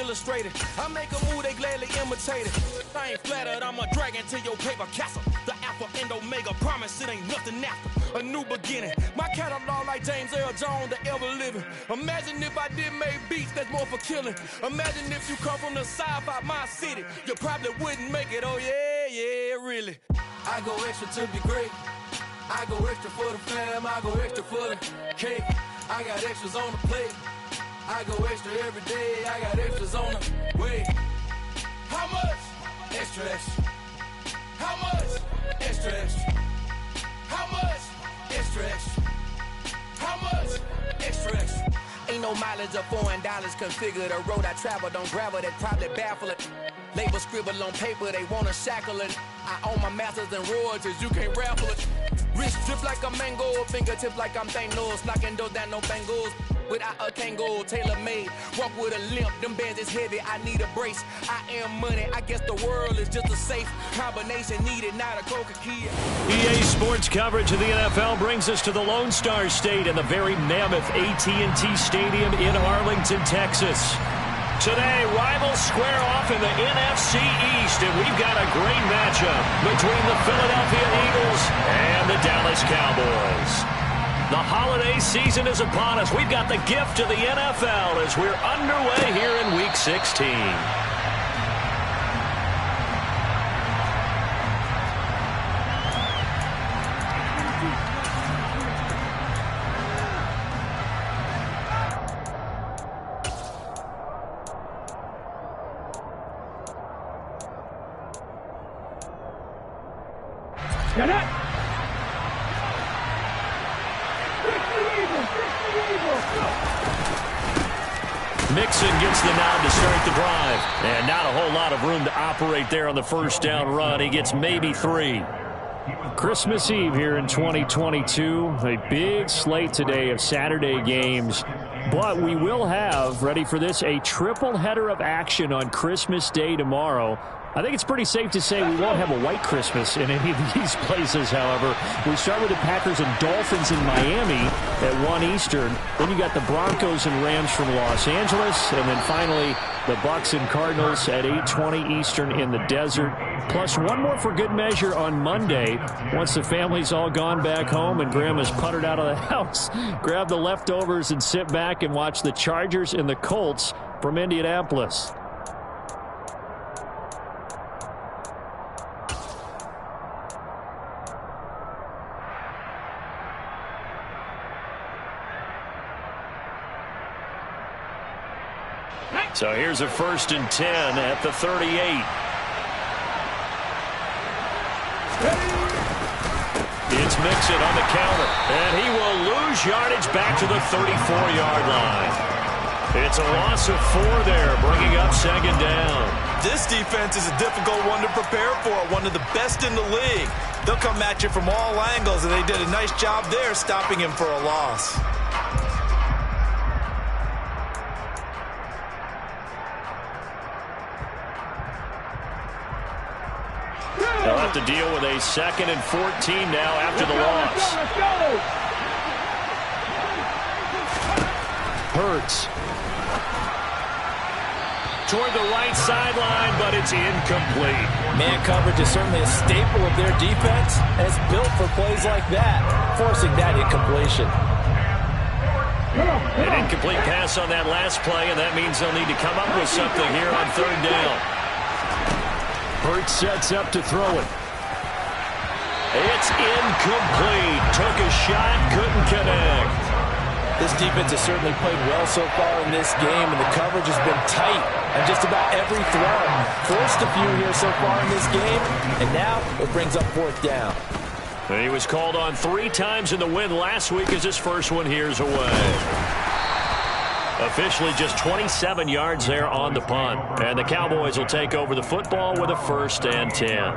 illustrated. I make a move, they gladly imitate it. I ain't flattered, I'm a dragon to your paper castle. The alpha and omega, promise it ain't nothing after. A new beginning. My catalog like James Earl Jones, the ever living. Imagine if I did make beats that's more for killing. Imagine if you come from the south out my city. You probably wouldn't make it, oh yeah, really. I go extra to be great. I go extra for the fam, I go extra for the cake. I got extras on the plate. I go extra every day, I got extras on the way. How much? Extra, extra. How much? Extra, extra. How much? Extra, extra. How much? Extra, extra. Ain't no mileage of $4 configure the road I travel. Don't gravel that probably baffle it. Label scribble on paper, they wanna shackle it. I own my masters and royalties, you can't raffle it. Wrist drip like a mango, fingertip like I'm Thanos. Knocking those down, no bangles. Without a Kango, tailor-made. Walk with a limp, them bands is heavy, I need a brace. I am money, I guess the world is just a safe combination needed, not a Coca-Cola. EA Sports coverage of the NFL brings us to the Lone Star State and the very mammoth AT&T Stadium in Arlington, Texas. Today, rivals square off in the NFC East, and we've got a great matchup between the Philadelphia Eagles and the Dallas Cowboys. The holiday season is upon us. We've got the gift of the NFL as we're underway here in Week 16. Get it! Mixon gets the nod to start the drive. And not a whole lot of room to operate there on the first down run. He gets maybe 3. Christmas Eve here in 2022. A big slate today of Saturday games. But we will have, ready for this, a triple header of action on Christmas Day tomorrow. I think it's pretty safe to say we won't have a white Christmas in any of these places, however. We start with the Packers and Dolphins in Miami at 1 Eastern. Then you got the Broncos and Rams from Los Angeles. And then finally, the Bucs and Cardinals at 8:20 Eastern in the desert. Plus one more for good measure on Monday. Once the family's all gone back home and Grandma's puttered out of the house, grab the leftovers and sit back and watch the Chargers and the Colts from Indianapolis. So here's a 1st and 10 at the 38. It's Mixon on the counter, and he will lose yardage back to the 34-yard line. It's a loss of 4 there, bringing up 2nd down. This defense is a difficult one to prepare for, one of the best in the league. They'll come at you from all angles, and they did a nice job there stopping him for a loss. They'll have to deal with a 2nd and 14 now after the loss. Hurts. Toward the right sideline, but it's incomplete. Man coverage is certainly a staple of their defense, and it's built for plays like that, forcing that incompletion. An incomplete pass on that last play, and that means they'll need to come up with something here on 3rd down. Hurts sets up to throw it. It's incomplete. Took a shot, couldn't connect. This defense has certainly played well so far in this game, and the coverage has been tight on just about every throw. Forced a few here so far in this game, and now it brings up 4th down. And he was called on 3 times in the win last week as his first one here's away. Officially just 27 yards there on the punt. And the Cowboys will take over the football with a 1st and 10.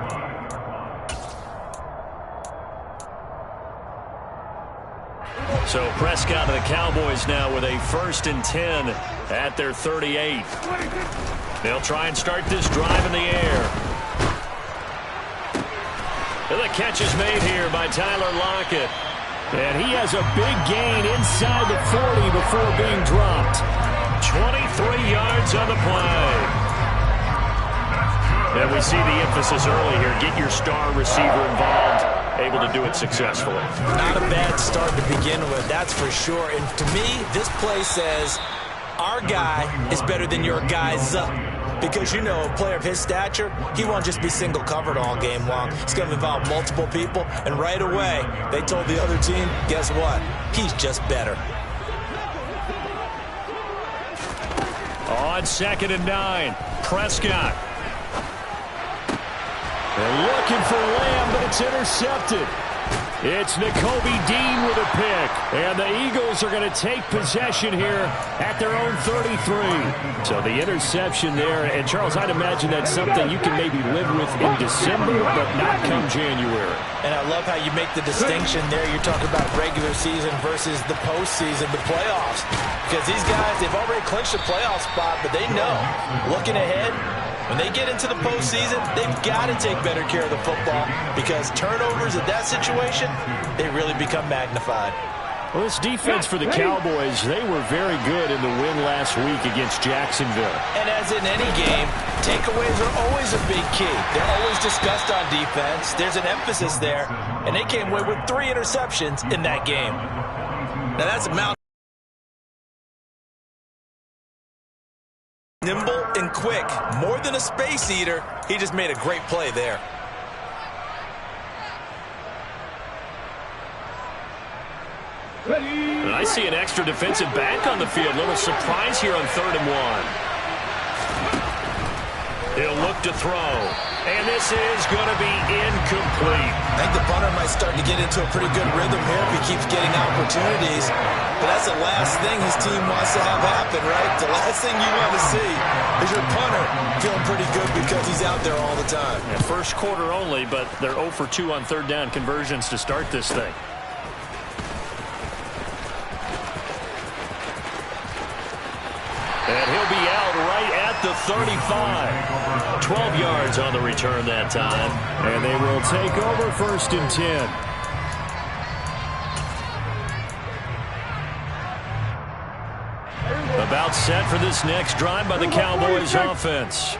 So Prescott and the Cowboys now with a 1st and 10 at their 38. They'll try and start this drive in the air. And the catch is made here by Tyler Lockett. And he has a big gain inside the 40 before being dropped. 23 yards on the play. And we see the emphasis early here. Get your star receiver involved. Able to do it successfully. Not a bad start to begin with, that's for sure. And to me, this play says our guy is better than your guy's. Because, you know, a player of his stature, he won't just be single covered all game long. It's going to involve multiple people. And right away, they told the other team, guess what? He's just better. On 2nd and 9, Prescott. They're looking for Lamb, but it's intercepted. It's Nakobe Dean with a pick. And the Eagles are going to take possession here at their own 33. So the interception there. And, Charles, I'd imagine that's something you can maybe live with in December, but not come January. And I love how you make the distinction there. You're talking about regular season versus the postseason, the playoffs. Because these guys, they've already clinched a playoff spot, but they know, looking ahead, when they get into the postseason, they've got to take better care of the football because turnovers in that situation, they really become magnified. Well, this defense for the Cowboys, they were very good in the win last week against Jacksonville. And as in any game, takeaways are always a big key. They're always discussed on defense. There's an emphasis there, and they came away with 3 interceptions in that game. Now that's a mountain. Nimble and quick, more than a space eater. He just made a great play there. And I see an extra defensive back on the field. Little surprise here on 3rd and 1. He'll look to throw. And this is going to be incomplete. I think the punter might start to get into a pretty good rhythm here if he keeps getting opportunities. But that's the last thing his team wants to have happen, right? The last thing you want to see is your punter feeling pretty good because he's out there all the time. Yeah, first quarter only, but they're 0 for 2 on 3rd down conversions to start this thing. And he'll be out right at the 35. 12 yards on the return that time. And they will take over 1st and 10. About set for this next drive by the Cowboys offense.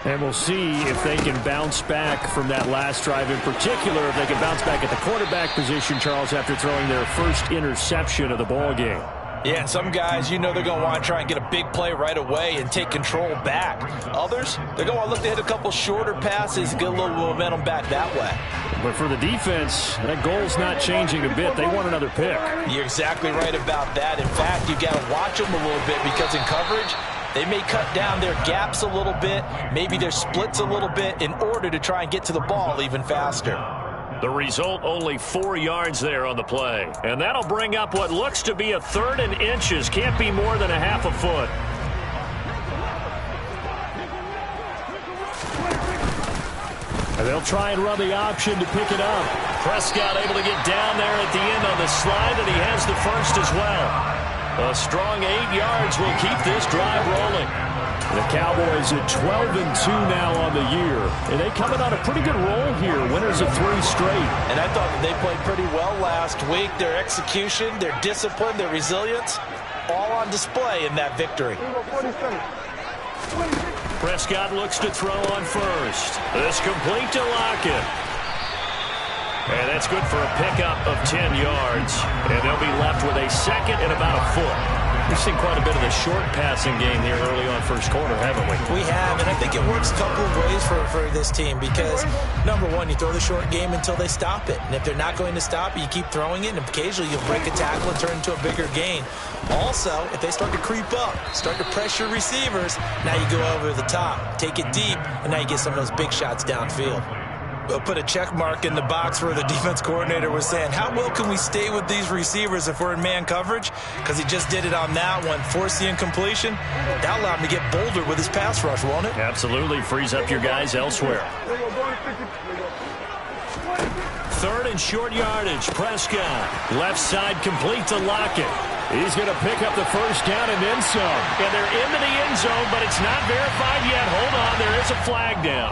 And we'll see if they can bounce back from that last drive in particular, if they can bounce back at the quarterback position, Charles, after throwing their first interception of the ball game. Yeah, and some guys, you know they're going to want to try and get a big play right away and take control back. Others, they're going to want to look to hit a couple shorter passes and get a little momentum back that way. But for the defense, that goal's not changing a bit. They want another pick. You're exactly right about that. In fact, you've got to watch them a little bit because in coverage, they may cut down their gaps a little bit, maybe their splits a little bit in order to try and get to the ball even faster. The result, only 4 yards there on the play. And that'll bring up what looks to be a 3rd and inches. Can't be more than a half a foot. And they'll try and run the option to pick it up. Prescott able to get down there at the end on the slide, and he has the first as well. A strong 8 yards will keep this drive rolling. The Cowboys at 12-2 now on the year. And they coming on a pretty good roll here. Winners of 3 straight. And I thought that they played pretty well last week. Their execution, their discipline, their resilience, all on display in that victory. Prescott looks to throw on first. This complete to Lockett. And that's good for a pickup of 10 yards. And they'll be left with a 2nd and about a foot. We've seen quite a bit of the short passing game here early on first quarter, haven't we? We have, and I think it works a couple of ways for this team because, number one, you throw the short game until they stop it. And if they're not going to stop it, you keep throwing it, and occasionally you'll break a tackle and turn it into a bigger gain. Also, if they start to creep up, start to pressure receivers, now you go over the top, take it deep, and now you get some of those big shots downfield. We'll put a check mark in the box where the defense coordinator was saying, how well can we stay with these receivers if we're in man coverage? Because he just did it on that one, forced the incompletion. That allowed him to get bolder with his pass rush, won't it? Absolutely. Frees up your guys elsewhere. 3rd and short yardage. Prescott. Left side complete to Lockett. He's going to pick up the first down and then some. And they're into the end zone, but it's not verified yet. Hold on. There is a flag down.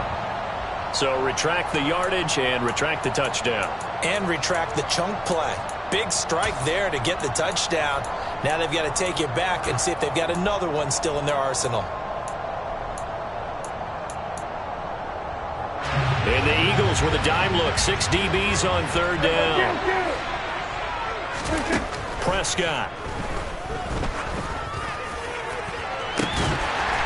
So retract the yardage and retract the touchdown. And retract the chunk play. Big strike there to get the touchdown. Now they've got to take it back and see if they've got another one still in their arsenal. And the Eagles with a dime look. 6 DBs on third down. Prescott.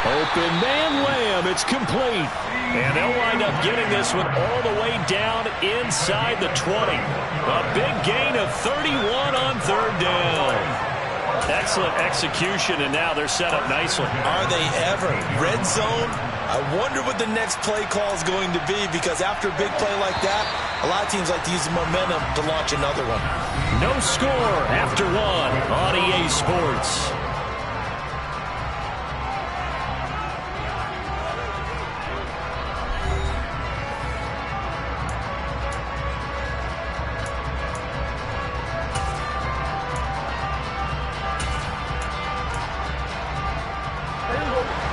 Open man Lamb. It's complete. And they'll wind up getting this one all the way down inside the 20. A big gain of 31 on third down. Excellent execution, and now they're set up nicely. Are they ever? Red zone? I wonder what the next play call is going to be, because after a big play like that, a lot of teams like to use the momentum to launch another one. No score after one on EA Sports.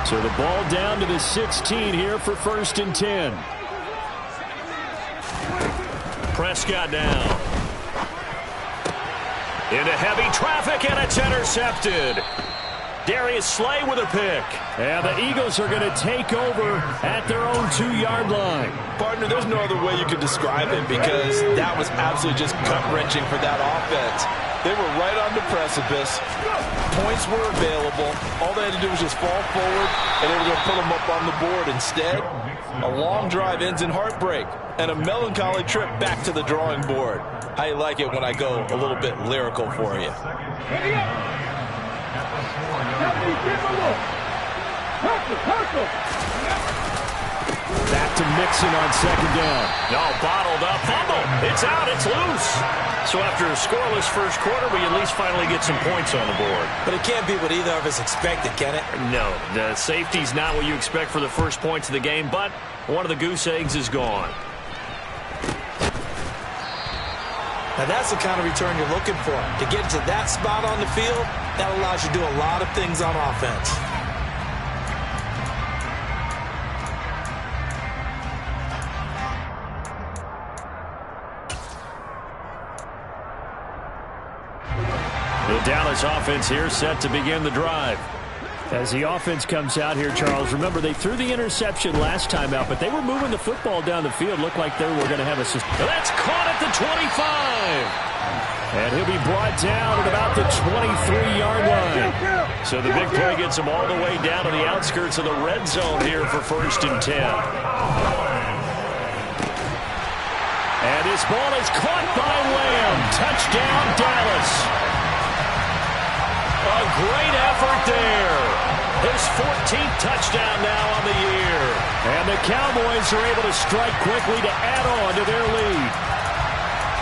So the ball down to the 16 here for 1st and 10. Prescott down. Into heavy traffic, and it's intercepted. Darius Slay with a pick. And the Eagles are going to take over at their own 2-yard line. Partner, there's no other way you could describe it, because that was absolutely just gut-wrenching for that offense. They were right on the precipice. Points were available. All they had to do was just fall forward, and they were going to put them up on the board. Instead, a long drive ends in heartbreak and a melancholy trip back to the drawing board. I like it when I go a little bit lyrical for you. Back to Mixon on 2nd down. No, bottled up. Fumble. It's out. It's loose. So after a scoreless first quarter, we at least finally get some points on the board. But it can't be what either of us expected, can it? No, the safety's not what you expect for the first points of the game, but one of the goose eggs is gone. Now that's the kind of return you're looking for. To get to that spot on the field, that allows you to do a lot of things on offense. The Dallas offense here set to begin the drive. As the offense comes out here, Charles, remember they threw the interception last time out, but they were moving the football down the field. Looked like they were going to have a... That's caught at the 25. And he'll be brought down at about the 23-yard line. So the big play gets him all the way down to the outskirts of the red zone here for 1st and 10. And this ball is caught by Lamb. Touchdown, Dallas. A great effort there. His 14th touchdown now on the year. And the Cowboys are able to strike quickly to add on to their lead.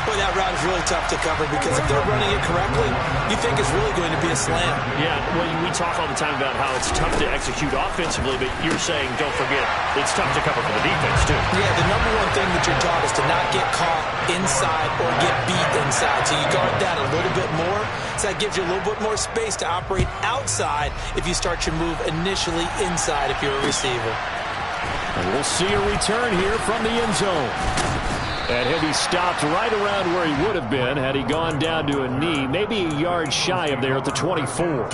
Boy, that route is really tough to cover, because if they're running it correctly, you think it's really going to be a slam. Yeah, well, we talk all the time about how it's tough to execute offensively, but you're saying, don't forget, it's tough to cover for the defense, too. Yeah, the number one thing that you're taught is to not get caught inside or get beat inside. So you guard that a little bit more. So that gives you a little bit more space to operate outside if you start your move initially inside if you're a receiver. And we'll see a return here from the end zone. And he'll be stopped right around where he would have been had he gone down to a knee, maybe a yard shy of there at the 24.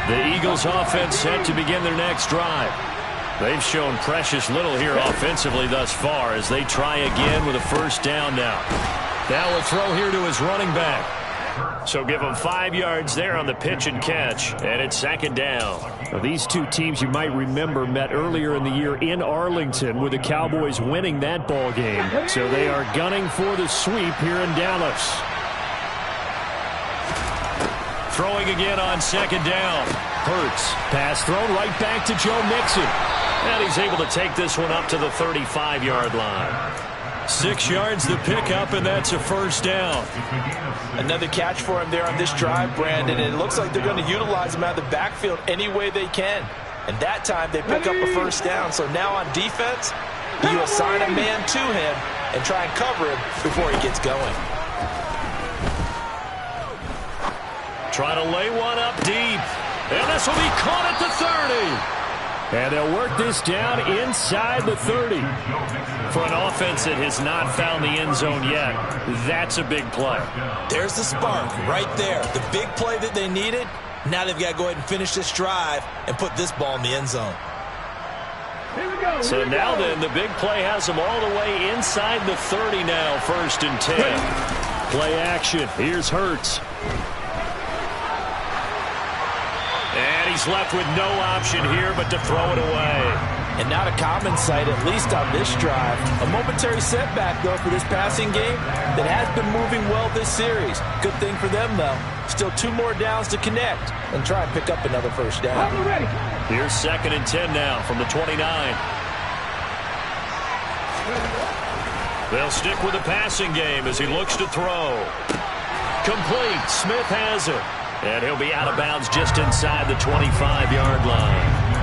The Eagles offense set to begin their next drive. They've shown precious little here offensively thus far as they try again with a 1st down now. Now a throw here to his running back. So give them 5 yards there on the pitch and catch, and it's 2nd down. Now, these two teams you might remember met earlier in the year in Arlington with the Cowboys winning that ball game. So they are gunning for the sweep here in Dallas. Throwing again on 2nd down. Hurts. Pass thrown right back to Joe Mixon. And he's able to take this one up to the 35-yard line. 6 yards the pickup, and that's a 1st down. Another catch for him there on this drive, Brandon. And it looks like they're going to utilize him out of the backfield any way they can. And that time they pick up a 1st down. So now on defense, you assign a man to him and try and cover him before he gets going. Trying to lay one up deep. And this will be caught at the 30. And they'll work this down inside the 30. For an offense that has not found the end zone yet, that's a big play. There's the spark right there. The big play that they needed. Now they've got to go ahead and finish this drive and put this ball in the end zone. So now then, the big play has them all the way inside the 30 now, 1st and 10. Play action. Here's Hurts. And he's left with no option here but to throw it away. And not a common sight, at least on this drive. A momentary setback, though, for this passing game that has been moving well this series. Good thing for them, though. Still 2 more downs to connect and try and pick up another first down. Here's 2nd and 10 now from the 29. They'll stick with the passing game as he looks to throw. Complete. Smith has it. And he'll be out of bounds just inside the 25-yard line.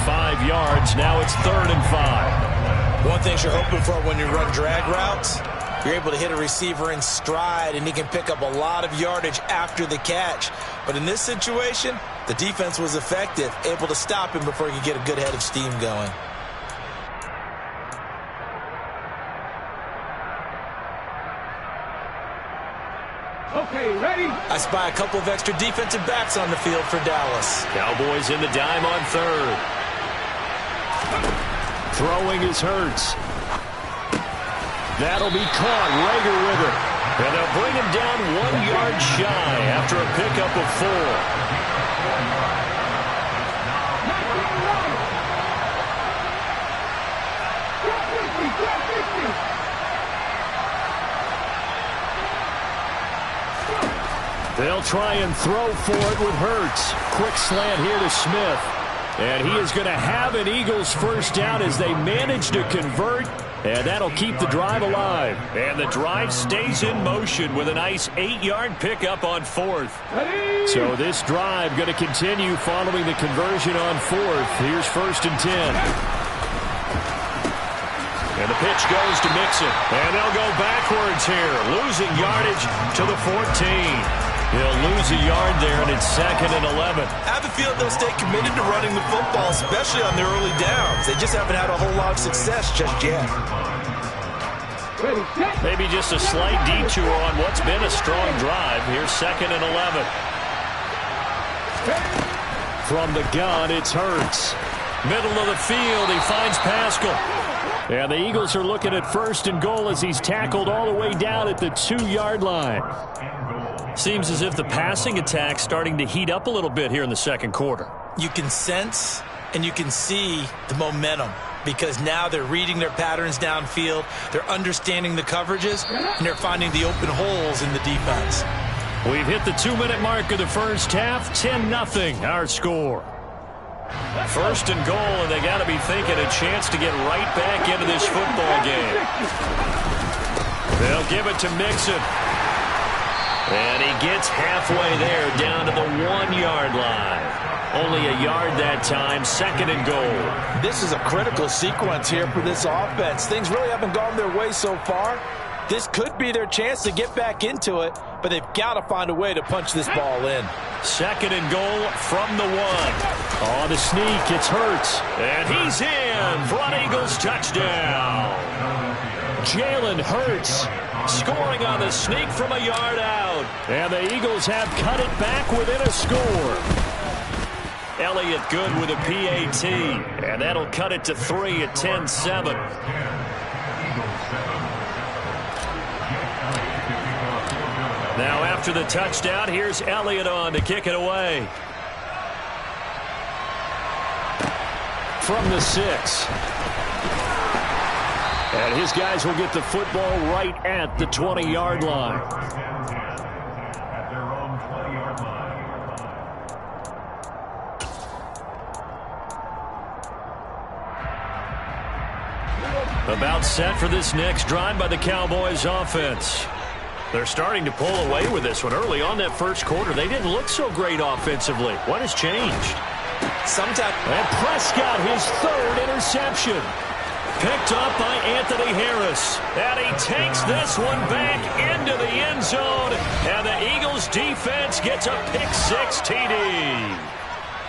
5 yards. Now it's 3rd and 5. One thing you're hoping for when you run drag routes, you're able to hit a receiver in stride, and he can pick up a lot of yardage after the catch. But in this situation, the defense was effective, able to stop him before he could get a good head of steam going. Okay, ready? I spy a couple of extra defensive backs on the field for Dallas. Cowboys in the dime on 3rd. Throwing is Hurts. That'll be caught. Rager with it. And they'll bring him down 1 yard shy after a pickup of 4. They'll try and throw for it with Hurts. Quick slant here to Smith. And he is going to have an Eagles first down as they manage to convert. And that'll keep the drive alive. And the drive stays in motion with a nice 8-yard pickup on 4th. So this drive going to continue following the conversion on 4th. Here's 1st and 10. And the pitch goes to Mixon. And they'll go backwards here, losing yardage to the 14. He'll lose a yard there, and it's 2nd and 11. I have a feeling they'll stay committed to running the football, especially on their early downs. They just haven't had a whole lot of success just yet. Maybe just a slight detour on what's been a strong drive. Here's 2nd and 11. From the gun, it's Hurts. Middle of the field, he finds Pascal. And the Eagles are looking at 1st and goal as he's tackled all the way down at the 2-yard line. Seems as if the passing attack's starting to heat up a little bit here in the 2nd quarter. You can sense and you can see the momentum because now they're reading their patterns downfield, they're understanding the coverages, and they're finding the open holes in the defense. We've hit the 2-minute mark of the first half, 10-0 our score. 1st and goal, and they got to be thinking a chance to get right back into this football game. They'll give it to Mixon. And he gets halfway there, down to the 1-yard line. Only a yard that time, 2nd and goal. This is a critical sequence here for this offense. Things really haven't gone their way so far. This could be their chance to get back into it, but they've got to find a way to punch this ball in. 2nd and goal from the 1. On the sneak, it's Hurts. And he's in for an Eagles touchdown. Jalen Hurts scoring on the sneak from a yard out. And the Eagles have cut it back within a score. Elliott good with a PAT. And that'll cut it to 3 at 10-7. Now after the touchdown, here's Elliott on to kick it away. From the 6. And his guys will get the football right at the 20-yard line. About set for this next drive by the Cowboys offense. They're starting to pull away with this one. Early on that 1st quarter, they didn't look so great offensively. What has changed? And Prescott, his 3rd interception. Picked up by Anthony Harris. And he takes this one back into the end zone. And the Eagles defense gets a pick 6 TD.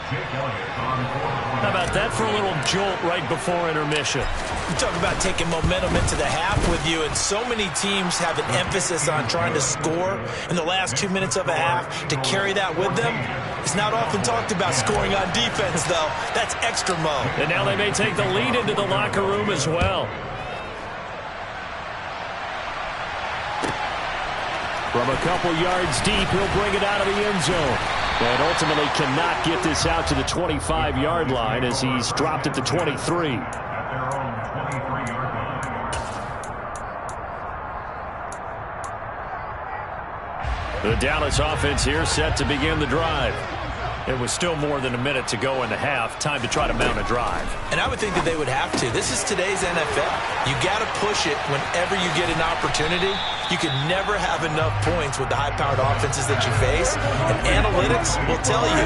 How about that for a little jolt right before intermission? You talk about taking momentum into the half with you, and so many teams have an emphasis on trying to score in the last 2 minutes of a half to carry that with them. It's not often talked about scoring on defense, though. That's extra mode. And now they may take the lead into the locker room as well. From a couple yards deep, he'll bring it out of the end zone. And ultimately cannot get this out to the 25-yard line as he's dropped at the 23. The Dallas offense here set to begin the drive. It was still more than a minute to go in the half. Time to try to mount a drive. And I would think that they would have to. This is today's NFL. You got to push it whenever you get an opportunity. You can never have enough points with the high-powered offenses that you face. And analytics will tell you,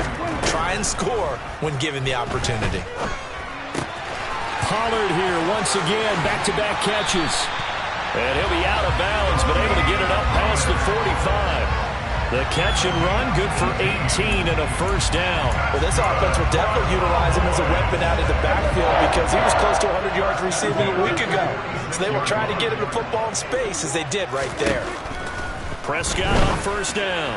try and score when given the opportunity. Pollard here once again, back-to-back catches. And he'll be out of bounds, but able to get it up past the 45. The catch and run, good for 18 and a first down. Well, this offense will definitely utilize him as a weapon out of the backfield because he was close to 100 yards receiving a week ago. So they will try to get him the football in space as they did right there. Prescott on first down.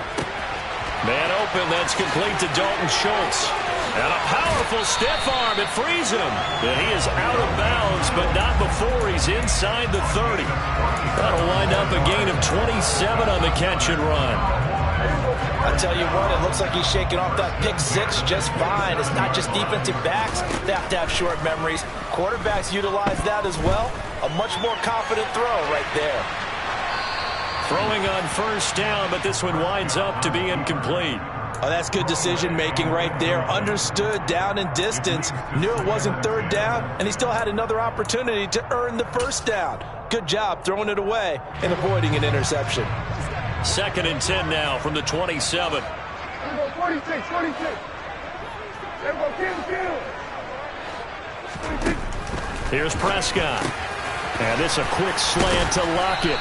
Man open, that's complete to Dalton Schultz. And a powerful stiff arm, it frees him. And he is out of bounds, but not before he's inside the 30. That'll wind up a gain of 27 on the catch and run. I tell you what, it looks like he's shaking off that pick six just fine. It's not just defensive backs that have to have short memories. Quarterbacks utilize that as well. A much more confident throw right there. Throwing on first down, but this one winds up to be incomplete. Oh, that's good decision-making right there. Understood down and distance. Knew it wasn't third down, and he still had another opportunity to earn the first down. Good job throwing it away and avoiding an interception. 2nd and 10 now from the 27. 46. Here's Prescott. And this a quick slant to Lockett.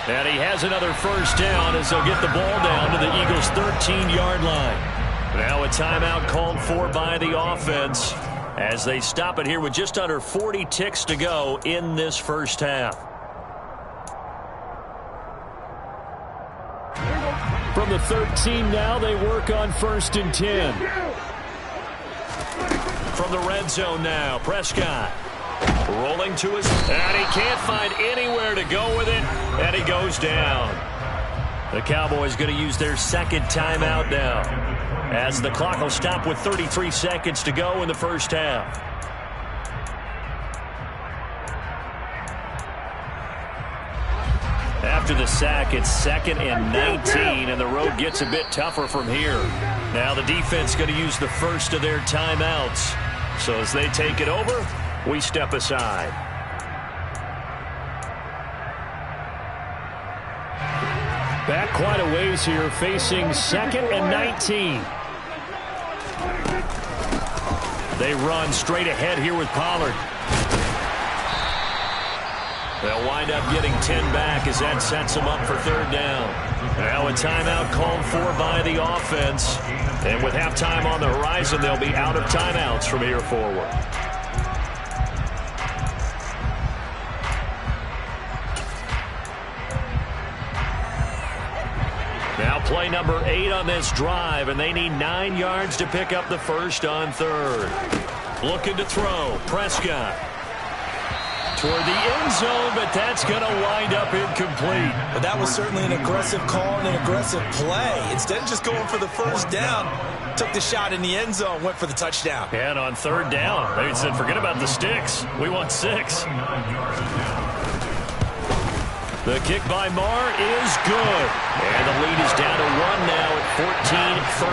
And he has another first down as they'll get the ball down to the Eagles' 13-yard line. Now a timeout called for by the offense as they stop it here with just under 40 ticks to go in this first half. From the 13 now, they work on 1st and 10. From the red zone now, Prescott. Rolling to his, and he can't find anywhere to go with it, and he goes down. The Cowboys going to use their 2nd timeout now, as the clock will stop with 33 seconds to go in the first half. After the sack, it's 2nd and 19, and the road gets a bit tougher from here. Now the defense going to use the first of their timeouts. So as they take it over, we step aside. Back quite a ways here, facing 2nd and 19. They run straight ahead here with Pollard. They'll wind up getting 10 back as that sets them up for 3rd down. Now a timeout called for by the offense. And with halftime on the horizon, they'll be out of timeouts from here forward. Now play number 8 on this drive, and they need 9 yards to pick up the first on 3rd. Looking to throw, Prescott. Toward the end zone, but that's going to wind up incomplete. But that was certainly an aggressive call and an aggressive play. Instead of just going for the first down, took the shot in the end zone, went for the touchdown. And on 3rd down, they said, forget about the sticks. We want 6. The kick by Marr is good. And the lead is down to 1 now at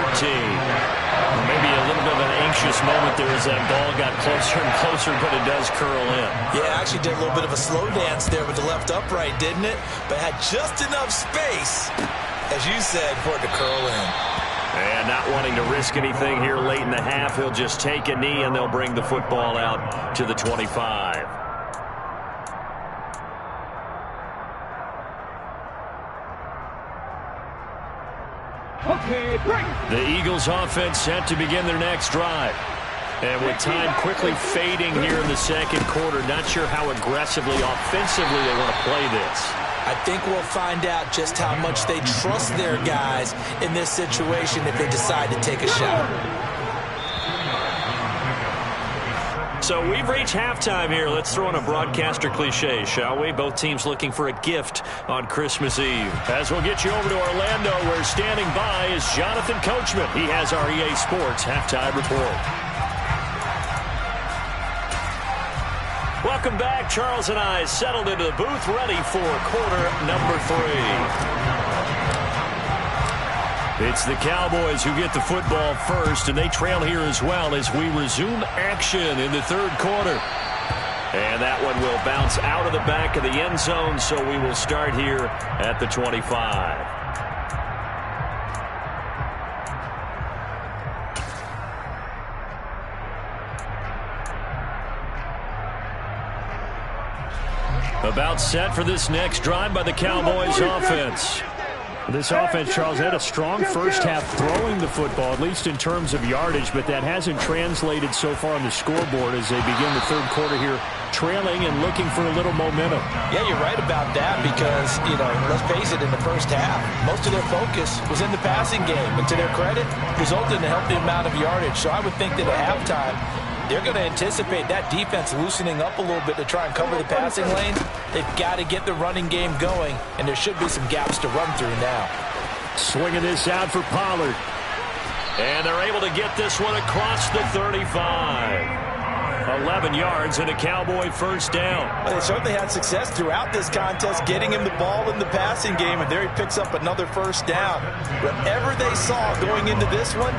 14-13. Maybe a little bit of an anxious moment there as that ball got closer and closer, but it does curl in. Yeah, actually did a little bit of a slow dance there with the left upright, didn't it? But had just enough space, as you said, for it to curl in. And not wanting to risk anything here late in the half, he'll just take a knee and they'll bring the football out to the 25. The Eagles offense set to begin their next drive. And with time quickly fading here in the second quarter, not sure how aggressively, offensively they want to play this. I think we'll find out just how much they trust their guys in this situation if they decide to take a shot. So we've reached halftime here. Let's throw in a broadcaster cliche, shall we? Both teams looking for a gift on Christmas Eve. As we'll get you over to Orlando, where standing by is Jonathan Coachman. He has our EA Sports halftime report. Welcome back. Charles and I settled into the booth, ready for quarter number 3. It's the Cowboys who get the football first, and they trail here as well as we resume action in the third quarter. And that one will bounce out of the back of the end zone, so we will start here at the 25. About set for this next drive by the Cowboys offense. This offense, Charles, had a strong first half throwing the football, at least in terms of yardage, but that hasn't translated so far on the scoreboard as they begin the third quarter here, trailing and looking for a little momentum. Yeah, you're right about that because, let's face it, in the first half, most of their focus was in the passing game. And to their credit, resulted in a healthy amount of yardage. So I would think that at halftime, they're going to anticipate that defense loosening up a little bit to try and cover the passing lanes. They've got to get the running game going, and there should be some gaps to run through now. Swinging this out for Pollard. And they're able to get this one across the 35. 11 yards and a Cowboy first down. Well, they certainly had success throughout this contest, getting him the ball in the passing game, and there he picks up another first down. Whatever they saw going into this one,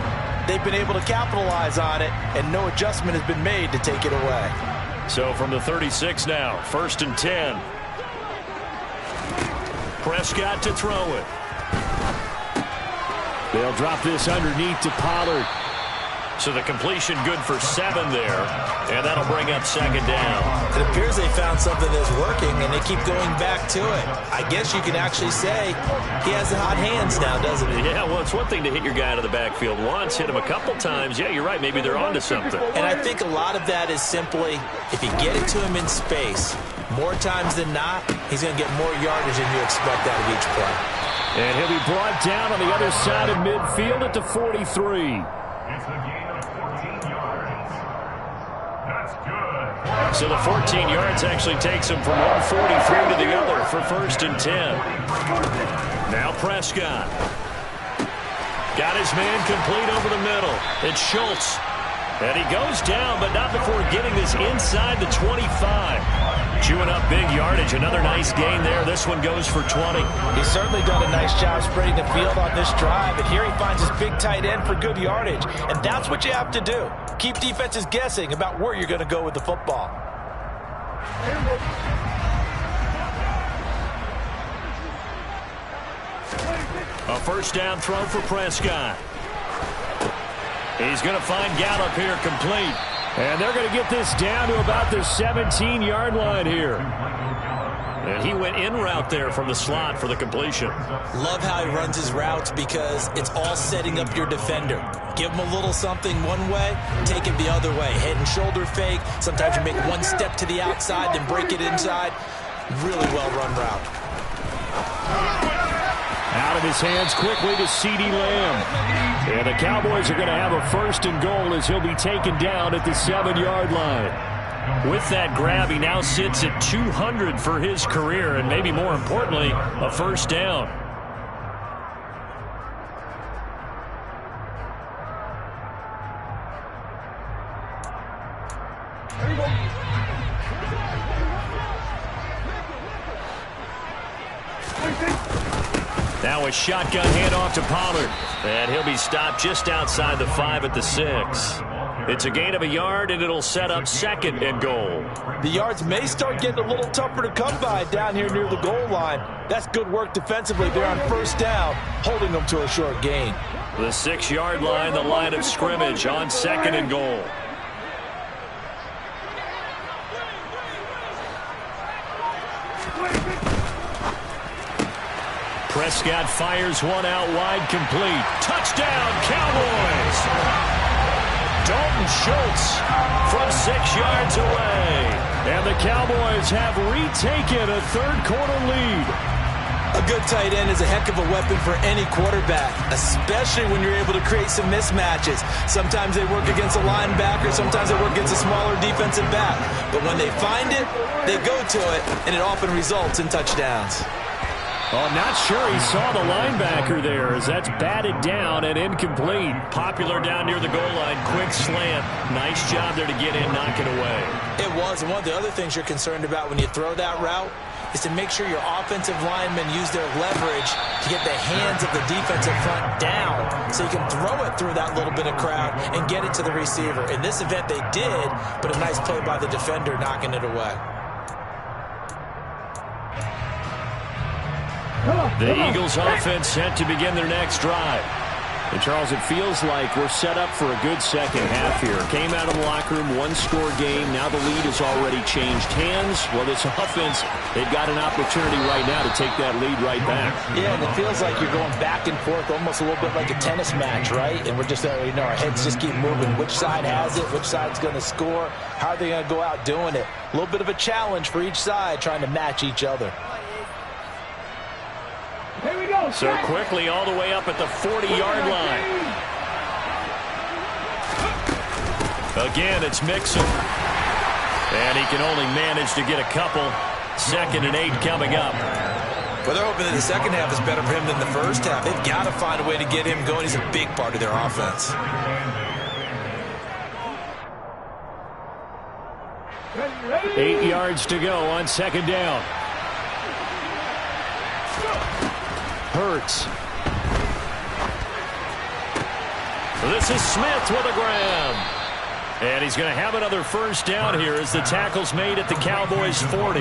they've been able to capitalize on it, and no adjustment has been made to take it away. So from the 36 now, 1st and 10. Prescott to throw it. They'll drop this underneath to Pollard. So the completion good for 7 there, and that'll bring up second down. It appears they found something that's working, and they keep going back to it. I guess you can actually say he has the hot hands now, doesn't he? Yeah, well, it's one thing to hit your guy out of the backfield once, hit him a couple times. Yeah, you're right. Maybe they're onto something. And I think a lot of that is simply if you get it to him in space, more times than not, he's going to get more yardage than you expect out of each play. And he'll be brought down on the other side of midfield at the 43. So the 14 yards actually takes him from 143 to the other for 1st and 10. Now Prescott. Got his man complete over the middle. It's Schultz. And he goes down, but not before getting this inside the 25. Chewing up big yardage. Another nice gain there. This one goes for 20. He's certainly done a nice job spreading the field on this drive. And here he finds his big tight end for good yardage. And that's what you have to do. Keep defenses guessing about where you're going to go with the football. A first down throw for Prescott. He's going to find Gallup here complete. And they're going to get this down to about the 17-yard line here. And he went in route there from the slot for the completion. Love how he runs his routes because it's all setting up your defender. Give him a little something one way, take it the other way. Head and shoulder fake. Sometimes you make one step to the outside, then break it inside. Really well-run route. Out of his hands quickly to CeeDee Lamb. And the Cowboys are going to have a 1st and goal as he'll be taken down at the 7-yard line. With that grab, he now sits at 200 for his career, and maybe more importantly, a first down. Now a shotgun handoff to Pollard. And he'll be stopped just outside the 5 at the 6. It's a gain of a yard, and it'll set up 2nd and goal. The yards may start getting a little tougher to come by down here near the goal line. That's good work defensively there on first down, holding them to a short gain. The 6-yard line, the line of scrimmage on 2nd and goal. Prescott fires one out wide, complete. Touchdown, Cowboys! Dalton Schultz from 6 yards away. And the Cowboys have retaken a third-quarter lead. A good tight end is a heck of a weapon for any quarterback, especially when you're able to create some mismatches. Sometimes they work against a linebacker, sometimes they work against a smaller defensive back. But when they find it, they go to it, and it often results in touchdowns. Oh, not sure he saw the linebacker there as that's batted down and incomplete. Popular down near the goal line, quick slant. Nice job there to get in, knock it away. It was, and one of the other things you're concerned about when you throw that route is to make sure your offensive linemen use their leverage to get the hands of the defensive front down so you can throw it through that little bit of crowd and get it to the receiver. In this event, they did, but a nice play by the defender knocking it away. The Eagles offense set to begin their next drive. And, Charles, it feels like we're set up for a good second half here. Came out of the locker room, one-score game. Now the lead has already changed hands. Well, this offense, they've got an opportunity right now to take that lead right back. Yeah, and it feels like you're going back and forth almost a little bit like a tennis match, right? And we're just, our heads just keep moving. Which side has it? Which side's going to score? How are they going to go out doing it? A little bit of a challenge for each side trying to match each other. Here we go. So quickly all the way up at the 40-yard line. Again, it's Mixon. And he can only manage to get a couple. 2nd and 8 coming up. Well, they're hoping that the second half is better for him than the first half. They've got to find a way to get him going. He's a big part of their offense. Ready? 8 yards to go on 2nd down. Hurts. This is Smith with a grab. And he's going to have another first down here as the tackle's made at the Cowboys' 40.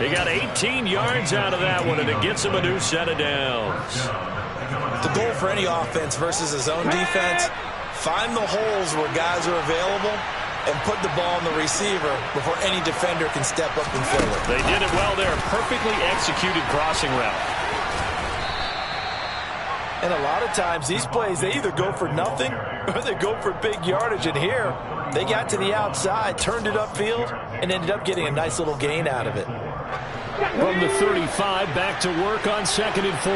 He got 18 yards out of that one, and it gets him a new set of downs. The goal for any offense versus his own defense, find the holes where guys are available and put the ball on the receiver before any defender can step up and fill it. They did it well there. Perfectly executed crossing route. And a lot of times, these plays, they either go for nothing or they go for big yardage. And here, they got to the outside, turned it upfield, and ended up getting a nice little gain out of it. From the 35, back to work on 2nd and 4.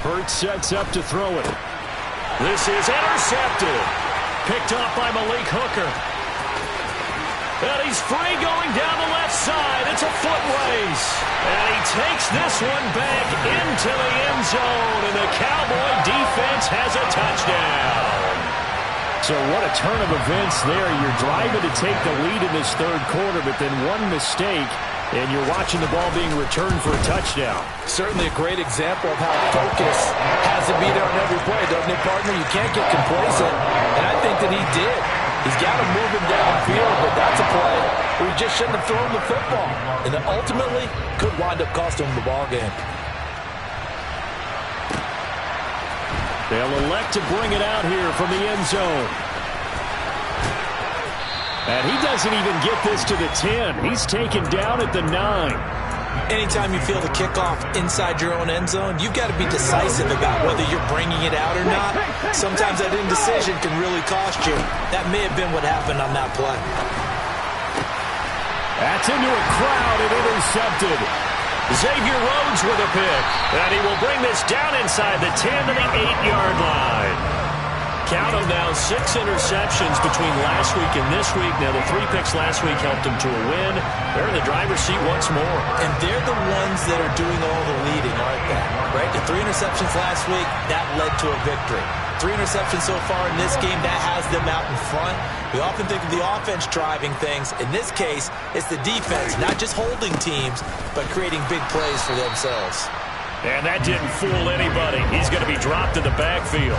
Hurts sets up to throw it. This is intercepted. Picked off by Malik Hooker. And he's free going down the left side. It's a foot race. And he takes this one back into the end zone. And the Cowboy defense has a touchdown. So what a turn of events there. You're driving to take the lead in this third quarter, but then one mistake, and you're watching the ball being returned for a touchdown. Certainly a great example of how focus has to be there on every play, doesn't it, partner? You can't get complacent, and I think that he did. He's got to move him downfield, but that's a play where he just shouldn't have thrown the football. And it ultimately could wind up costing him the ball game. They'll elect to bring it out here from the end zone. And he doesn't even get this to the 10. He's taken down at the 9. Anytime you feel the kickoff inside your own end zone, you've got to be decisive about whether you're bringing it out or not. Sometimes that indecision can really cost you. That may have been what happened on that play. That's into a crowd and intercepted. Xavier Rhodes with a pick. And he will bring this down inside the 10 to the 8-yard line. Count them now, 6 interceptions between last week and this week. Now, the 3 picks last week helped them to a win. They're in the driver's seat once more. And they're the ones that are doing all the leading, aren't they? Right? The 3 interceptions last week, that led to a victory. 3 interceptions so far in this game, that has them out in front. We often think of the offense driving things. In this case, it's the defense, not just holding teams, but creating big plays for themselves. And that didn't fool anybody. He's going to be dropped in the backfield.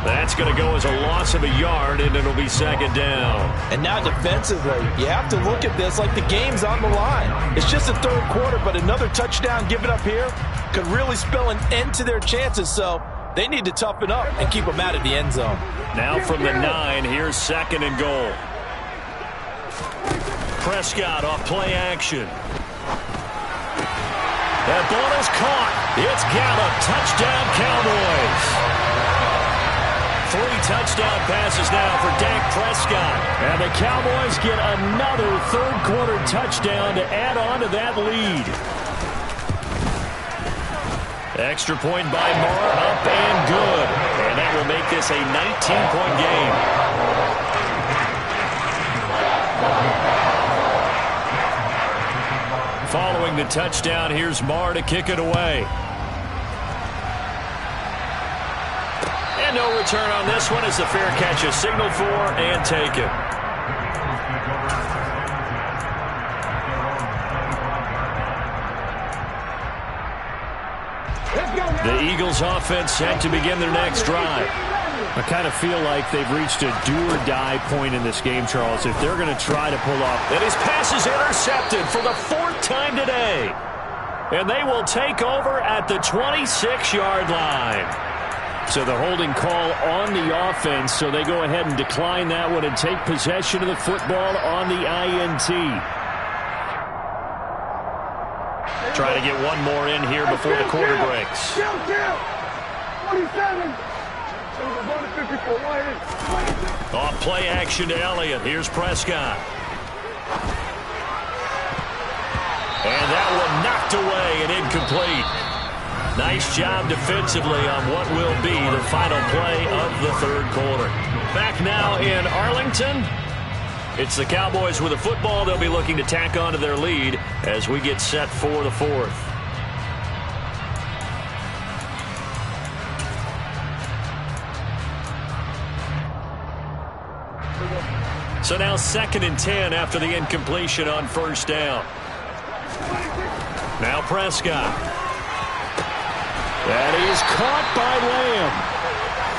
That's going to go as a loss of a yard, and it'll be 2nd down. And now defensively, you have to look at this like the game's on the line. It's just the third quarter, but another touchdown given up here could really spell an end to their chances. So they need to toughen up and keep them out of the end zone. Now from the 9, here's 2nd and goal. Prescott off play action. That ball is caught. It's Gallup. Touchdown, Cowboys. 3 touchdown passes now for Dak Prescott. And the Cowboys get another third-quarter touchdown to add on to that lead. Extra point by Moore, up and good. And that will make this a 19-point game. Following the touchdown, here's Moore to kick it away. And no return on this one as the fair catch is signaled for and taken. The Eagles offense set to begin their next drive. I kind of feel like they've reached a do-or-die point in this game, Charles, if they're going to try to pull off. And his pass is intercepted for the 4th time today. And they will take over at the 26-yard line. So the holding call on the offense, so they go ahead and decline that one and take possession of the football on the INT. Try to get one more in here before the quarter breaks. 27. Off play action to Elliott. Here's Prescott. And that one knocked away and incomplete. Nice job defensively on what will be the final play of the third quarter. Back now in Arlington. It's the Cowboys with the football. They'll be looking to tack on to their lead as we get set for the 4th. So now 2nd and 10 after the incompletion on first down. Now Prescott. That is caught by Lamb.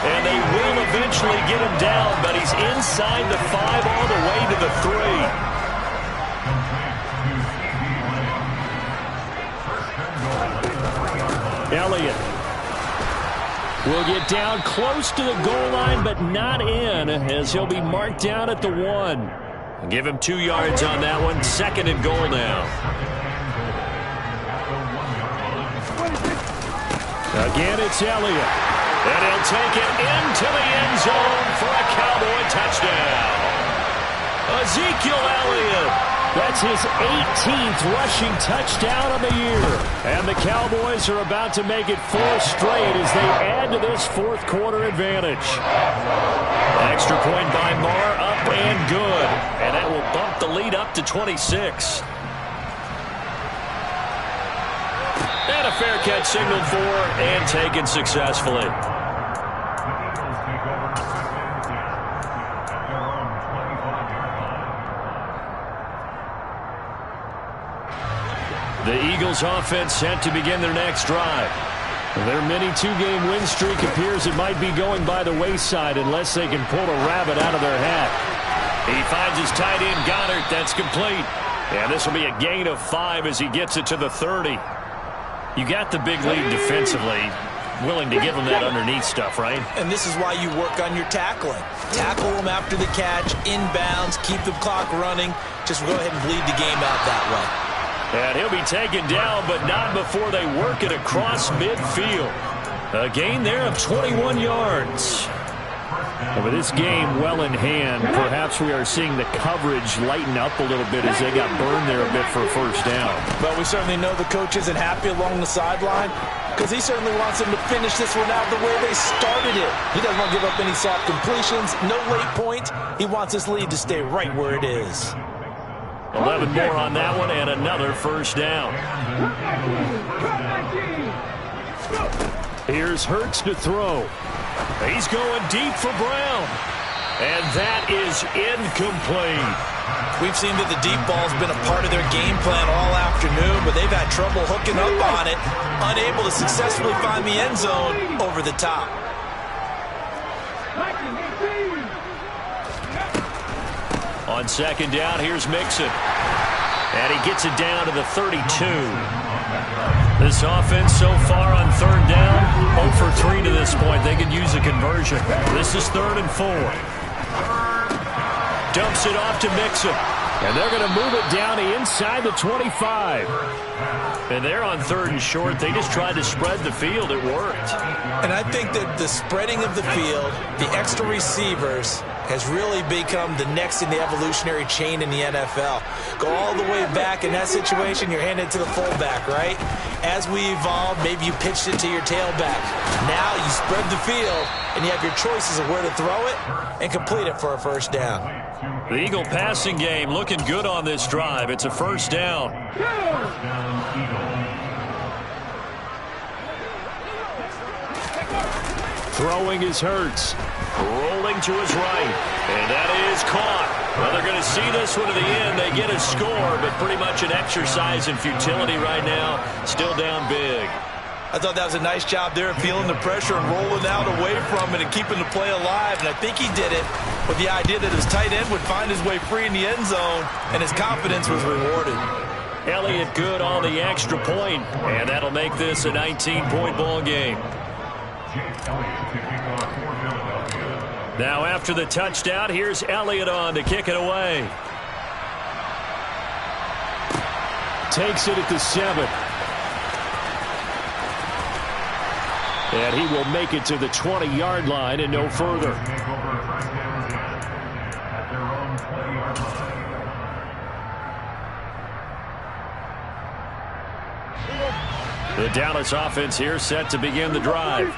And they will eventually get him down, but he's inside the 5 all the way to the 3. Elliott will get down close to the goal line, but not in, as he'll be marked down at the 1. Give him 2 yards on that one. 2nd and goal now. Again, it's Elliott. And he'll take it into the end zone for a Cowboy touchdown. Ezekiel Elliott. That's his 18th rushing touchdown of the year. And the Cowboys are about to make it 4 straight as they add to this 4th quarter advantage. Extra point by Moore, up and good. And that will bump the lead up to 26. And a fair catch signaled for and taken successfully. The Eagles offense set to begin their next drive. Their mini 2-game win streak appears it might be going by the wayside unless they can pull a rabbit out of their hat. He finds his tight end Goddard. That's complete. And this will be a gain of 5 as he gets it to the 30. You got the big lead defensively. Willing to give them that underneath stuff, right? And this is why you work on your tackling. Tackle them after the catch, inbounds, keep the clock running. Just go ahead and bleed the game out that way. And he'll be taken down, but not before they work it across midfield. A gain there of 21 yards. And with this game well in hand, perhaps we are seeing the coverage lighten up a little bit as they got burned there a bit for a first down. But we certainly know the coach isn't happy along the sideline because he certainly wants them to finish this one out the way they started it. He doesn't want to give up any soft completions, no late points. He wants his lead to stay right where it is. 11 more on that one and another first down. Here's Hurts to throw. He's going deep for Brown. And that is incomplete. We've seen that the deep ball's been a part of their game plan all afternoon, but they've had trouble hooking up on it, unable to successfully find the end zone over the top. On second down, here's Mixon. And he gets it down to the 32. This offense so far on third down, 0 for 3 to this point. They could use a conversion. This is 3rd and 4. Dumps it off to Mixon. And they're going to move it down inside the 25. And they're on 3rd and short. They just tried to spread the field. It worked. And I think that the spreading of the field, the extra receivers, has really become the next in the evolutionary chain in the NFL. Go all the way back in that situation, you're handed to the fullback, right? As we evolve, maybe you pitched it to your tailback. Now you spread the field, and you have your choices of where to throw it and complete it for a first down. The Eagle passing game looking good on this drive. It's a first down. Throwing is Hurts. Rolling to his right. And that is caught. Well, they're going to see this one to the end. They get a score, but pretty much an exercise in futility right now. Still down big. I thought that was a nice job there of feeling the pressure and rolling out away from it and keeping the play alive. And I think he did it with the idea that his tight end would find his way free in the end zone, and his confidence was rewarded. Elliott good on the extra point, and that'll make this a 19-point ball game. Now after the touchdown, here's Elliott on to kick it away. Takes it at the 7. And he will make it to the 20-yard line and no further. The Dallas offense here set to begin the drive.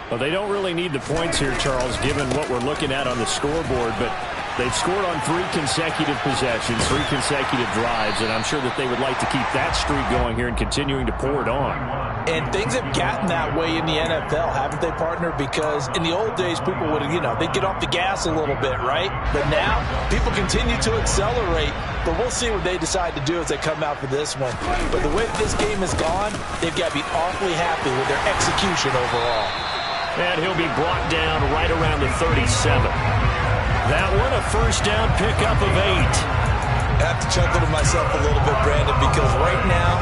Well, they don't really need the points here, Charles, given what we're looking at on the scoreboard, but they've scored on 3 consecutive possessions, 3 consecutive drives, and I'm sure that they would like to keep that streak going here and continuing to pour it on. And things have gotten that way in the NFL, haven't they, partner? Because in the old days, people would, they'd get off the gas a little bit, right? But now, people continue to accelerate. But we'll see what they decide to do as they come out for this one. But the way this game has gone, they've got to be awfully happy with their execution overall. And he'll be brought down right around the 37. That one, a first down pickup of 8. I have to chuckle to myself a little bit, Brandon, because right now,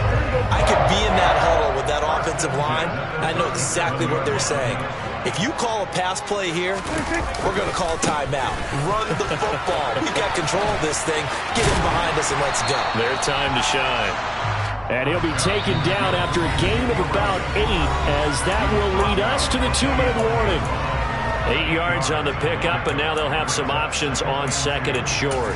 I could be in that huddle with that offensive line. I know exactly what they're saying. If you call a pass play here, we're going to call a timeout. Run the football. We've got control of this thing. Get in behind us and let's go. Their time to shine. And he'll be taken down after a gain of about 8, as that will lead us to the 2-minute warning. 8 yards on the pickup, and now they'll have some options on 2nd and short.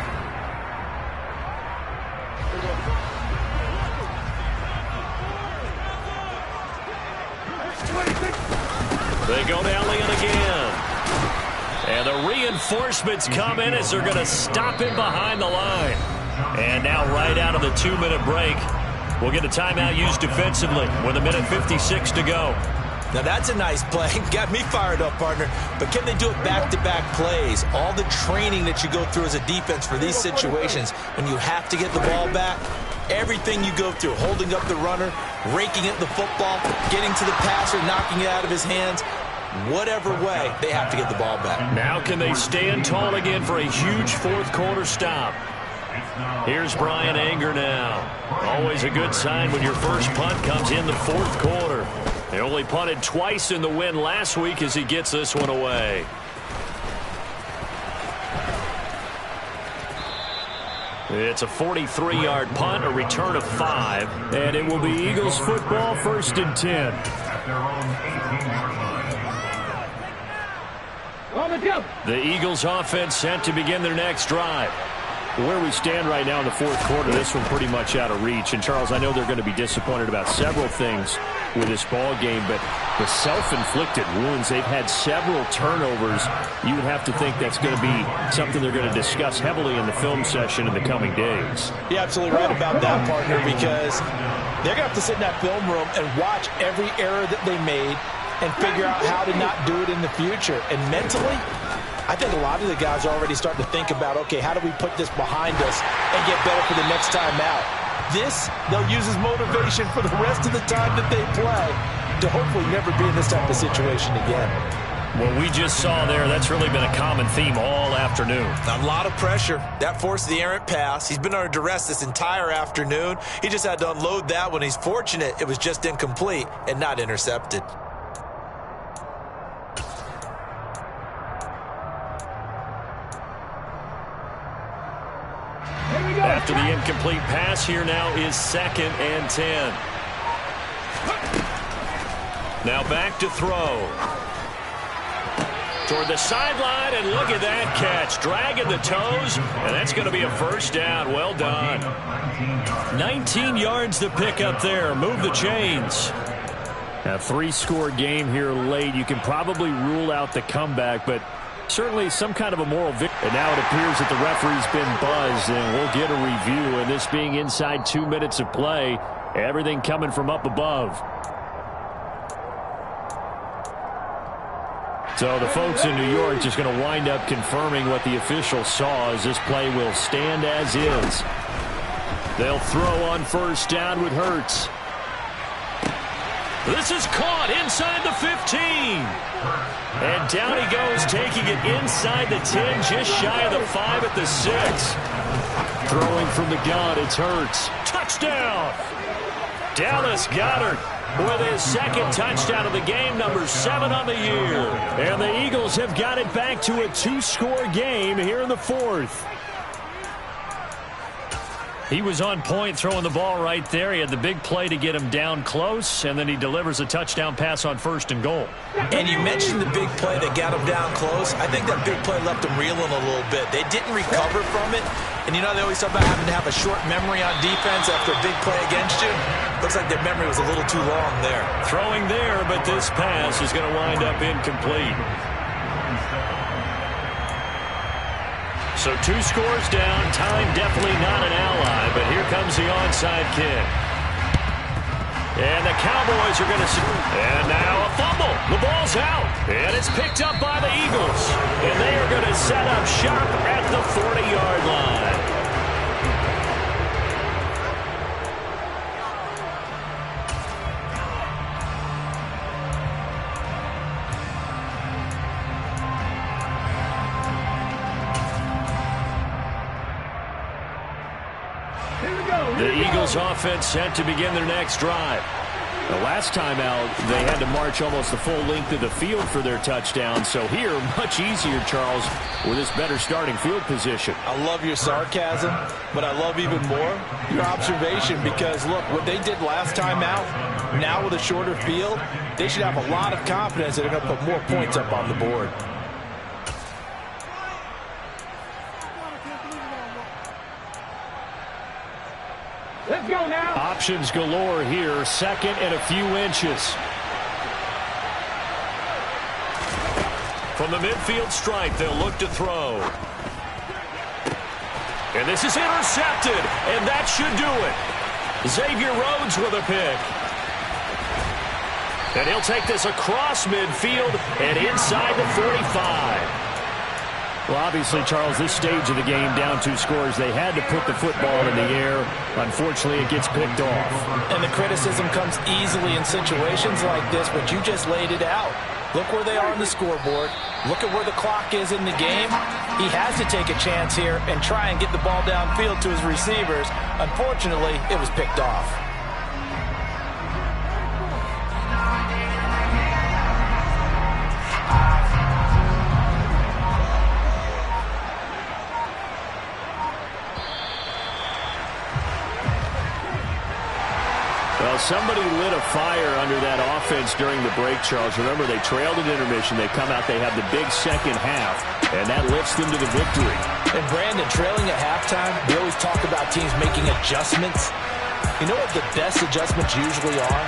They go to Elliott again. And the reinforcements come in as they're going to stop him behind the line. And now right out of the 2-minute break, we'll get a timeout used defensively with 1:56 to go. Now that's a nice play. Got me fired up, partner. But can they do it back-to-back plays? All the training that you go through as a defense for these situations, when you have to get the ball back, everything you go through, holding up the runner, raking at the football, getting to the passer, knocking it out of his hands, whatever way, they have to get the ball back. Now can they stand tall again for a huge 4th quarter stop? Here's Brian Anger now. Always a good sign when your first punt comes in the 4th quarter. They only punted twice in the win last week as he gets this one away. It's a 43-yard punt, a return of 5. And it will be Eagles football, 1st and 10. The Eagles offense set to begin their next drive. Where we stand right now in the 4th quarter, this one pretty much out of reach. And, Charles, I know they're going to be disappointed about several things with this ball game, but the self-inflicted wounds, they've had several turnovers. You would have to think that's going to be something they're going to discuss heavily in the film session in the coming days. You're absolutely right about that, partner, because they're going to have to sit in that film room and watch every error that they made and figure out how to not do it in the future. And mentally, I think a lot of the guys are already starting to think about, okay, how do we put this behind us and get better for the next time out? This, they'll use as motivation for the rest of the time that they play to hopefully never be in this type of situation again. What we just saw there, that's really been a common theme all afternoon. A lot of pressure. That forced the errant pass. He's been under duress this entire afternoon. He just had to unload that one. He's fortunate it was just incomplete and not intercepted. incomplete pass here now is 2nd and 10. Now back to throw. Toward the sideline, and look at that catch. Dragging the toes, and that's going to be a first down. Well done. 19 yards to pick up there. Move the chains. A 3-score game here late. You can probably rule out the comeback, but certainly some kind of a moral victory. And now it appears that the referee's been buzzed, and we'll get a review. And this being inside 2 minutes of play, everything coming from up above. So the folks in New York just going to wind up confirming what the official saw, as this play will stand as is. They'll throw on first down with Hurts. This is caught inside the 15. And down he goes, taking it inside the 10, just shy of the 5 at the 6. Throwing from the gun, it's Hurts. Touchdown! Dallas Goedert with his 2nd touchdown of the game, number 7 on the year. And the Eagles have got it back to a 2-score game here in the 4th. He was on point throwing the ball right there. He had the big play to get him down close, and then he delivers a touchdown pass on 1st and goal. And you mentioned the big play that got him down close. I think that big play left him reeling a little bit. They didn't recover from it. And, you know, they always talk about having to have a short memory on defense after a big play against you. Looks like their memory was a little too long there. Throwing there, but this pass is going to wind up incomplete. So 2 scores down. Time definitely not an ally, but here comes the onside kick. And the Cowboys are going to... And now a fumble. The ball's out. And it's picked up by the Eagles. And they are going to set up shop at the 40-yard line. The Eagles offense set to begin their next drive. The last time out, they had to march almost the full length of the field for their touchdown. So here, much easier, Charles, with this better starting field position. I love your sarcasm, but I love even more your observation, because, look, what they did last time out, now with a shorter field, they should have a lot of confidence that they're going to put more points up on the board. Let's go now. Options galore here. 2nd and a few inches. From the midfield stripe, they'll look to throw. And this is intercepted, and that should do it. Xavier Rhodes with a pick. And he'll take this across midfield and inside the 45. Well, obviously, Charles, this stage of the game, down 2 scores, they had to put the football in the air. Unfortunately, it gets picked off. And the criticism comes easily in situations like this, but you just laid it out. Look where they are on the scoreboard. Look at where the clock is in the game. He has to take a chance here and try and get the ball downfield to his receivers. Unfortunately, it was picked off. Well, somebody lit a fire under that offense during the break, Charles. Remember, they trailed at intermission. They come out, they have the big second half, and that lifts them to the victory. And, Brandon, trailing at halftime, we always talk about teams making adjustments. You know what the best adjustments usually are?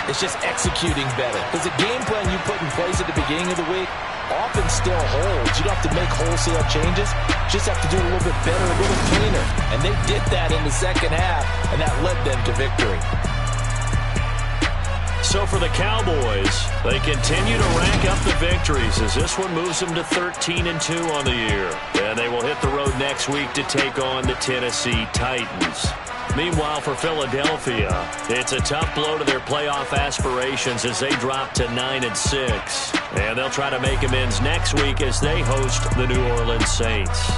It's just executing better. Because the game plan you put in place at the beginning of the week often still holds. You don't have to make wholesale changes. You just have to do it a little bit better, a little cleaner. And they did that in the second half, and that led them to victory. So for the Cowboys, they continue to rack up the victories as this one moves them to 13-2 on the year. And they will hit the road next week to take on the Tennessee Titans. Meanwhile, for Philadelphia, it's a tough blow to their playoff aspirations as they drop to 9-6. And they'll try to make amends next week as they host the New Orleans Saints.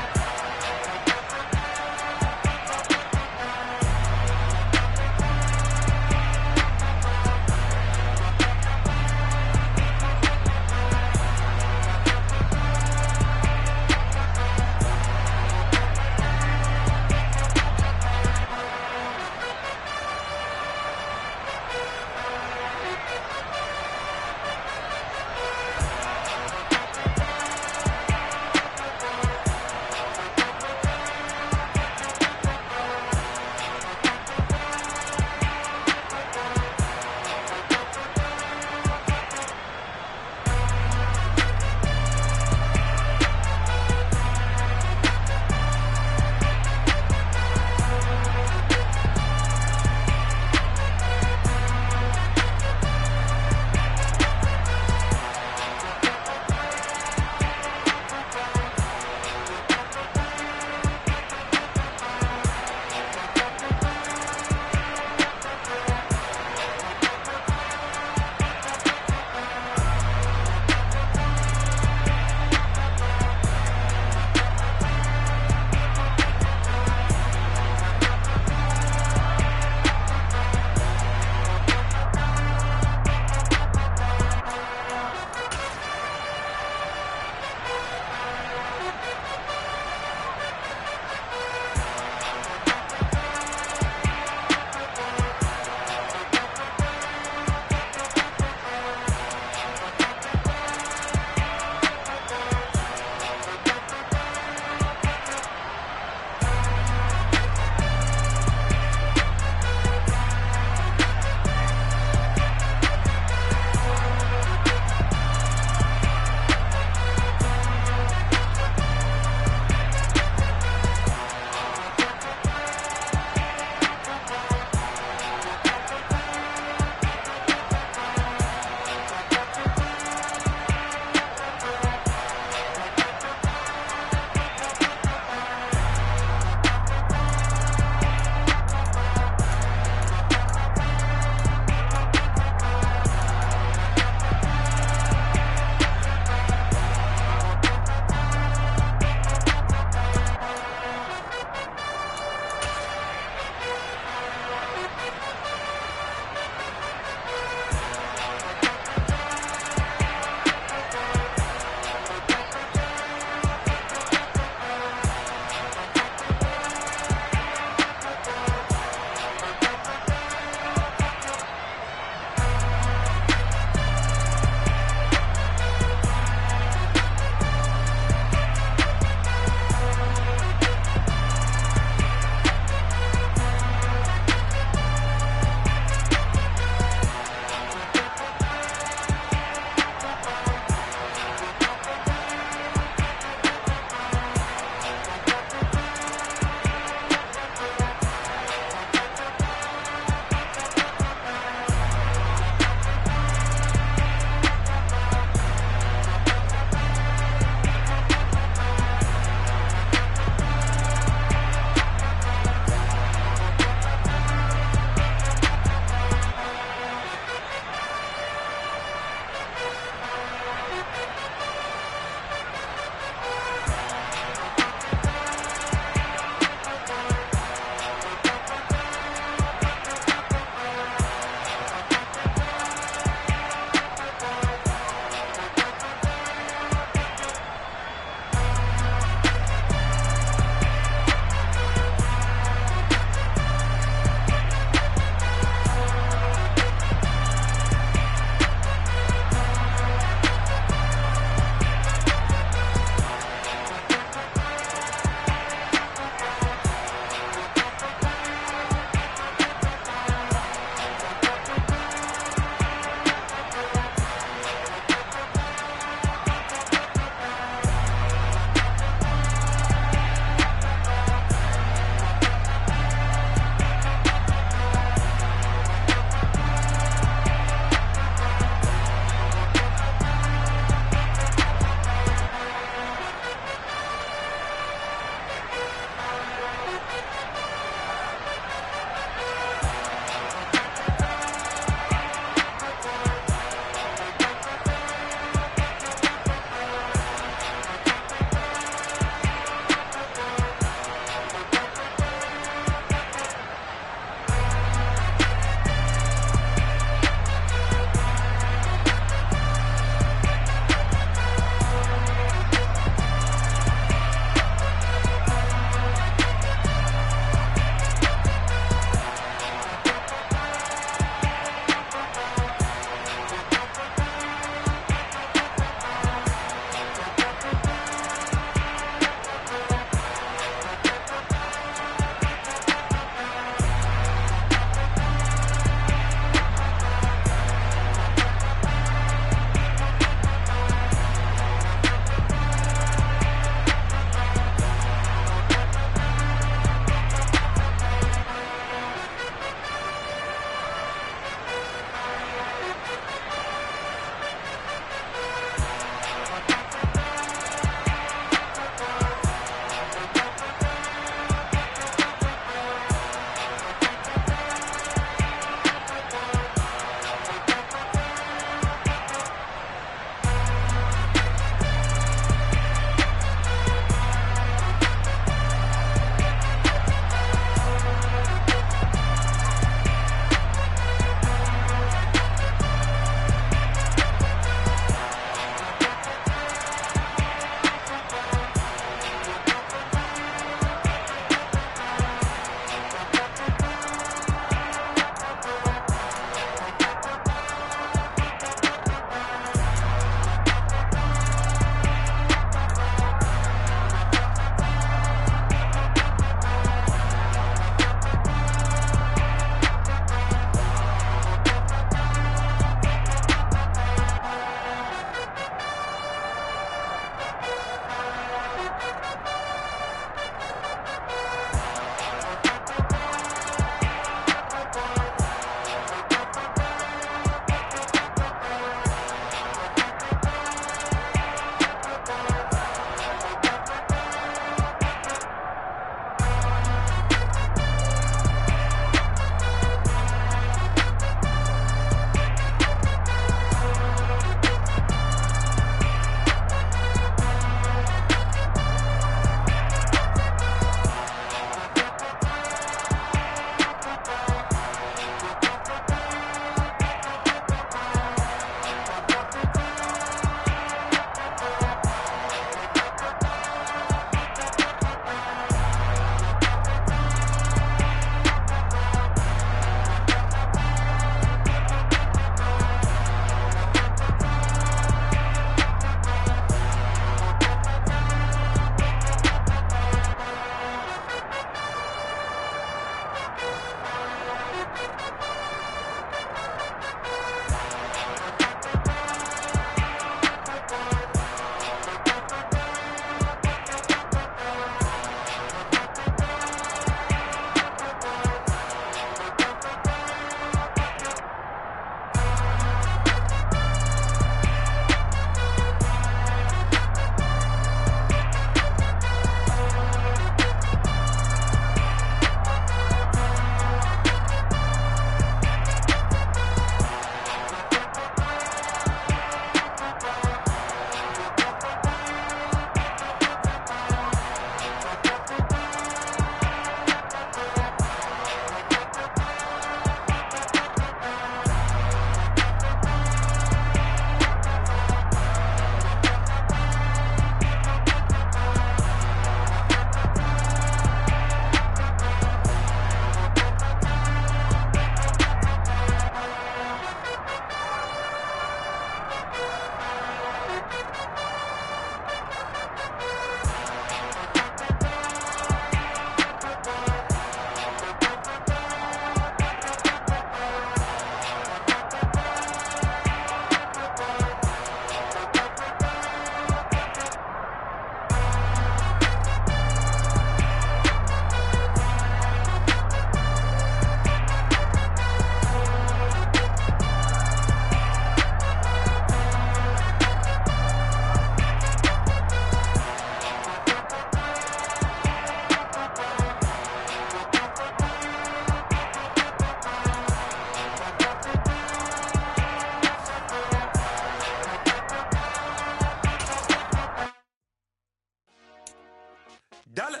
Dollar.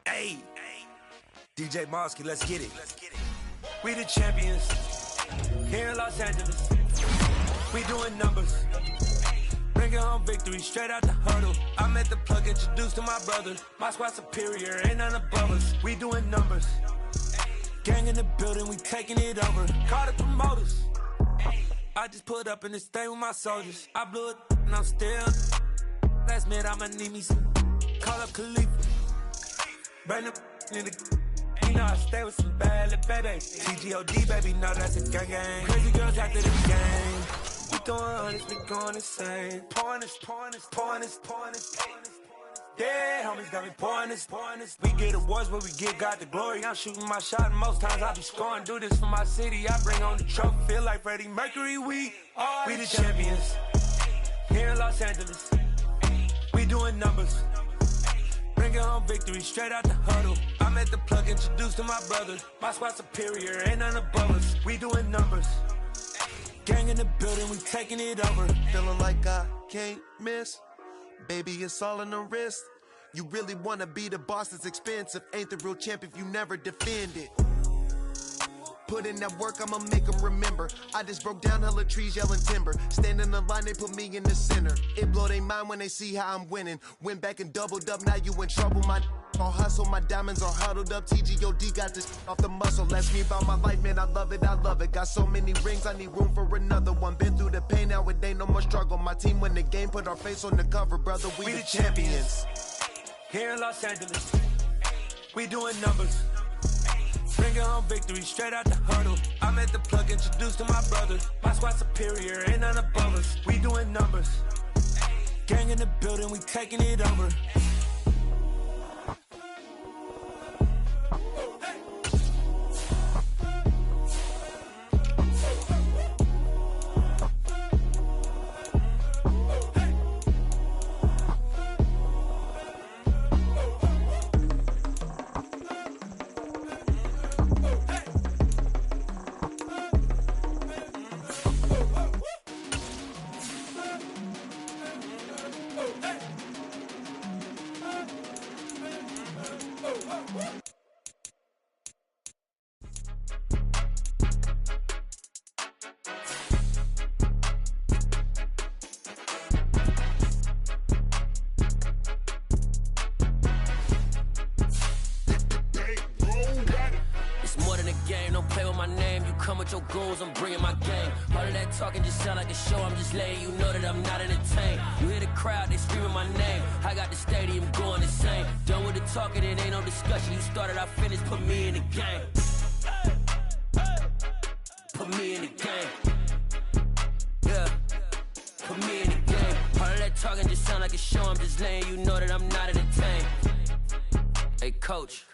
Hey, DJ Mosky, let's get it. We the champions here in Los Angeles. We doing numbers. Bringing home victory straight out the huddle. I'm at the plug, introduced to my brother. My squad superior, ain't none above us. We doing numbers. Gang in the building, we taking it over. Call the promoters. I just put up in this thing with my soldiers. I blew it and I'm still. Last minute, I'ma need me some. Call up Khalifa. Bring them in the. You know I stay with some bad little baby. TGOD, baby, no, that's a gang. Crazy girls after the game. We throwing hundreds, we going insane. Pouring this. Yeah, homies got me pouring this. We get awards, but we give God the glory. I'm shooting my shot, and most times I be scoring. Do this for my city, I bring on the trophy. Feel like Freddie Mercury, we the champions. Here in Los Angeles, we doing numbers. Bringing home victory straight out the huddle. I'm at the plug, introduced to my brother. My squad superior, ain't none above us. We doing numbers. Gang in the building, we taking it over. Feeling like I can't miss. Baby, it's all in the wrist. You really wanna be the boss, it's expensive. Ain't the real champ if you never defend it. Put in that work, I'ma make them remember. I just broke down hella trees, yelling timber. Stand in the line, they put me in the center. It blow their mind when they see how I'm winning. Went back and doubled up, now you in trouble. My all hustle, my diamonds are huddled up. TGOD got this off the muscle. Ask me about my life, man, I love it. Got so many rings, I need room for another one. Been through the pain, now it ain't no more struggle. My team win the game, put our face on the cover, brother. We the champions. Here in Los Angeles, we doing numbers. Bringing home victory straight out the huddle. I'm at the plug, introduced to my brother. My squad superior, ain't none above us. We doing numbers. Gang in the building, we taking it over. Your goals, I'm bringing my game. All of that talking just sound like a show. I'm just letting you know that I'm not entertained. You hear the crowd, they screaming my name. I got the stadium going insane. Done with the talking, it ain't no discussion. You started, I finished, put me in the game. Put me in the game. Yeah, put me in the game. All of that talking just sound like a show. I'm just letting you know that I'm not entertained. Hey, coach,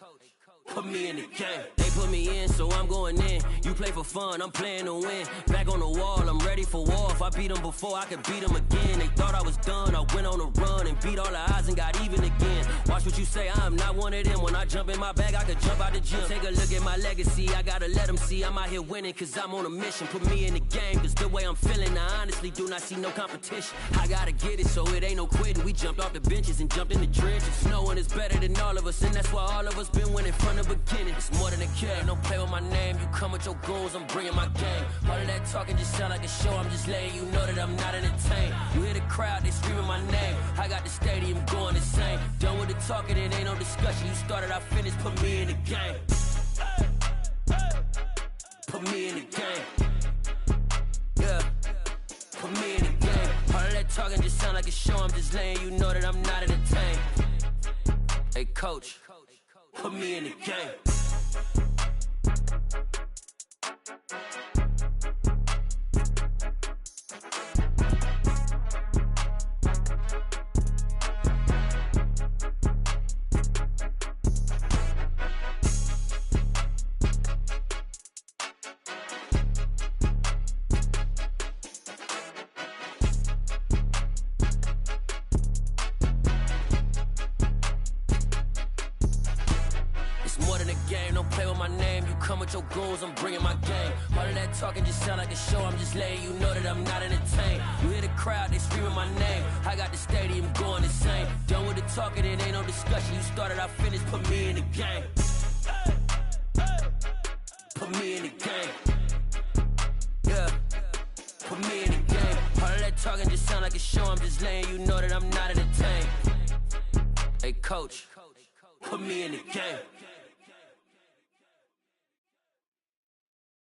put me in the game. They put me in, so I'm going in. You play for fun, I'm playing to win. Back on the wall, I'm ready for war. If I beat them before, I could beat them again. They thought I was done, I went on a run and beat all the odds and got even again. Watch what you say, I'm not one of them. When I jump in my bag, I could jump out the gym. Take a look at my legacy, I gotta let them see I'm out here winning, cause I'm on a mission. Put me in the game, cause the way I'm feeling, I honestly do not see no competition. I gotta get it, so it ain't no quitting. We jumped off the benches and jumped in the trenches. No one is better than all of us, and that's why all of us been winning from the beginning. It's more than a kid, don't play with my name. You come with your goals, I'm bringing my game. All of that talking just sound like a show. I'm just letting you know that I'm not entertained. You hear the crowd, they screaming my name. I got the stadium going insane. Done with the talking, it ain't no discussion. You started, I finished, put me in the game. Put me in the game. Yeah, put me in the game. All of that talking just sound like a show. I'm just letting you know that I'm not entertained. Hey, coach, put me in the game. play with my name, you come with your goons, I'm bringing my game. All of that talking just sound like a show, I'm just letting you know that I'm not entertained. You hear the crowd, they screaming my name. I got the stadium going insane. Done with the talking, it ain't no discussion. You started, I finished, put me in the game. Put me in the game. Yeah, put me in the game. All of that talking just sound like a show, I'm just letting you know that I'm not entertained. Hey, coach, put me in the game.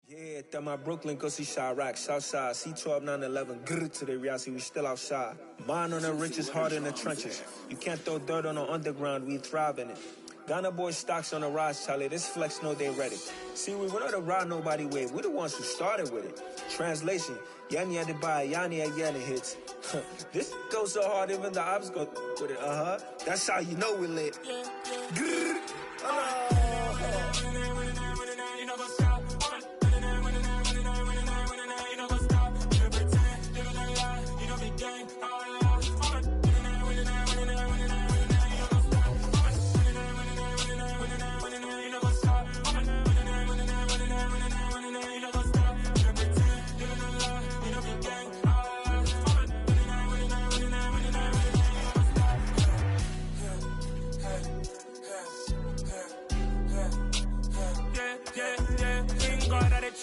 Yeah, that my Brooklyn, go see Chirac, Southside, C12, 911, grrr to the reality, we still outside. Mine on the riches, hard in the trenches. You can't throw dirt on the underground, we thrive in it. Ghana boys stocks on the rise, Charlie, this flex know they ready. See, we were not to ride nobody with, we the ones who started with it. Translation, Yanni had to buy, Yanni had Yanni hits. This goes so hard, even the ops go with it, That's how you know we lit. Grrr.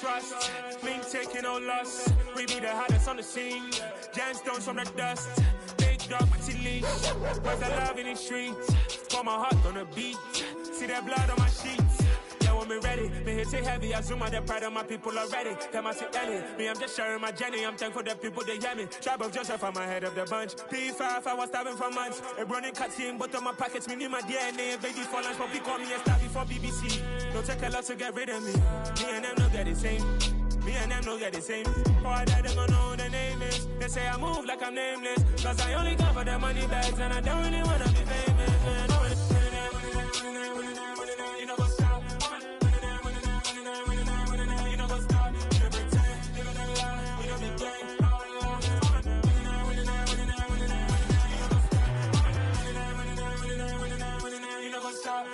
Trust, me taking no loss. We be the hottest on the scene. Gemstones from the dust. Big dog with your leash. Where's the love in the streets? Got my heart on the beat. See that blood on my sheets. Yeah, when me ready, me hit it heavy. I zoom out the pride of my people already. Them I see Ellie. Me, I'm just sharing my journey. I'm thankful the people they hear me. Tribe of Joseph, I'm ahead of the bunch. P5, I was starving for months. A running cutscene, but on my pockets, me need my DNA. Baby for lunch, but call me a star before BBC. Don't take a lot to get rid of me. Me and them no get the same. Me and them no get the same. Oh, I died, they gon' know who the name is. They say I move like I'm nameless. Cause I only come for the money bags. And I don't really wanna be famous, man. You know what's up? You know what's up? You pretend, living a lie. We don't be gang. You know what's up?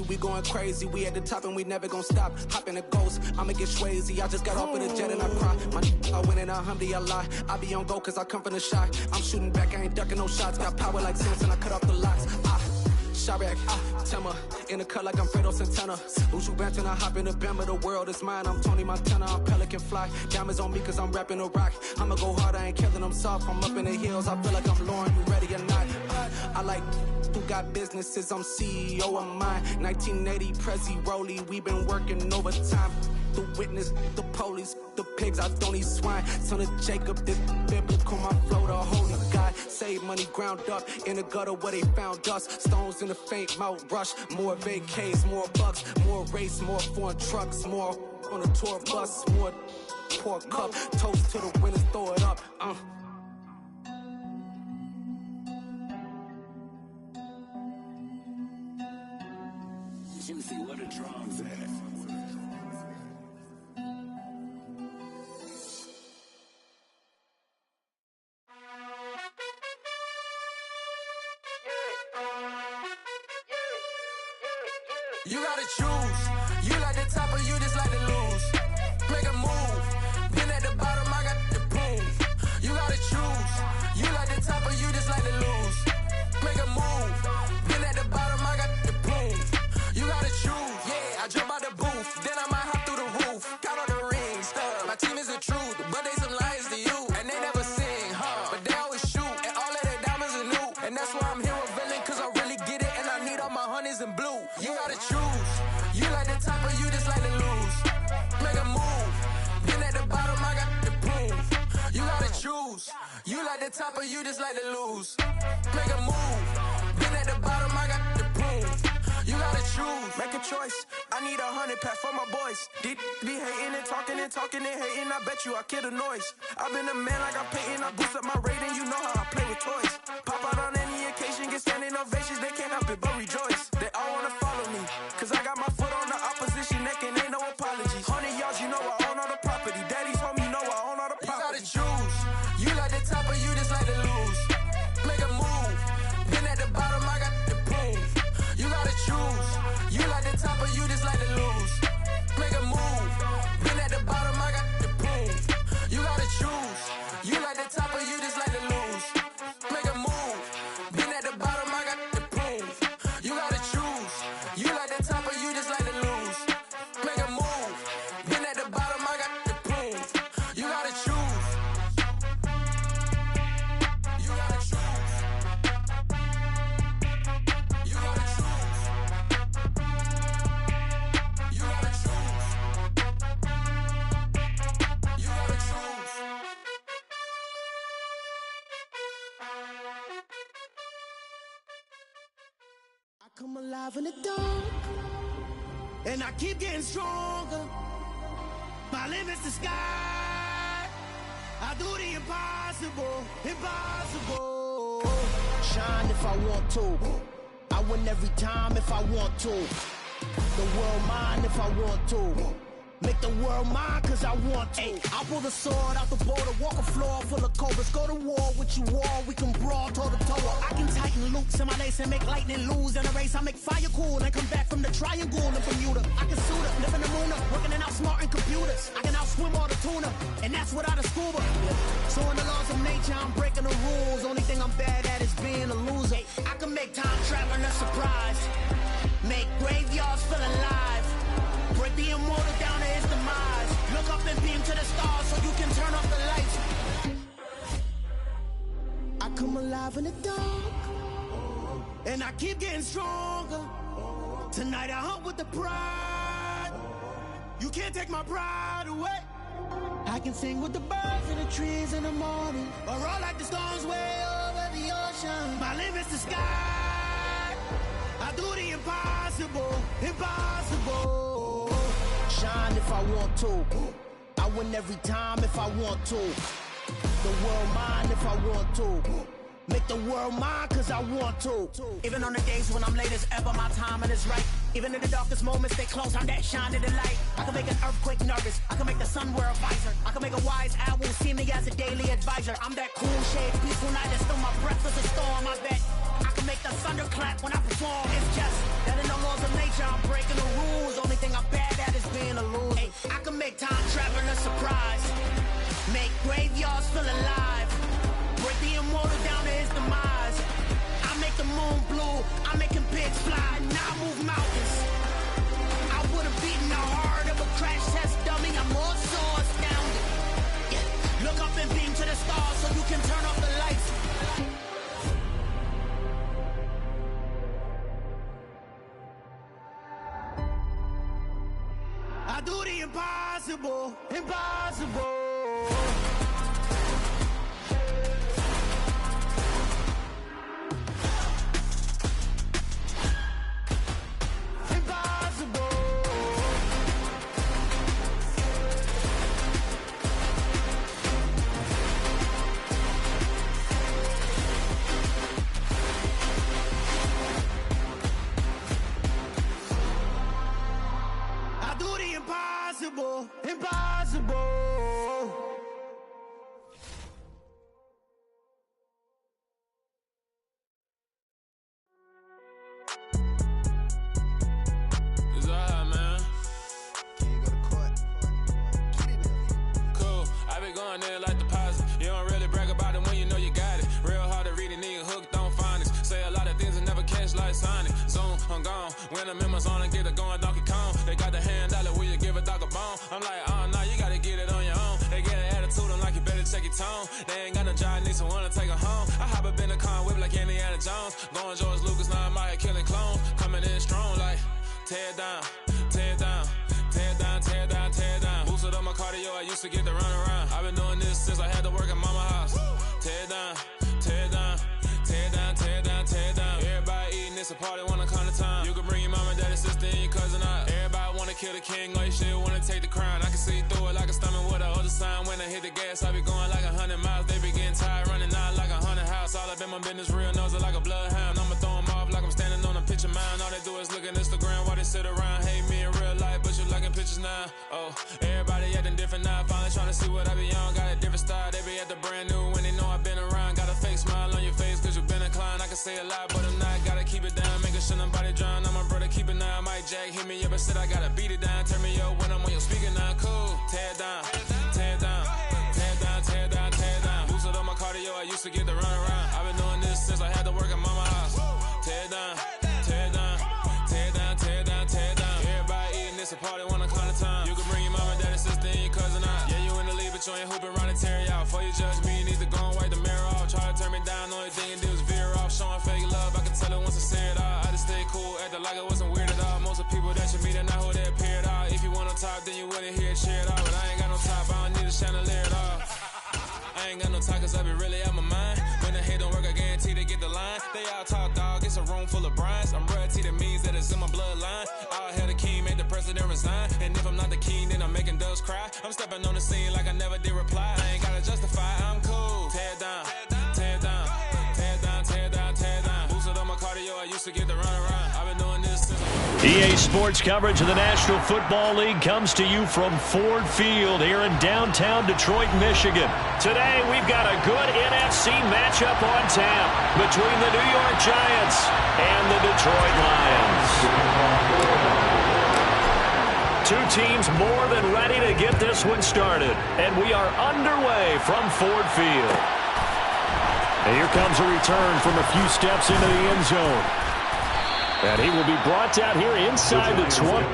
We going crazy, we at the top and we never gonna stop. Hop in a ghost, I'ma get swayzy. I just got off of the jet and I cry. My I win in a Humvee, I lie. I be on go cause I come from the shot. I'm shooting back, I ain't ducking no shots. Got power like Samson, I cut off the locks. Chirac, Tema, in the cut like I'm Fredo Santana. Uju Banton, I hop in the Bama, the world is mine. I'm Tony Montana, I'm Pelican Fly. Diamonds on me cause I'm rapping a rock. I'ma go hard, I ain't killing them soft. I'm up in the hills, I feel like I'm Lauren, you ready or not? I like who got businesses, I'm CEO of mine. 1980, Prezi Rolly, we been working overtime. The witness, the police, the pigs, I don't eat swine. Son of Jacob, this biblical, my flow, the holy God. Save money ground up in the gutter where they found us. Stones in the faint mouth rush. More vacays, more bucks, more race, more foreign trucks, more on a tour bus, more pour cup. Toast to the winners, throw it up. Juicy, what the drums at? You gotta choose. You like the top or you just like to lose. Make a move. Been at the bottom, I got the proof. You gotta choose. You like the top or you just like to lose. Make a move. Been at the bottom, I got the proof. You gotta choose. Yeah, I jump out the booth. Then I might hop through the roof. Count on the rings. My team is the truth, but they some liars to you. And they never sing, but they always shoot. And all of their diamonds are new. And that's why I'm here with villain, cause I really get it. And I need all my honeys in blue. You gotta choose. You like the top or you just like to lose. Make a move. Been at the bottom, I got the proof. You gotta choose. You like the top or you just like to lose. Make a move. Been at the bottom, I got the proof. You gotta choose. Make a choice. I need 100 pack for my boys. Be hating and talking and hating. I bet you I kill the noise. I've been a man like I'm Peyton. I boost up my rating. You know how I play with toys. Pop out on any occasion, get standing ovations. They can't help it but rejoice. They all wanna follow me, cause I got my foot on the opposition neck and ain't no apologies. 100 yards, you know I own all the property. Daddy's home, you know I own all the property. the top of you just like to lose. Make a move. Been at the bottom, I got the prove. You gotta choose. You gotta choose. You gotta choose. You gotta choose. You gotta choose. I come alive in the dark, and I keep getting stronger. My limit's the sky. I do the impossible, impossible. Shine if I want to. I win every time if I want to. The world mine if I want to. Make the world mine cause I want to. I pull the sword out the border, walk a floor full of cobras. Go to war with you all, we can brawl toe to toe. I can tighten loops in my lace and make lightning lose in a race. I make fire cool and come back from the triangle in Bermuda. I can suit up, live in the moon up, working and outsmarting computers. I can outswim all the tuna, and that's without a scuba. So in the laws of nature, I'm breaking the rules. Only thing I'm bad at is being a loser. I can make time traveling a surprise, make graveyards feel alive. Break the immortal down to his demise. Look up and beam to the stars so you can turn off the lights. I come alive in the dark, and I keep getting stronger. Tonight I hunt with the pride. You can't take my pride away. I can sing with the birds and the trees in the morning, or roll like the storms way over the ocean. My limit's the sky. I do the impossible, impossible. Shine if I want to. I win every time if I want to. The world mine if I want to. Make the world mine cause I want to. Even on the days when I'm late as ever, my timing is right. Even in the darkest moments, stay close, I'm that shining the light. I can make an earthquake nervous, I can make the sun wear a visor. I can make a wise owl see me as a daily advisor. I'm that cool shade, peaceful night, that's still my breath is a storm, I bet. I can make the thunder clap when I perform. It's just that in the laws of nature, I'm breaking the rules. Only thing I'm bad at is being a loser. Hey, I can make time traveling a surprise, make graveyards feel alive. Break the immortal down to his demise. I make the moon blue, I'm making pigs fly. Now I move mountains. I would've beaten the heart of a crash test dummy. I'm more so astounded. Yeah. Look up and beam to the stars so you can turn off the lights. I do the impossible, impossible. Impossible, impossible. It's alright, man. Can't go to court. Get it now. Cool, I been going there like deposit. You don't really brag about it when you know you got it. Real hard to read a nigga hooked on phonics. Say a lot of things and never catch like Sonic. Zoom, I'm gone. When I'm in my zone and get it going Donkey Kong. They got the hand dollar, will you give a dog a bone? I'm like, oh no, you gotta get it on your own. They get an attitude, I'm like, you better check your tone. They ain't got no job, need someone to take her home. I hop up in the car, whip like Indiana Jones. Going George Lucas, now I'm out here killing clones. Coming in strong like, tear down, tear down, tear down, tear down, tear down. Boosted up my cardio, I used to get to run around. I've been doing this since I had to work at mama house. Tear down, tear down, tear down, tear down, tear down. Everybody eating, it's a party when I come to time. You can bring your mama, daddy, sister, and your cousin out. Everybody wanna kill the king, or you shit wanna take the crown. I can see through it like a stomach with a other sign. When I hit the gas, I be going like 100 miles. They be getting tired, running out like 100 house. All up in my business, real nose like a bloodhound. I'ma throw 'em off like I'm standing on a picture mound. All they do is look at Instagram while they sit around. Hate me in real life, but you liking pictures now. Oh, everybody acting different now. Finally trying to see what I be on. Got a different style, they be at the brand new when they know I've been around. Got a fake smile on your face, cause you been inclined. I can say a lot, but I'm not. Gotta keep it down, making sure nobody drown. I'm my brother, keep it now. Mike Jack hit me up and said I gotta beat it down. Turn me up when I'm on your speaker now. Cool, tear down, tear down, tear down, tear down, tear down. Boosted up my cardio, I used to get to run around. I've been doing this since I had to work at mama house. Tear down, tear down, tear down, tear down, tear off, then you wouldn't hear it cheered off. But I ain't got no top, I don't need a chandelier at all. I ain't got no talkers, I be really out my mind. When the hate don't work, I guarantee they get the line. They all talk, dog, it's a room full of Bryans. I'm royalty, that means that it's in my bloodline. All hell the king, made the president resign. And if I'm not the king, then I'm making doves cry. I'm stepping on the scene like I never did reply. I ain't gotta justify, I'm cool. Tear down, tear down, tear down, tear down, tear down. Boosted on my cardio, I used to get the run around. I've been doing this since EA Sports coverage of the National Football League comes to you from Ford Field here in downtown Detroit, Michigan. Today, we've got a good NFC matchup on tap between the New York Giants and the Detroit Lions. Two teams more than ready to get this one started, and we are underway from Ford Field. And here comes a return from a few steps into the end zone. And he will be brought down here inside the 20.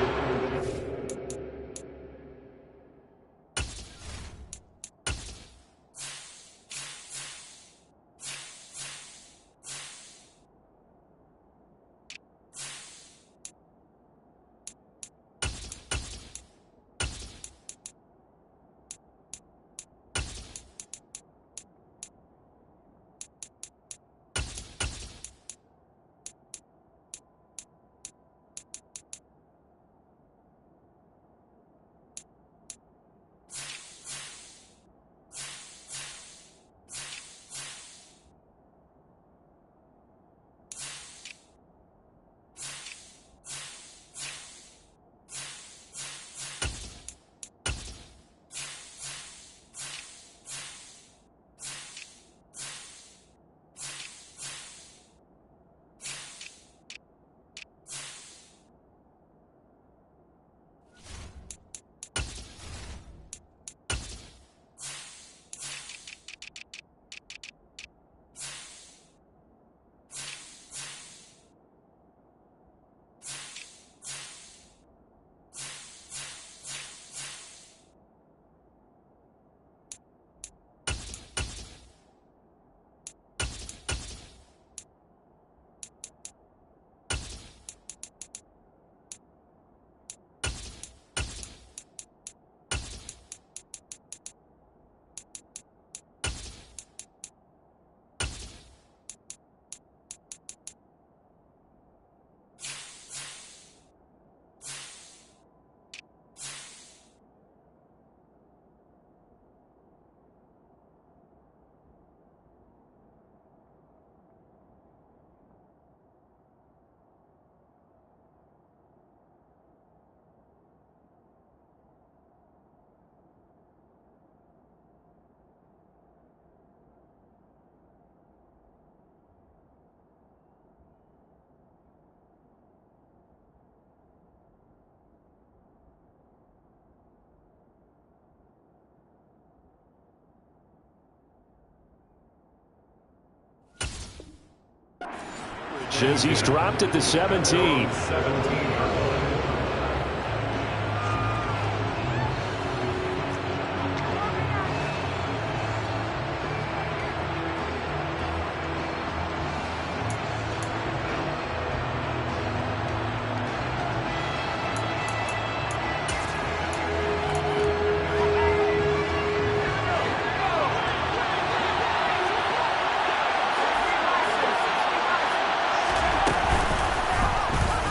He's dropped at the 17.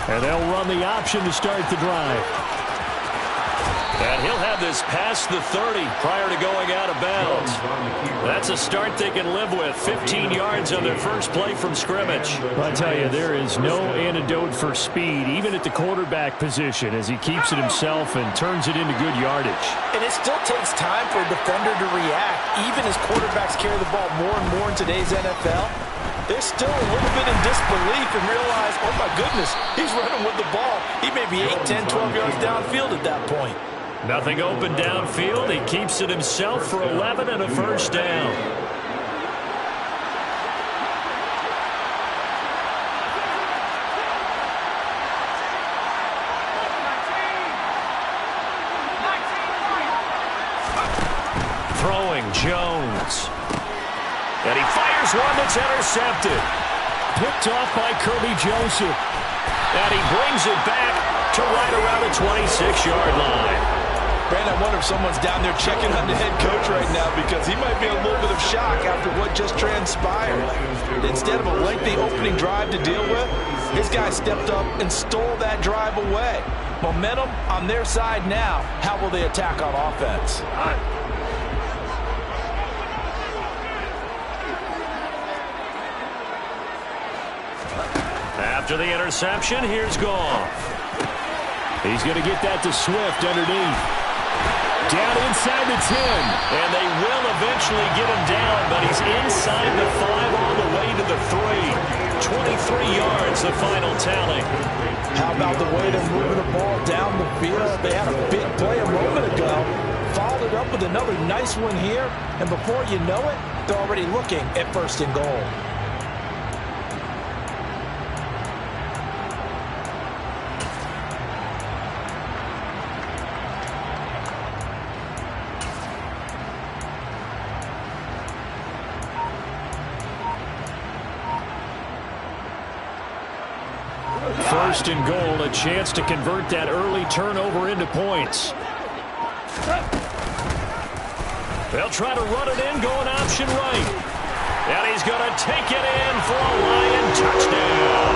And they'll run the option to start the drive. And he'll have this past the 30 prior to going out of bounds. That's a start they can live with. 15 yards on their first play from scrimmage. I tell you, there is no antidote for speed, even at the quarterback position, as he keeps it himself and turns it into good yardage. And it still takes time for a defender to react, even as quarterbacks carry the ball more and more in today's NFL. They're still a little bit in disbelief and realize, oh my goodness, he's running with the ball. He may be 8, 10, 12 yards downfield at that point. Nothing open downfield. He keeps it himself for 11 and a first down. Throwing Jones. And he fires one that's intercepted. Picked off by Kirby Joseph. And he brings it back to right around the 26-yard line. Brandon, I wonder if someone's down there checking on the head coach right now because he might be in a little bit of shock after what just transpired. Instead of a lengthy opening drive to deal with, his guy stepped up and stole that drive away. Momentum on their side now. How will they attack on offense? After the interception, here's Goff. He's going to get that to Swift underneath. Down inside the 10. And they will eventually get him down, but he's inside the 5 all the way to the 3. 23 yards, the final tally. How about the way they're moving the ball down the field? They had a big play a moment ago. Followed it up with another nice one here. And before you know it, they're already looking at 1st and goal. First and goal, a chance to convert that early turnover into points. They'll try to run it in, going option right. And he's going to take it in for a Lion touchdown.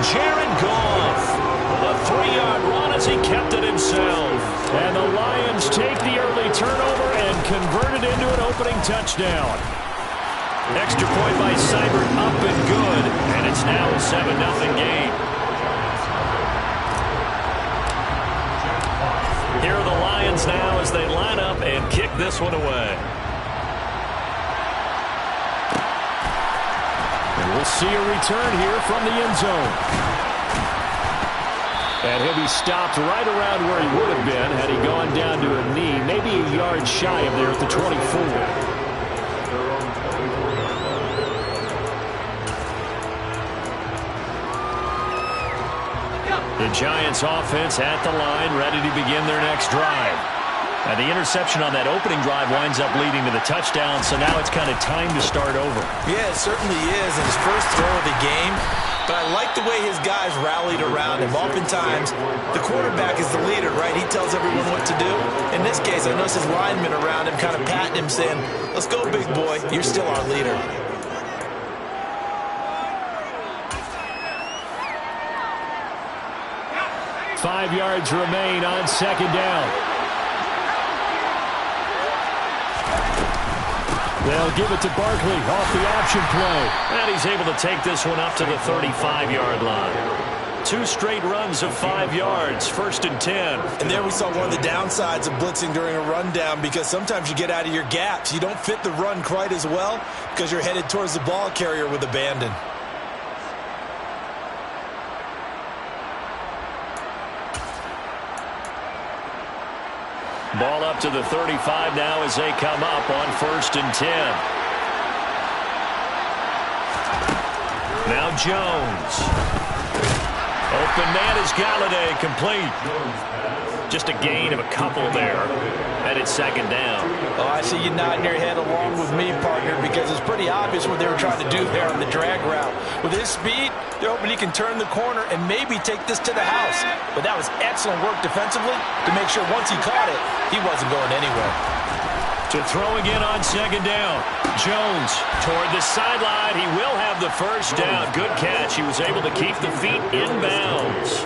Jared Goff with a 3-yard run as he kept it himself. And the Lions take the early turnover and convert it into an opening touchdown. Extra point by Seibert, up and good, and it's now a 7-0 game. Here are the Lions now as they line up and kick this one away. And we'll see a return here from the end zone. And he'll be stopped right around where he would have been had he gone down to a knee, maybe a yard shy of there at the 24. The Giants offense at the line, ready to begin their next drive. Now the interception on that opening drive winds up leading to the touchdown, so now it's kind of time to start over. Yeah, it certainly is, and his first throw of the game. But I like the way his guys rallied around him. Oftentimes, the quarterback is the leader, right? He tells everyone what to do. In this case, I noticed his linemen around him kind of patting him, saying, "Let's go, big boy. You're still our leader." 5 yards remain on 2nd down. They'll give it to Barkley off the option play. And he's able to take this one up to the 35-yard line. 2 straight runs of 5 yards, 1st and 10. And there we saw one of the downsides of blitzing during a rundown, because sometimes you get out of your gaps. You don't fit the run quite as well because you're headed towards the ball carrier with abandon. Ball up to the 35 now as they come up on 1st and 10. Now Jones. Open man is Galladay, complete. Just a gain of a couple there. And it's 2nd down. Oh, I see you nodding your head along with me, partner, because it's pretty obvious what they were trying to do there on the drag route. With his speed, they're hoping he can turn the corner and maybe take this to the house. But that was excellent work defensively to make sure once he caught it, he wasn't going anywhere. To throw again on 2nd down. Jones toward the sideline. He will have the 1st down. Good catch. He was able to keep the feet in bounds.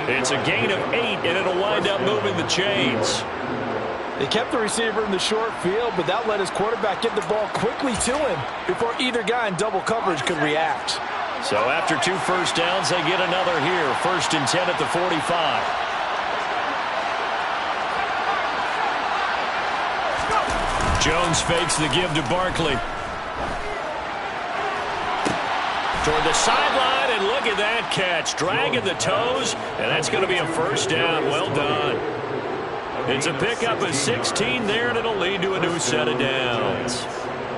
It's a gain of 8, and it'll wind up moving the chains. They kept the receiver in the short field, but that let his quarterback get the ball quickly to him before either guy in double coverage could react. So after 2 first downs, they get another here. 1st and 10 at the 45. Jones fakes the give to Barkley. Toward the sideline, and look at that catch. Dragging the toes, and that's going to be a 1st down. Well done. It's a pickup of 16 there, and it'll lead to a new set of downs.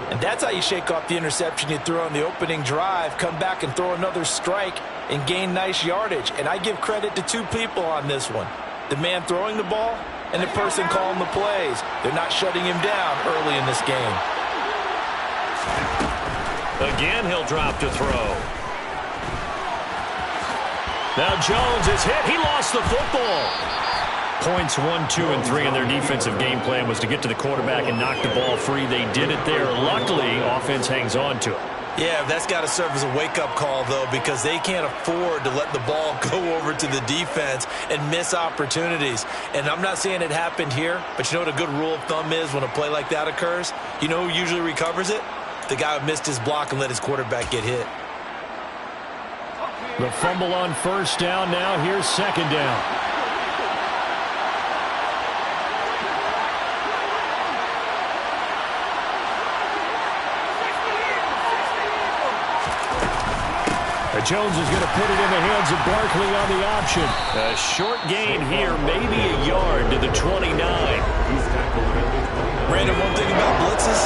And that's how you shake off the interception you threw on the opening drive, come back and throw another strike and gain nice yardage. And I give credit to 2 people on this one. The man throwing the ball and the person calling the plays. They're not shutting him down early in this game. Again, he'll drop to throw. Now Jones is hit. He lost the football. Points 1, 2, and 3 in their defensive game plan was to get to the quarterback and knock the ball free. They did it there. Luckily, offense hangs on to it. Yeah, that's got to serve as a wake-up call, though, because they can't afford to let the ball go over to the defense and miss opportunities. And I'm not saying it happened here, but you know what a good rule of thumb is when a play like that occurs? You know who usually recovers it? The guy who missed his block and let his quarterback get hit. The fumble on first down now. Here's second down. Jones is going to put it in the hands of Barkley on the option. A short gain here, maybe a yard to the 29. Brandon, one thing about blitzes,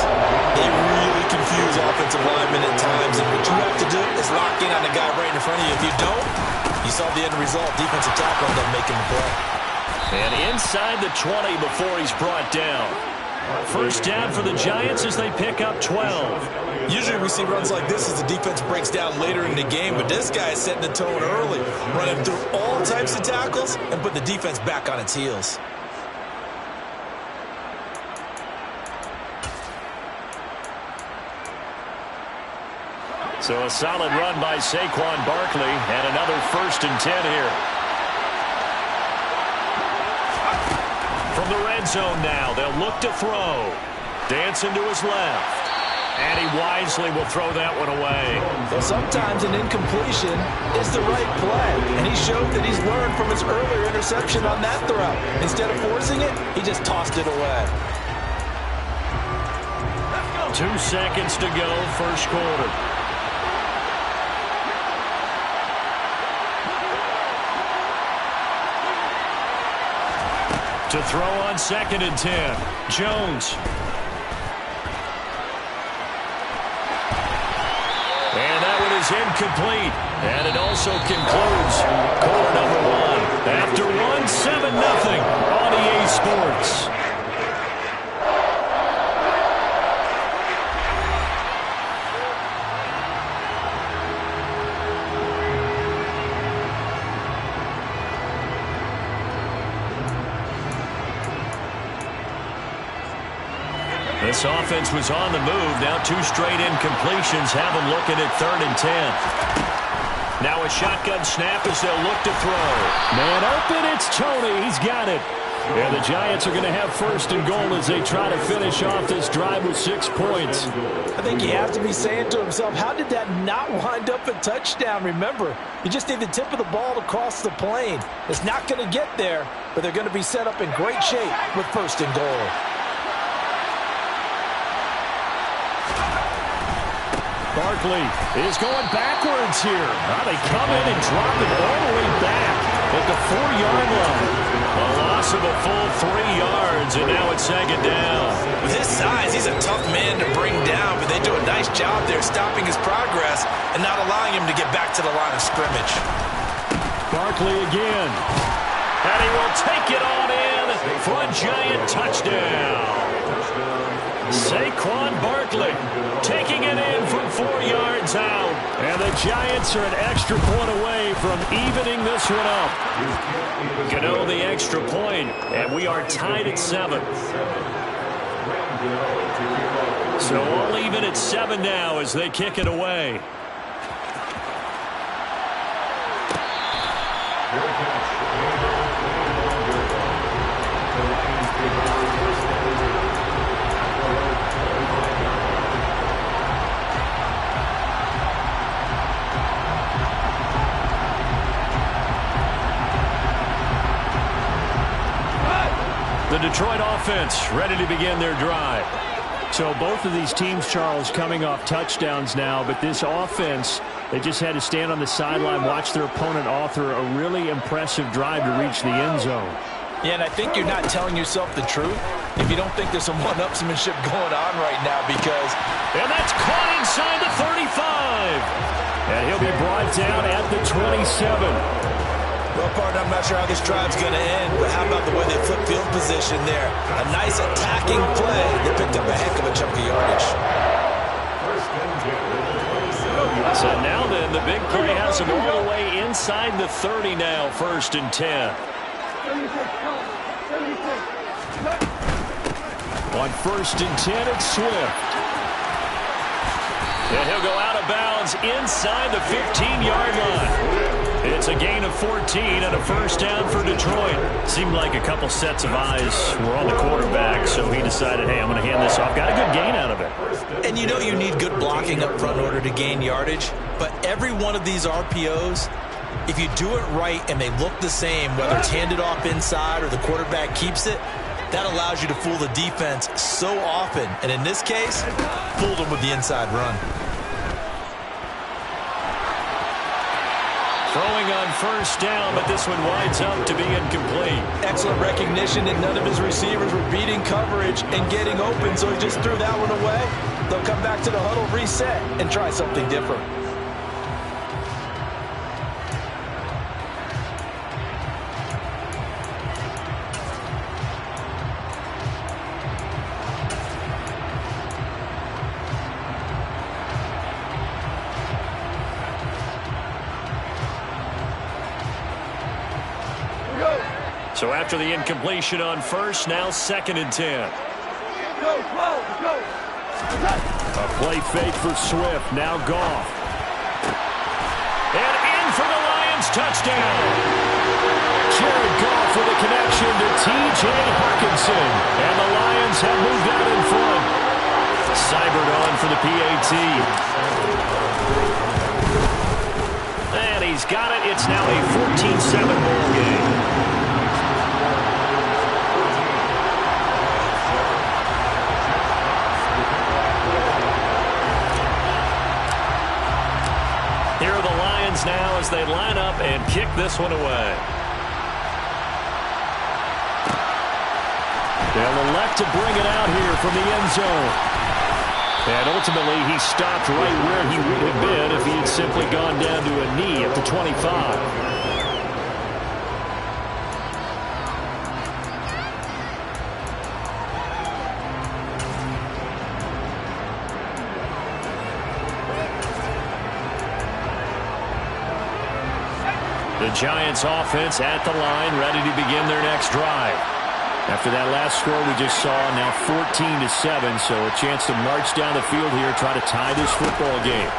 they really confuse offensive linemen at times, and what you have to do is lock in on the guy right in front of you. If you don't, you saw the end result. Defensive tackle ended up making the play. And inside the 20 before he's brought down. First down for the Giants as they pick up 12. Usually we see runs like this as the defense breaks down later in the game, but this guy is setting the tone early, running through all types of tackles and put the defense back on its heels. So a solid run by Saquon Barkley and another 1st and 10 here. From the red zone now, they'll look to throw. Dancing to his left. And he wisely will throw that one away. Well, sometimes an incompletion is the right play. And he showed that he's learned from his earlier interception on that throw. Instead of forcing it, he just tossed it away. 2 seconds to go, first quarter. To throw on 2nd and 10. Jones. And that one is incomplete. And it also concludes quarter number 1. After 1, 7-0 on EA Sports. This offense was on the move. Now 2 straight incompletions have them looking at 3rd and 10. Now a shotgun snap as they'll look to throw. Man open, it's Tony. He's got it. And the Giants are going to have 1st and goal as they try to finish off this drive with 6 points. I think he has to be saying to himself, how did that not wind up a touchdown? Remember, you just need the tip of the ball to cross the plane. It's not going to get there, but they're going to be set up in great shape with 1st and goal. Barkley is going backwards here. They come in and drop it all the way back at the 4-yard line. A loss of a full 3 yards, and now it's 2nd down. With his size, he's a tough man to bring down, but they do a nice job there stopping his progress and not allowing him to get back to the line of scrimmage. Barkley again. And he will take it on in for a Giant touchdown. Saquon Barkley taking it in from 4 yards out. And the Giants are an extra point away from evening this one up. Gano the extra point, and we are tied at 7. So all even at 7 now as they kick it away. The Detroit offense ready to begin their drive. So both of these teams, Charles, coming off touchdowns now, but this offense, they just had to stand on the sideline, watch their opponent author a really impressive drive to reach the end zone. Yeah, and I think you're not telling yourself the truth if you don't think there's some one-upsmanship going on right now because... And that's caught inside the 35. And he'll be brought down at the 27. Well, partner, I'm not sure how this drive's going to end, but how about the way they flip field position there? A nice attacking play. They picked up a heck of a chunk of yardage. So now then, the big play has them all the way inside the 30 now, 1st and 10. On 1st and 10, it's Swift. And he'll go out of bounds inside the 15-yard line. It's a gain of 14 and a first down for Detroit. Seemed like a couple sets of eyes were on the quarterback, so he decided, hey, I'm going to hand this off. Got a good gain out of it. And you know you need good blocking up front in order to gain yardage, but every one of these RPOs, if you do it right and they look the same, whether it's handed off inside or the quarterback keeps it, that allows you to fool the defense so often. And in this case, fooled them with the inside run. Throwing on first down, but this one winds up to be incomplete. Excellent recognition that none of his receivers were beating coverage and getting open, so he just threw that one away. They'll come back to the huddle, reset, and try something different. So after the incompletion on first, now 2nd and 10. A play fake for Swift, now Goff. And in for the Lions, touchdown. Jared Goff with a connection to T.J. Hawkinson. And the Lions have moved out in front. Seibert on for the PAT. And he's got it. It's now a 14-7 ball game. Here are the Lions now as they line up and kick this one away. They'll elect to bring it out here from the end zone. And ultimately, he stopped right where he would have been if he had simply gone down to a knee at the 25. The Giants offense at the line, ready to begin their next drive. After that last score we just saw, now 14-7, so a chance to march down the field here, try to tie this football game.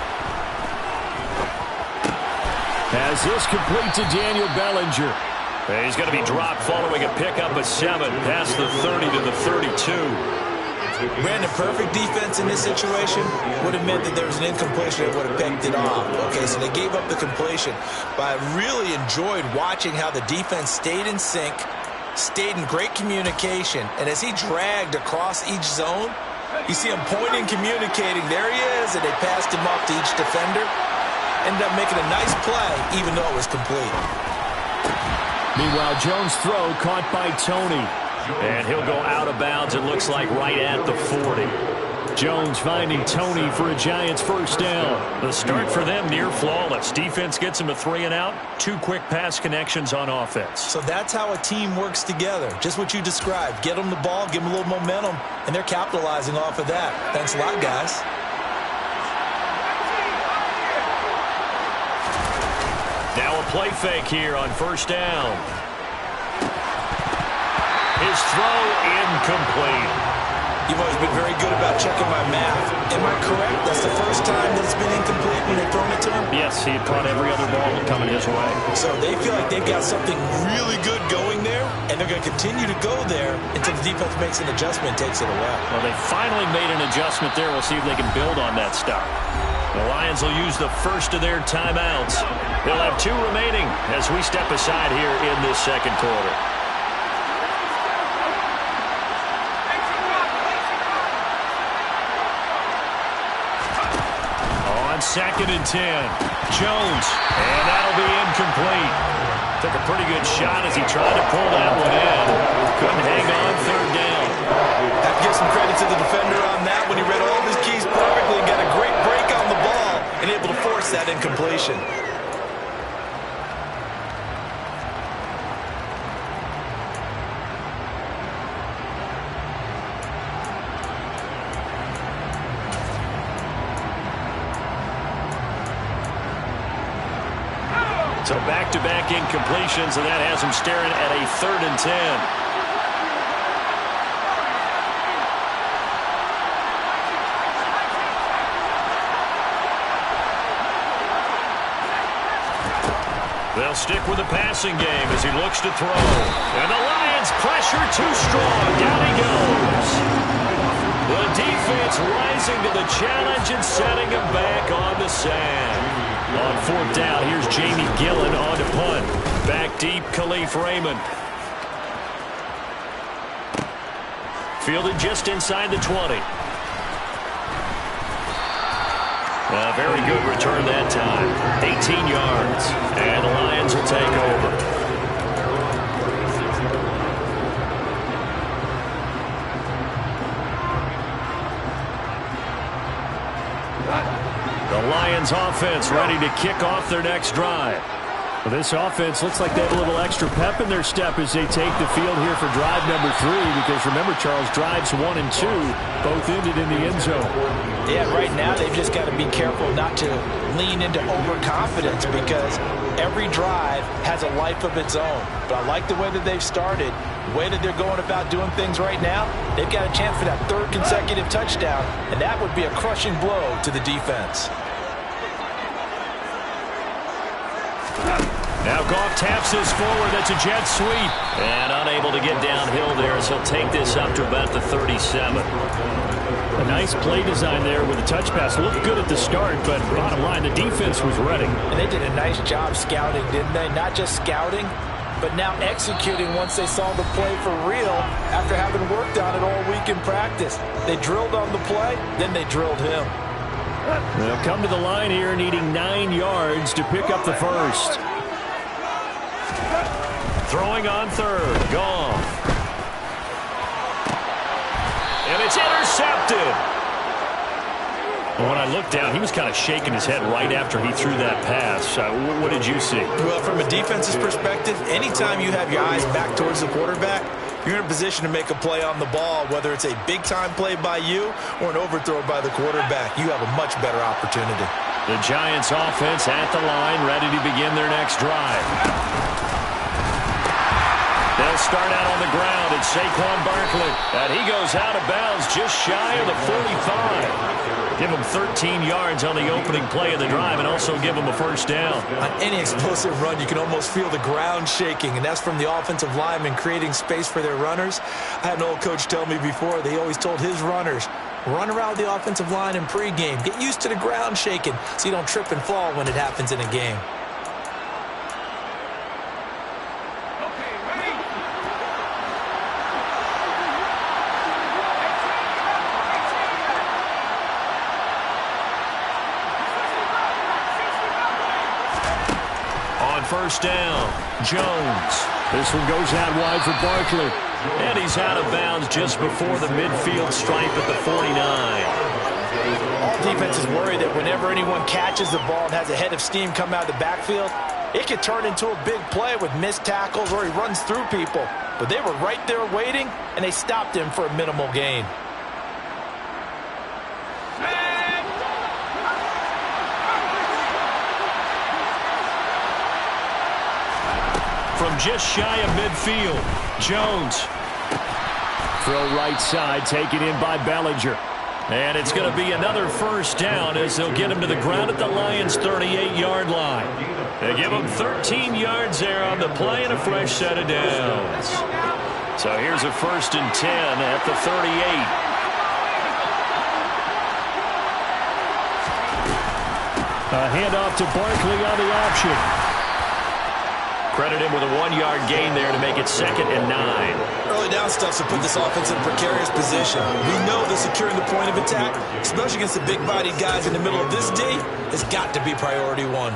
Has this complete to Daniel Bellinger. He's going to be dropped following a pickup of 7, past the 30 to the 32. Brandon, perfect defense in this situation would have meant that there was an incompletion that would have picked it off. Okay, so they gave up the completion. But I really enjoyed watching how the defense stayed in sync, stayed in great communication, and as he dragged across each zone, you see him pointing, communicating. There he is, and they passed him off to each defender. Ended up making a nice play, even though it was complete. Meanwhile, Jones' throw caught by Tony. And he'll go out of bounds, it looks like, right at the 40. Jones finding Tony for a Giants first down. The start for them near flawless. Defense gets him a 3 and out. 2 quick pass connections on offense. So that's how a team works together. Just what you described. Get them the ball, give them a little momentum, and they're capitalizing off of that. Thanks a lot, guys. Now a play fake here on first down. His throw incomplete. You've always been very good about checking my math. Am I correct? That's the first time that it's been incomplete when they've thrown it to him? Yes, he had caught every other ball coming his way. So they feel like they've got something really good going there, and they're going to continue to go there until the defense makes an adjustment and takes it away. Well, they finally made an adjustment there. We'll see if they can build on that stop. The Lions will use the first of their timeouts. They'll have 2 remaining as we step aside here in this second quarter. On 2nd and 10, Jones, and that'll be incomplete. Took a pretty good shot as he tried to pull that one in. Couldn't hang on 3rd down. Have to give some credit to the defender on that when he read all of his keys perfectly and got a great break on the ball and able to force that incompletion. So back-to-back incompletions, and that has him staring at a 3rd and 10. They'll stick with the passing game as he looks to throw. And the Lions pressure too strong. Down he goes. The defense rising to the challenge and setting him back on the sand. On fourth down, here's Jamie Gillen on to punt. Back deep, Khalif Raymond. Fielded just inside the 20. A very good return that time. 18 yards. And the Lions will take over. The Lions offense ready to kick off their next drive. Well, this offense looks like they have a little extra pep in their step as they take the field here for drive number 3. Because remember, Charles, drives 1 and 2 both ended in the end zone. Yeah, right now they've just got to be careful not to lean into overconfidence because every drive has a life of its own. But I like the way that they've started, the way that they're going about doing things right now. They've got a chance for that 3rd consecutive touchdown, and that would be a crushing blow to the defense. Now Goff taps this forward. That's a jet sweep. And unable to get downhill there, so he'll take this up to about the 37. A nice play design there with a touch pass. Looked good at the start, but bottom line, the defense was ready. And they did a nice job scouting, didn't they? Not just scouting, but now executing once they saw the play for real after having worked on it all week in practice. They drilled on the play, then they drilled him. They'll come to the line here needing 9 yards to pick up the first. Throwing on 3rd. Goff. And it's intercepted. When I looked down, he was kind of shaking his head right after he threw that pass. What did you see? Well, from a defense's perspective, anytime you have your eyes back towards the quarterback, you're in a position to make a play on the ball, whether it's a big-time play by you or an overthrow by the quarterback. You have a much better opportunity. The Giants offense at the line, ready to begin their next drive. They'll start out on the ground. It's Saquon Barkley. And he goes out of bounds just shy of the 45. Give him 13 yards on the opening play of the drive and also give him a first down. On any explosive run, you can almost feel the ground shaking, and that's from the offensive linemen creating space for their runners. I had an old coach tell me before, they always told his runners, run around the offensive line in pregame. Get used to the ground shaking so you don't trip and fall when it happens in a game. First down, Jones. This one goes out wide for Barkley. And he's out of bounds just before the midfield stripe at the 49. All defenses worry that whenever anyone catches the ball and has a head of steam come out of the backfield, it could turn into a big play with missed tackles or he runs through people. But they were right there waiting, and they stopped him for a minimal gain. From just shy of midfield, Jones. Throw right side, taken in by Bellinger. And it's going to be another first down as they'll get him to the ground at the Lions' 38-yard line. They give him 13 yards there on the play and a fresh set of downs. So here's a 1st and 10 at the 38. A handoff to Barkley on the option. Credit him with a 1-yard gain there to make it 2nd and 9. Early down stuff to put this offense in a precarious position. We know that securing the point of attack, especially against the big-bodied guys in the middle of this D, has got to be priority 1.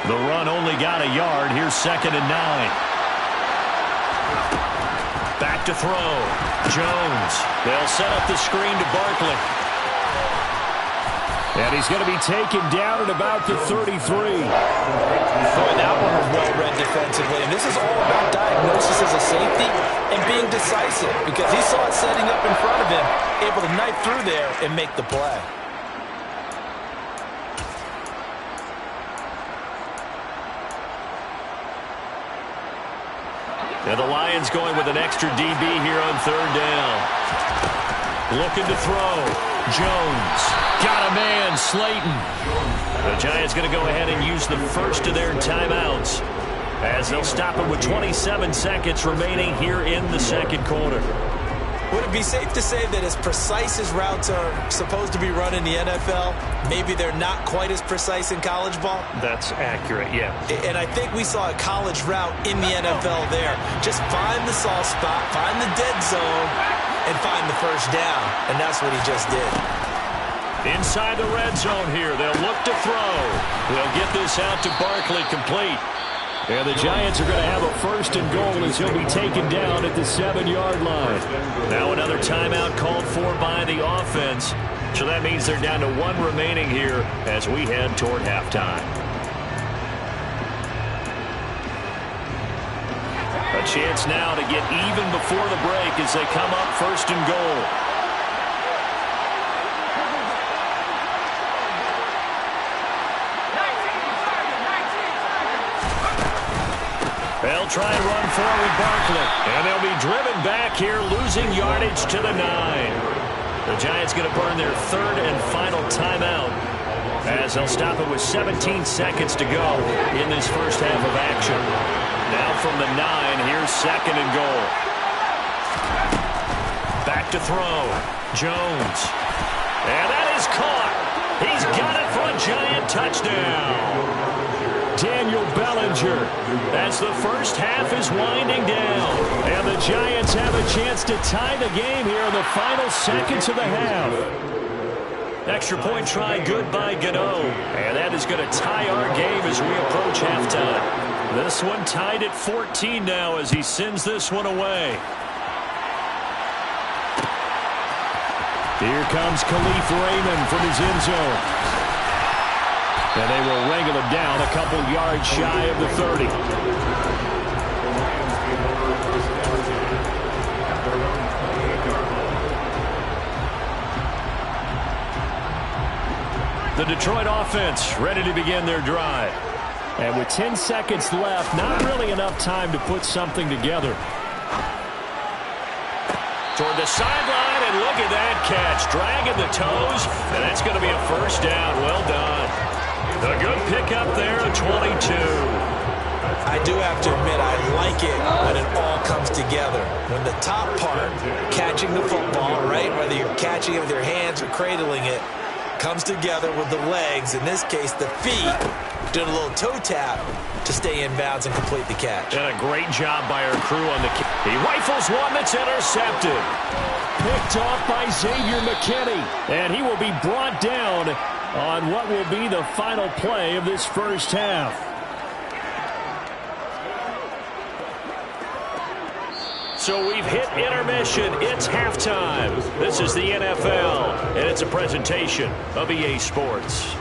The run only got a yard. Here's 2nd and 9. Back to throw. Jones. They'll set up the screen to Barkley. And he's going to be taken down at about the 33. Boy, that one was well-read defensively. And this is all about diagnosis as a safety and being decisive because he saw it setting up in front of him, able to knife through there and make the play. And the Lions going with an extra DB here on 3rd down. Looking to throw. Jones. Got a man, Slayton. The Giants going to go ahead and use the first of their timeouts as they'll stop it with 27 seconds remaining here in the second quarter. Would it be safe to say that as precise as routes are supposed to be run in the NFL, maybe they're not quite as precise in college ball? That's accurate, yeah. And I think we saw a college route in the NFL there. Just find the soft spot, find the dead zone, and find the first down. And that's what he just did. Inside the red zone here, they'll look to throw. They'll get this out to Barkley, complete. And the Giants are going to have a first and goal as he'll be taken down at the 7-yard line. Now another timeout called for by the offense. So that means they're down to 1 remaining here as we head toward halftime. A chance now to get even before the break as they come up first and goal. They'll try and run forward Barkley. And they'll be driven back here, losing yardage to the 9. The Giants going to burn their third and final timeout as they'll stop it with 17 seconds to go in this first half of action. Now from the 9, here's second and goal. Back to throw. Jones. And that is caught. He's got it for a Giant touchdown. Daniel Bellinger, as the first half is winding down. And the Giants have a chance to tie the game here in the final seconds of the half. Extra point try good by Gano. And that is going to tie our game as we approach halftime. This one tied at 14 now as he sends this one away. Here comes Khalif Raymond from his end zone. And they will wrangle him down a couple yards shy of the 30. The Detroit offense ready to begin their drive. And with 10 seconds left, not really enough time to put something together. Toward the sideline, and look at that catch. Dragging the toes, and that's going to be a first down. Well done. A good pickup there at 22. I do have to admit, I like it when it all comes together. When the top part, catching the football, right, whether you're catching it with your hands or cradling it, comes together with the legs, in this case the feet, doing a little toe tap to stay in bounds and complete the catch. And a great job by our crew on the kick. He rifles one that's intercepted. Picked off by Xavier McKinney. And he will be brought down on what will be the final play of this first half. So we've hit intermission. It's halftime. This is the NFL, and it's a presentation of EA Sports.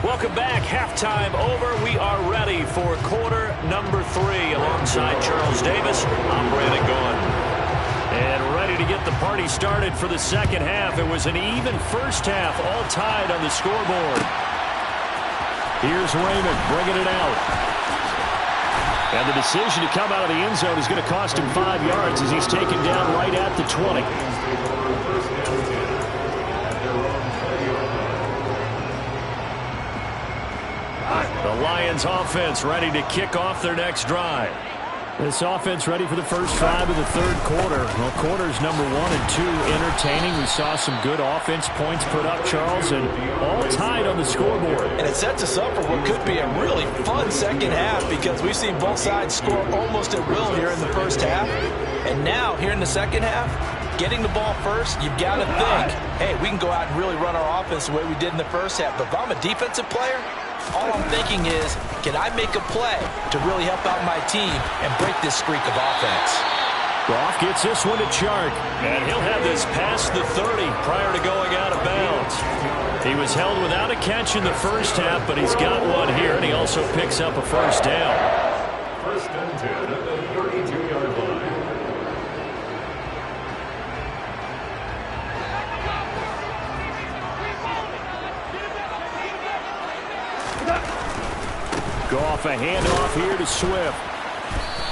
Welcome back. Halftime over. We are ready for quarter number 3. Alongside Charles Davis, I'm Brandon Gaughan. And ready to get the party started for the second half. It was an even first half, all tied on the scoreboard. Here's Raymond bringing it out. And the decision to come out of the end zone is going to cost him 5 yards as he's taken down right at the 20. The Lions offense ready to kick off their next drive. This offense ready for the first drive of the third quarter. Well, quarters number 1 and 2 entertaining. We saw some good offense points put up, Charles, and all tied on the scoreboard. And it sets us up for what could be a really fun second half because we've seen both sides score almost at will here in the first half. And now, here in the second half, getting the ball first, you've got to think, hey, we can go out and really run our offense the way we did in the first half. But if I'm a defensive player, all I'm thinking is, can I make a play to really help out my team and break this streak of offense? Goff gets this one to Chark, and he'll have this past the 30 prior to going out of bounds. He was held without a catch in the first half, but he's got one here, and he also picks up a first down. First and 10 at the 32-yard line. Goff a handoff here to Swift.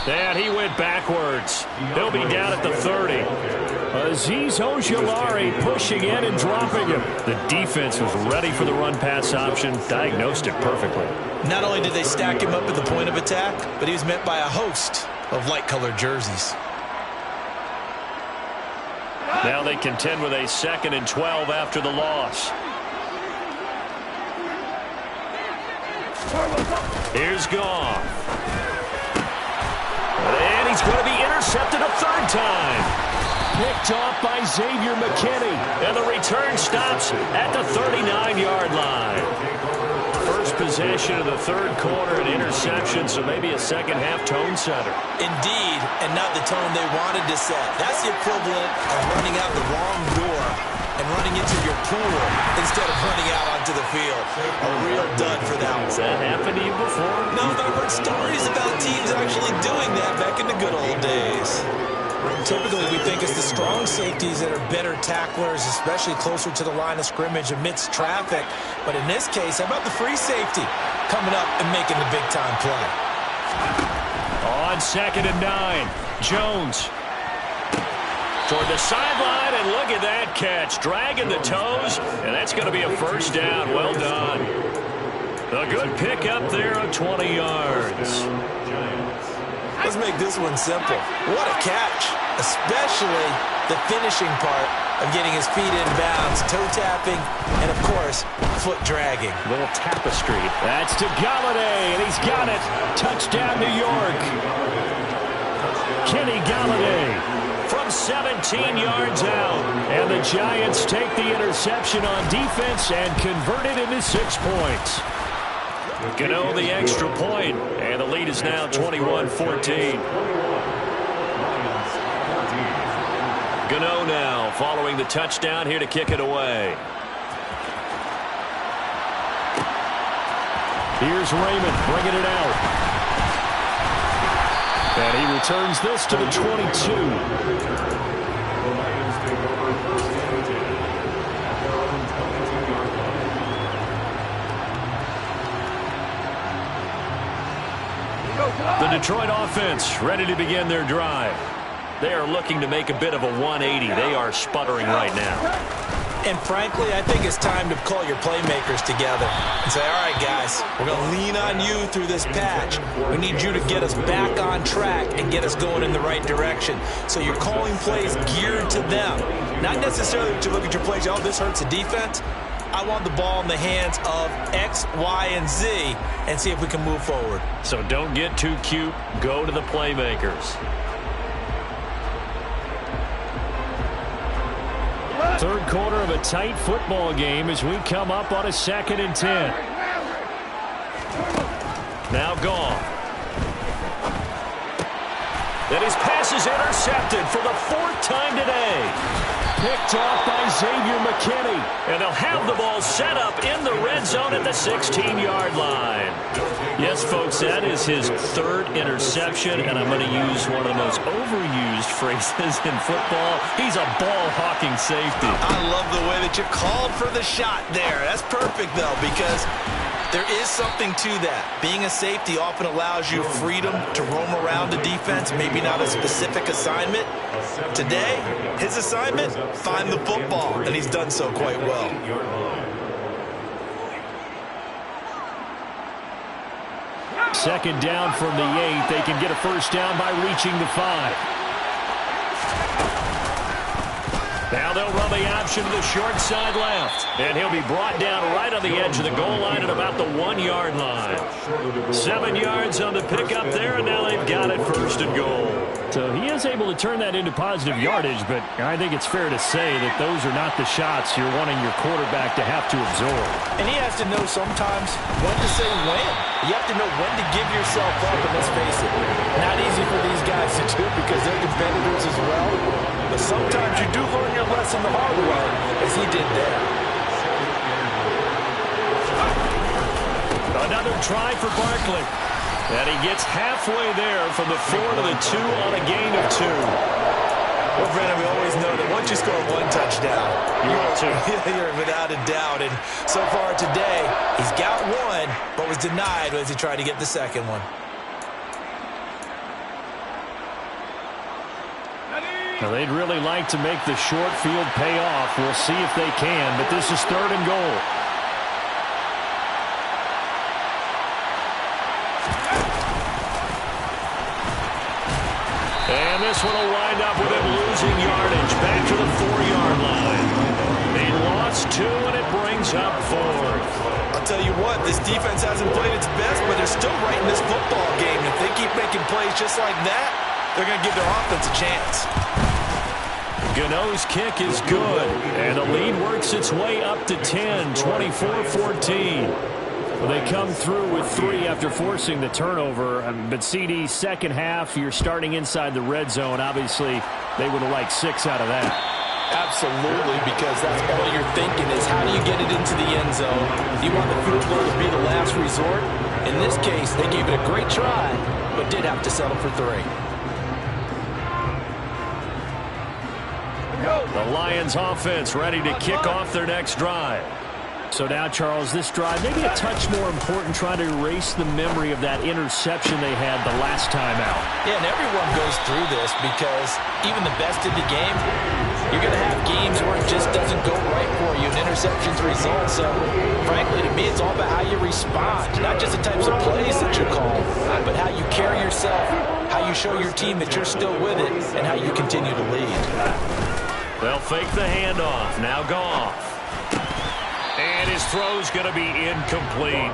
And he went backwards. He'll be down at the 30. Azeez Ojulari pushing in and dropping him. The defense was ready for the run-pass option, diagnosed it perfectly. Not only did they stack him up at the point of attack, but he was met by a host of light-colored jerseys. Now they contend with a 2nd and 12 after the loss. Here's Goff. And he's going to be intercepted a 3rd time. Picked off by Xavier McKinney. And the return stops at the 39-yard line. First possession of the 3rd quarter, an interception, so maybe a second-half tone setter. Indeed, and not the tone they wanted to set. That's the equivalent of running out the wrong door and running into your pool instead of running out onto the field. A real dud for that one. Has that happened to you before? No, but I've heard stories about teams actually doing that back in the good old days. Typically, we think it's the strong safeties that are better tacklers, especially closer to the line of scrimmage amidst traffic. But in this case, how about the free safety coming up and making the big-time play? On 2nd and 9, Jones toward the sideline, and look at that catch. Dragging the toes, and that's going to be a 1st down. Well done. A good pickup there of 20 yards. Let's make this one simple. What a catch, especially the finishing part of getting his feet in bounds, toe tapping, and of course, foot dragging. Little tapestry. That's to Galladay, and he's got it. Touchdown, New York. Kenny Galladay from 17 yards out. And the Giants take the interception on defense and convert it into 6 points. Gano the extra point, and the lead is now 21-14. Gano now following the touchdown here to kick it away. Here's Raymond bringing it out. And he returns this to the 22. The Detroit offense ready to begin their drive. They are looking to make a bit of a 180. They are sputtering right now. And frankly, I think it's time to call your playmakers together and say, all right, guys, we're going to lean on you through this patch. We need you to get us back on track and get us going in the right direction. So you're calling plays geared to them. Not necessarily that you look at your plays, oh, this hurts the defense. I want the ball in the hands of X, Y, and Z and see if we can move forward. So don't get too cute. Go to the playmakers. 3rd quarter of a tight football game as we come up on a 2nd and 10. Now Goff. Then his pass is intercepted for the 4th time today. Picked off by Xavier McKinney. And they'll have the ball set up in the red zone at the 16-yard line. Yes, folks, that is his 3rd interception, and I'm going to use one of the most overused phrases in football. He's a ball-hawking safety. I love the way that you called for the shot there. That's perfect, though, because there is something to that. Being a safety often allows you freedom to roam around the defense, maybe not a specific assignment. Today, his assignment, find the football, and he's done so quite well. Second down from the 8. They can get a 1st down by reaching the 5. Now they'll run the option to the short side left. And he'll be brought down right on the edge of the goal line at about the 1-yard line. 7 yards on the pickup there, and now they've got it 1st and goal. So he is able to turn that into positive yardage, but I think it's fair to say that those are not the shots you're wanting your quarterback to have to absorb. And he has to know sometimes when to say when. You have to know when to give yourself up, and let's face it, not easy for these guys to do because they're competitors as well. But sometimes you do learn your lesson the hard way, as he did there. Another try for Barkley. And he gets halfway there from the 4 to the 2 on a gain of 2. Well, Brandon, we always know that once you score 1 touchdown, you're without a doubt. And so far today, he's got 1, but was denied as he tried to get the 2nd one. Now, they'd really like to make the short field pay off. We'll see if they can, but this is 3rd and goal. And this one will wind up with him losing yardage back to the 4-yard line. They lost 2, and it brings up 4th. I'll tell you what, this defense hasn't played its best, but they're still right in this football game. If they keep making plays just like that, they're going to give their offense a chance. Gano's kick is good, and the lead works its way up to 10, 24-14. Well, they come through with 3 after forcing the turnover. But CD, second half, you're starting inside the red zone. Obviously, they would have liked 6 out of that. Absolutely, because that's all you're thinking is how do you get it into the end zone? You want the field goal to be the last resort. In this case, they gave it a great try, but did have to settle for 3. The Lions offense ready to kick off their next drive. So now, Charles, this drive maybe a touch more important, trying to erase the memory of that interception they had the last time out. Yeah, and everyone goes through this because even the best in the game, you're going to have games where it just doesn't go right for you, and interceptions result. So, frankly, to me, it's all about how you respond, not just the types of plays that you call, but how you carry yourself, how you show your team that you're still with it, and how you continue to lead. They'll fake the handoff. Now Goff. And his throw's going to be incomplete.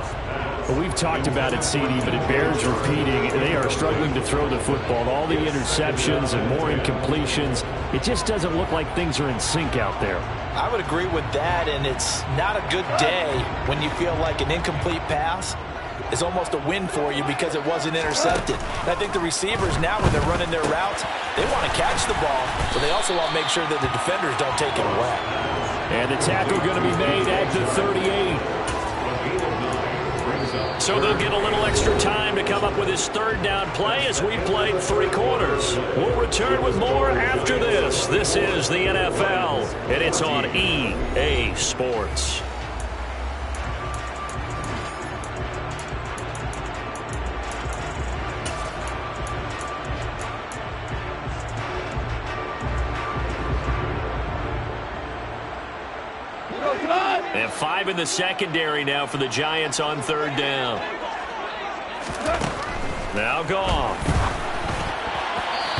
Well, we've talked about it, CD, but it bears repeating. They are struggling to throw the football. All the interceptions and more incompletions. It just doesn't look like things are in sync out there. I would agree with that, and it's not a good day when you feel like an incomplete pass is almost a win for you because it wasn't intercepted. And I think the receivers now, when they're running their routes, they want to catch the ball, but they also want to make sure that the defenders don't take it away. And the tackle going to be made at the 38. So they'll get a little extra time to come up with his 3rd down play as we played 3 quarters. We'll return with more after this. This is the NFL, and it's on EA Sports. And 5 in the secondary now for the Giants on 3rd down. Now Goff.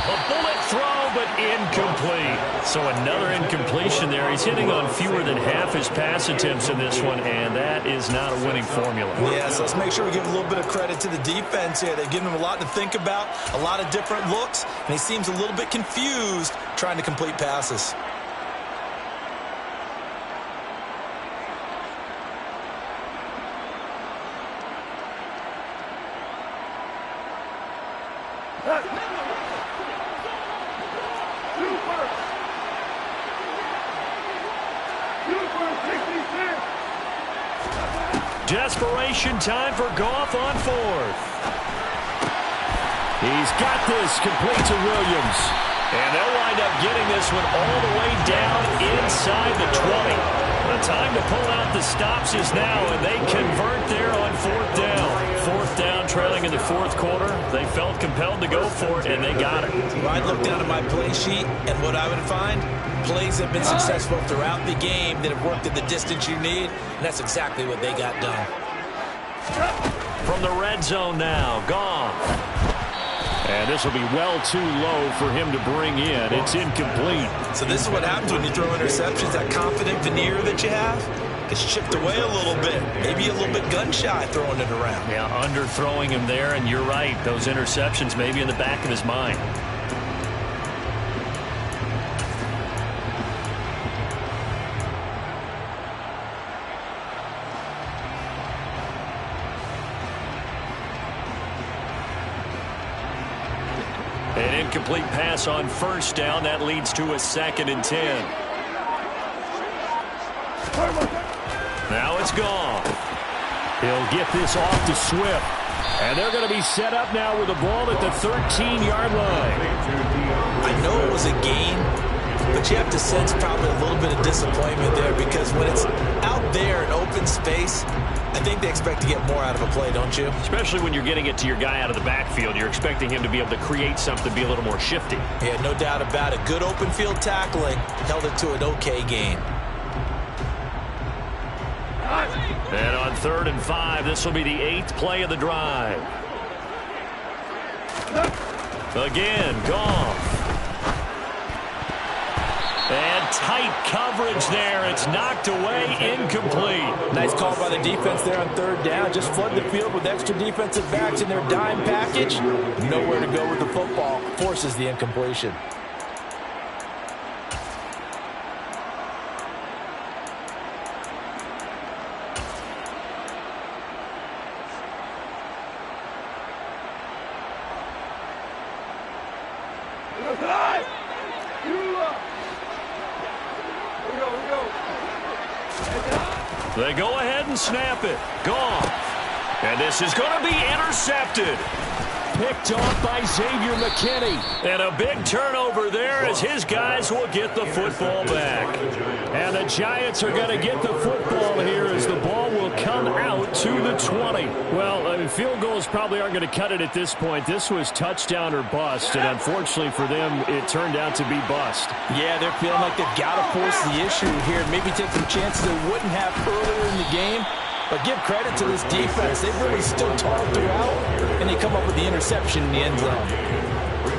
A bullet throw, but incomplete. So another incompletion there. He's hitting on fewer than half his pass attempts in this one, and that is not a winning formula. Yeah, so let's make sure we give a little bit of credit to the defense here. They've given him a lot to think about, a lot of different looks, and he seems a little bit confused trying to complete passes. Desperation time for Goff on 4th. He's got this complete to Williams. And they'll wind up getting this one all the way down inside the 20. The time to pull out the stops is now, and they convert there on 4th down. 4th down, trailing in the 4th quarter. They felt compelled to go for it, and they got it. Well, I'd look down at my play sheet, and what I would find, plays have been successful throughout the game that have worked at the distance you need, and that's exactly what they got done. From the red zone now, Goff. And this will be well too low for him to bring in. It's incomplete. So this is what happens when you throw interceptions. That confident veneer that you have gets chipped away a little bit. Maybe a little bit gun-shy throwing it around. Yeah, underthrowing him there, and you're right. Those interceptions maybe in the back of his mind. An incomplete pass on 1st down. That leads to a 2nd and 10. Now it's gone. He'll get this off to Swift. And they're going to be set up now with the ball at the 13-yard line. I know it was a gain, but you have to sense probably a little bit of disappointment there because when it's out there in open space, I think they expect to get more out of a play, don't you? Especially when you're getting it to your guy out of the backfield. You're expecting him to be able to create something, be a little more shifty. Yeah, no doubt about it. Good open field tackling held it to an okay gain. And on 3rd and 5, this will be the 8th play of the drive. Again, Goff. And tight coverage there. It's knocked away, incomplete. Nice call by the defense there on 3rd down. Just flood the field with extra defensive backs in their dime package. Nowhere to go with the football. Forces the incompletion. They go ahead and snap it. Goff. And this is going to be intercepted. Picked off by Xavier McKinney. And a big turnover there as his guys will get the football back. And the Giants are going to get the football here as the ball will come out to the 20. Well, field goals probably aren't going to cut it at this point. This was touchdown or bust, and unfortunately for them, it turned out to be bust. Yeah, they're feeling like they've got to force the issue here. Maybe take some chances they wouldn't have earlier in the game. But give credit to this defense. They've really stood tall throughout, and they come up with the interception in the end zone.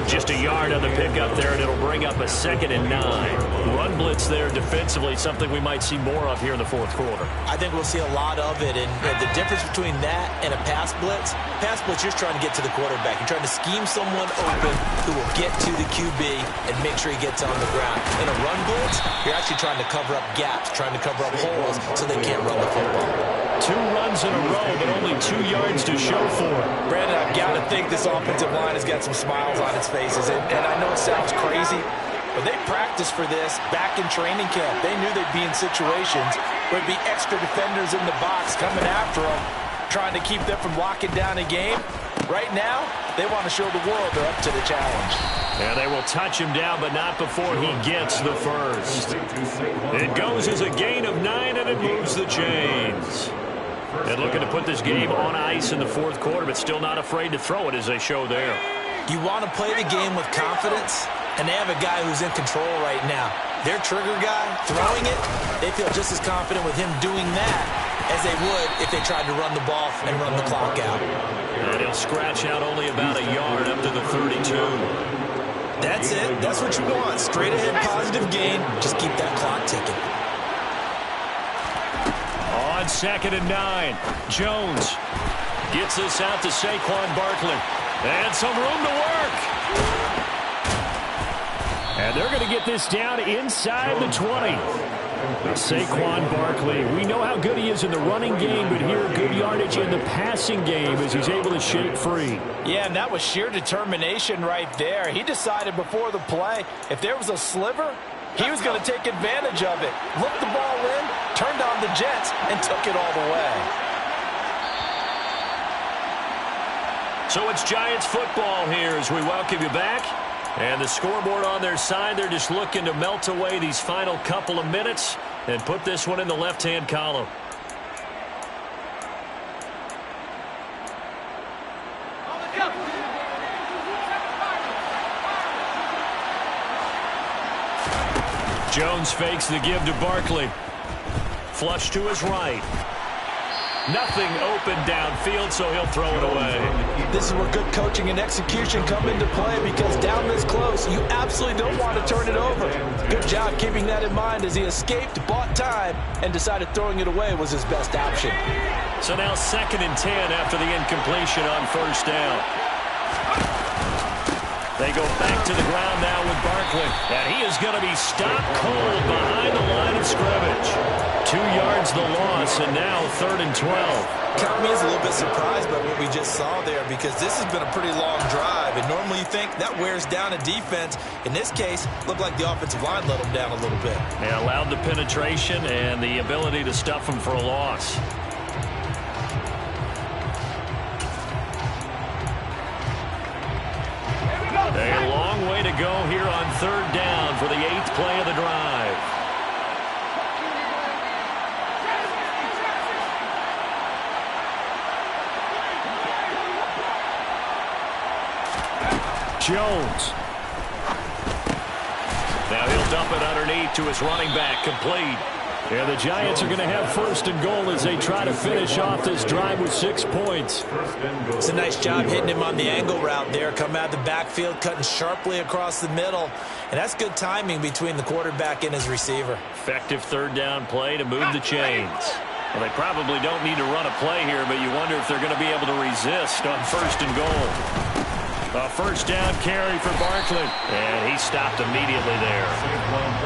Just a yard on the pickup there, and it'll bring up a 2nd and 9. Run blitz there defensively, something we might see more of here in the 4th quarter. I think we'll see a lot of it, and the difference between that and a pass blitz, you're just trying to get to the quarterback. You're trying to scheme someone open who will get to the QB and make sure he gets on the ground. In a run blitz, you're actually trying to cover up gaps, trying to cover up holes so they can't run the football. 2 runs in a row, but only 2 yards to show for it. Brandon, I've got to think this offensive line has got some smiles on its faces. And I know it sounds crazy, but they practiced for this back in training camp. They knew they'd be in situations where there'd be extra defenders in the box coming after them, trying to keep them from locking down a game. Right now, they want to show the world they're up to the challenge. And they will touch him down, but not before he gets the first. It goes as a gain of 9, and it moves the chains. And looking to put this game on ice in the 4th quarter, but still not afraid to throw it as they show there. You want to play the game with confidence, and they have a guy who's in control right now. Their trigger guy, throwing it, they feel just as confident with him doing that as they would if they tried to run the ball and run the clock out. And he'll scratch out only about a yard up to the 32. That's it. That's what you want. Straight ahead positive gain. Just keep that clock ticking. On 2nd and 9, Jones gets this out to Saquon Barkley. And some room to work. And they're going to get this down inside the 20. Saquon Barkley, we know how good he is in the running game, but here good yardage in the passing game as he's able to shake free. Yeah, and that was sheer determination right there. He decided before the play, if there was a sliver, he was going to take advantage of it. Looked the ball in, turned on the jets, and took it all the way. So it's Giants football here as we welcome you back. And the scoreboard on their side, they're just looking to melt away these final couple of minutes and put this one in the left-hand column. Jones fakes the give to Barkley. Flush to his right. Nothing open downfield, so he'll throw it away. This is where good coaching and execution come into play because down this close, you absolutely don't want to turn it over. Good job keeping that in mind as he escaped, bought time, and decided throwing it away was his best option. So now 2nd and 10 after the incompletion on 1st down. They go back to the ground now with Barkley. And he is going to be stopped cold behind the line of scrimmage. 2 yards the loss, and now 3rd and 12. Count me as a little bit surprised by what we just saw there because this has been a pretty long drive. And normally you think that wears down a defense. In this case, looked like the offensive line let them down a little bit. They allowed the penetration and the ability to stuff them for a loss. A long way to go here on 3rd down for the 8th play of Jones. Now he'll dump it underneath to his running back, complete. And the Giants are going to have first and goal as they try to finish off this drive with 6 points. It's a nice job hitting him on the angle route there. Coming out of the backfield, cutting sharply across the middle. And that's good timing between the quarterback and his receiver. Effective third down play to move the chains. Well, they probably don't need to run a play here, but you wonder if they're going to be able to resist on first and goal. A first down carry for Barkley. And he stopped immediately there.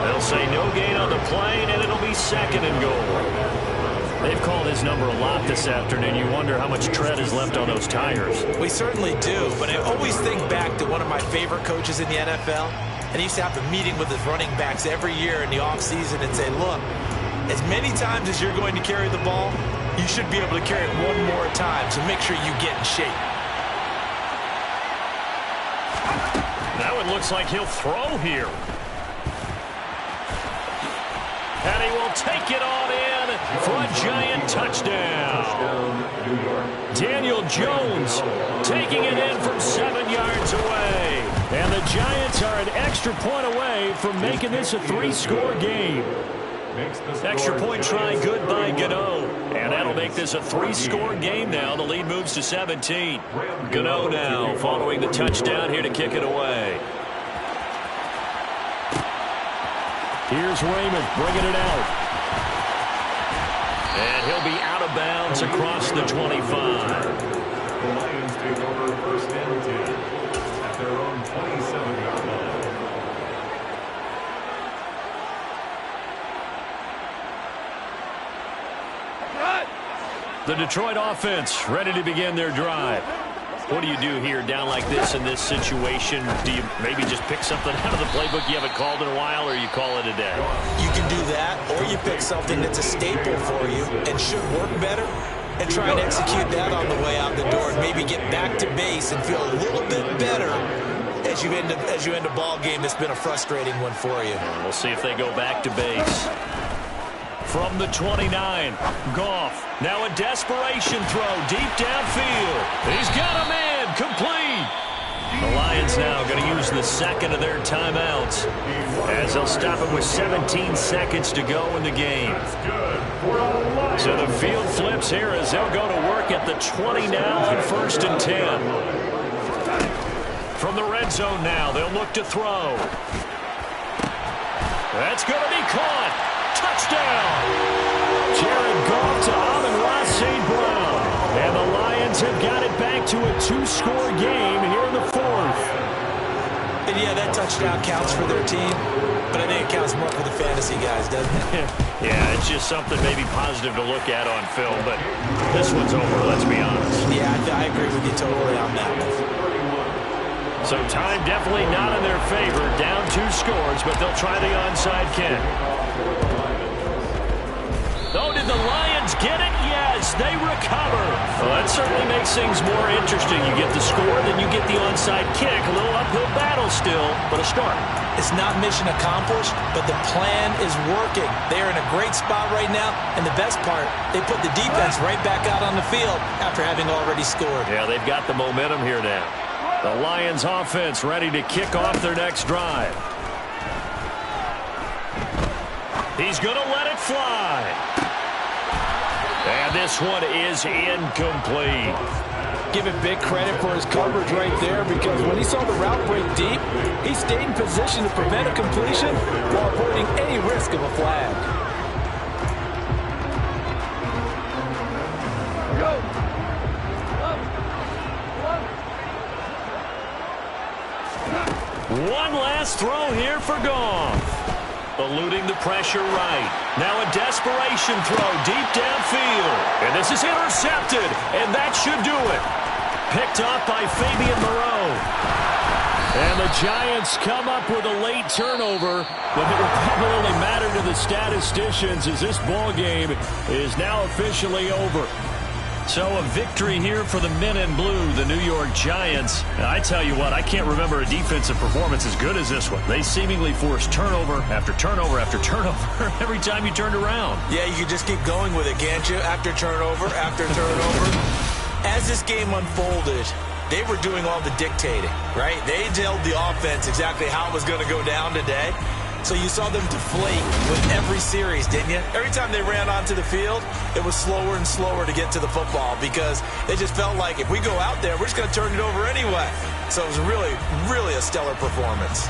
They'll say no gain on the play, and it'll be second and goal. They've called his number a lot this afternoon. You wonder how much tread is left on those tires. We certainly do, but I always think back to one of my favorite coaches in the NFL. And he used to have a meeting with his running backs every year in the offseason and say, look, as many times as you're going to carry the ball, you should be able to carry it one more time, so make sure you get in shape. Now it looks like he'll throw here. And he will take it on in for a Giant touchdown. Daniel Jones taking it in from 7 yards away. And the Giants are an extra point away from making this a 3-score game. Extra point try good by Gano. And that'll make this a 3-score game now. The lead moves to 17. Gano now following the touchdown here to kick it away. Here's Raymond bringing it out. And he'll be out of bounds across the 25. The Lions take over first and 10 at their own 27-yard line. The Detroit offense ready to begin their drive. What do you do here down like this in this situation? Do you maybe just pick something out of the playbook you haven't called in a while, or you call it a day? You can do that, or you pick something that's a staple for you and should work better and try and execute that on the way out the door and maybe get back to base and feel a little bit better as you end a ball game that's been a frustrating one for you. We'll see if they go back to base. From the 29, Goff. Now a desperation throw deep downfield. He's got him in. Complete. The Lions now going to use the second of their timeouts as they'll stop it with 17 seconds to go in the game. So the field flips here as they'll go to work at the 20 now on first and 10. From the red zone now, they'll look to throw. That's going to be caught. Touchdown! Jared Goff to Amon-Ra St. Brown. And the Lions have got it back to a 2-score game here in the fourth. And yeah, that touchdown counts for their team, but I think it counts more for the fantasy guys, doesn't it? Yeah, it's just something maybe positive to look at on film, but this one's over, let's be honest. Yeah, I agree with you totally on that one. So time definitely not in their favor. Down 2 scores, but they'll try the onside kick. Oh, did the Lions get it? Yes, they recover. Well, that certainly makes things more interesting. You get the score, then you get the onside kick. A little uphill battle still, but a start. It's not mission accomplished, but the plan is working. They're in a great spot right now, and the best part, they put the defense right back out on the field after having already scored. Yeah, they've got the momentum here now. The Lions offense ready to kick off their next drive. He's going to let it fly. And this one is incomplete. Give him big credit for his coverage right there, because when he saw the route break deep, he stayed in position to prevent a completion while avoiding any risk of a flag. One last throw here for Goff. Eluding the pressure right. Now a desperation throw deep downfield. And this is intercepted, and that should do it. Picked off by Fabian Moreau. And the Giants come up with a late turnover, but it will probably only matter to the statisticians as this ball game is now officially over. So a victory here for the men in blue, the New York Giants. And I tell you what, I can't remember a defensive performance as good as this one. They seemingly forced turnover after turnover after turnover every time you turned around. Yeah, you can just keep going with it, can't you? After turnover after turnover. As this game unfolded, they were doing all the dictating, right? They told the offense exactly how it was going to go down today. So you saw them deflate with every series, didn't you? Every time they ran onto the field, it was slower and slower to get to the football because they just felt like if we go out there, we're just going to turn it over anyway. So it was really, really a stellar performance.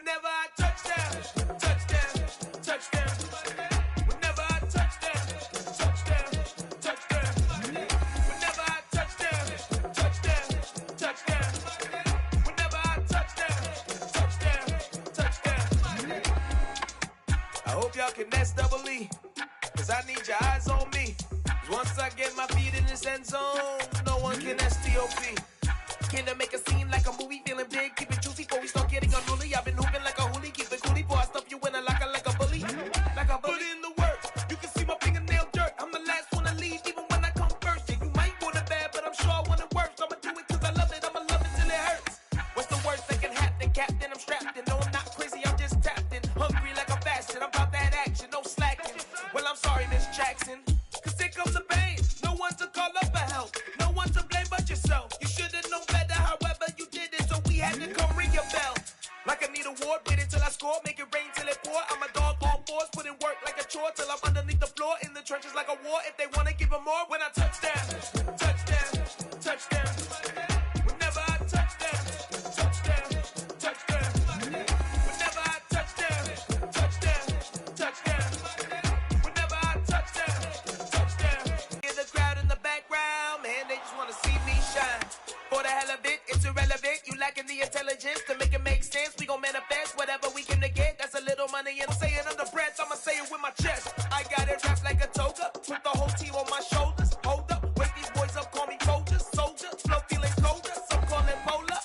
Whenever I touchdown, touchdown, touchdown. Whenever I touchdown, touchdown, touchdown. Whenever I touchdown, touchdown, touchdown. Whenever I touchdown, touchdown, touchdown. I hope y'all can nest double E, cause I need your eyes on me. Cause once I get my feet in this end zone, no one can STOP. Can to make a scene like a movie, feeling big, keep it juicy before we start getting unruly. I've been hooping like a hoolie, keep it coolie, before I stuff you in a locker like a bully. Like a bully. Put in the work, you can see my fingernail dirt. I'm the last one to leave, even when I come first. Yeah, you might want it bad, but I'm sure I want it worse. I'ma do it cause I love it, I'ma love it till it hurts. What's the worst that can happen, Captain? I'm strapped in, no I'm not crazy, I'm just tapped in. Hungry like a fashion, I'm about that action, no slacking. Well, I'm sorry, Miss Jackson, cause here comes the pain. No one to call up for help, no one to blame but yourself. You should've known better, however you did it, so we had to come ring your bell. Like I need a ward, wait until I score, make it rain till it pour. I'm a dog on fours, put in work like a chore till I'm underneath the floor, in the trenches like a war. If they wanna give them more, when I touchdown, touchdown, touchdown. Whenever I touchdown, touchdown, touchdown. Whenever I touchdown, touchdown, touchdown. Whenever I touchdown, touchdown. Hear the crowd in the background, man, they just wanna see me shine. For the hell of it, it's irrelevant. You lacking the intelligence to make it make sense. We gon' manifest whatever we can to get. That's a little money and I'm saying under breath. I'ma say it with my chest. I got it wrapped like a toga. Put the whole team on my shoulders. Hold up, wake these boys up, call me soldier, soldier. Flow feeling colder, some call it polar.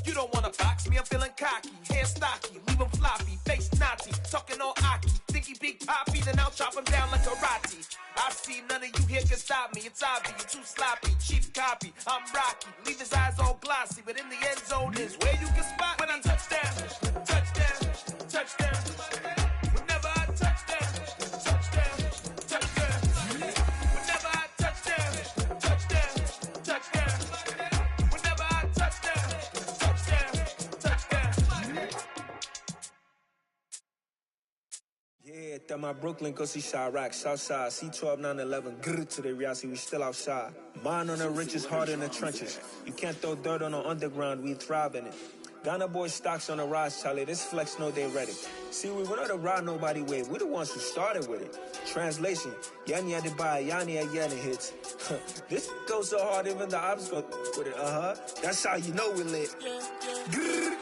You don't wanna box me, I'm feeling cocky. Hair stocky, leave him floppy. Face naughty, talking all aki. Think he big poppy, then I'll chop him down like karate. I see none of you here can stop me. It's obvious, you too sloppy, cheap copy. I'm Rocky, leave his eyes all glossy, but in the end zone is where you can spot when I touchdown, touchdown, touchdown. Whenever I touchdown, touchdown, touchdown. Whenever I touchdown, touchdown, touchdown. Whenever I touchdown, touchdown, touchdown. Yeah, that my Brooklyn, go see Chirac, Southside, C12, 911, grr to the reality, we still outside. Mine on the riches, hard in the trenches. You can't throw dirt on the underground, we thrive in it. Ghana boy stocks on the rise, Charlie, this flex know they ready. See, we were not to ride nobody with, we the ones who started with it. Translation, Yani had to buy, Yani had Yanni hits. This goes so hard, even the ops go with it, That's how you know we lit. Grr,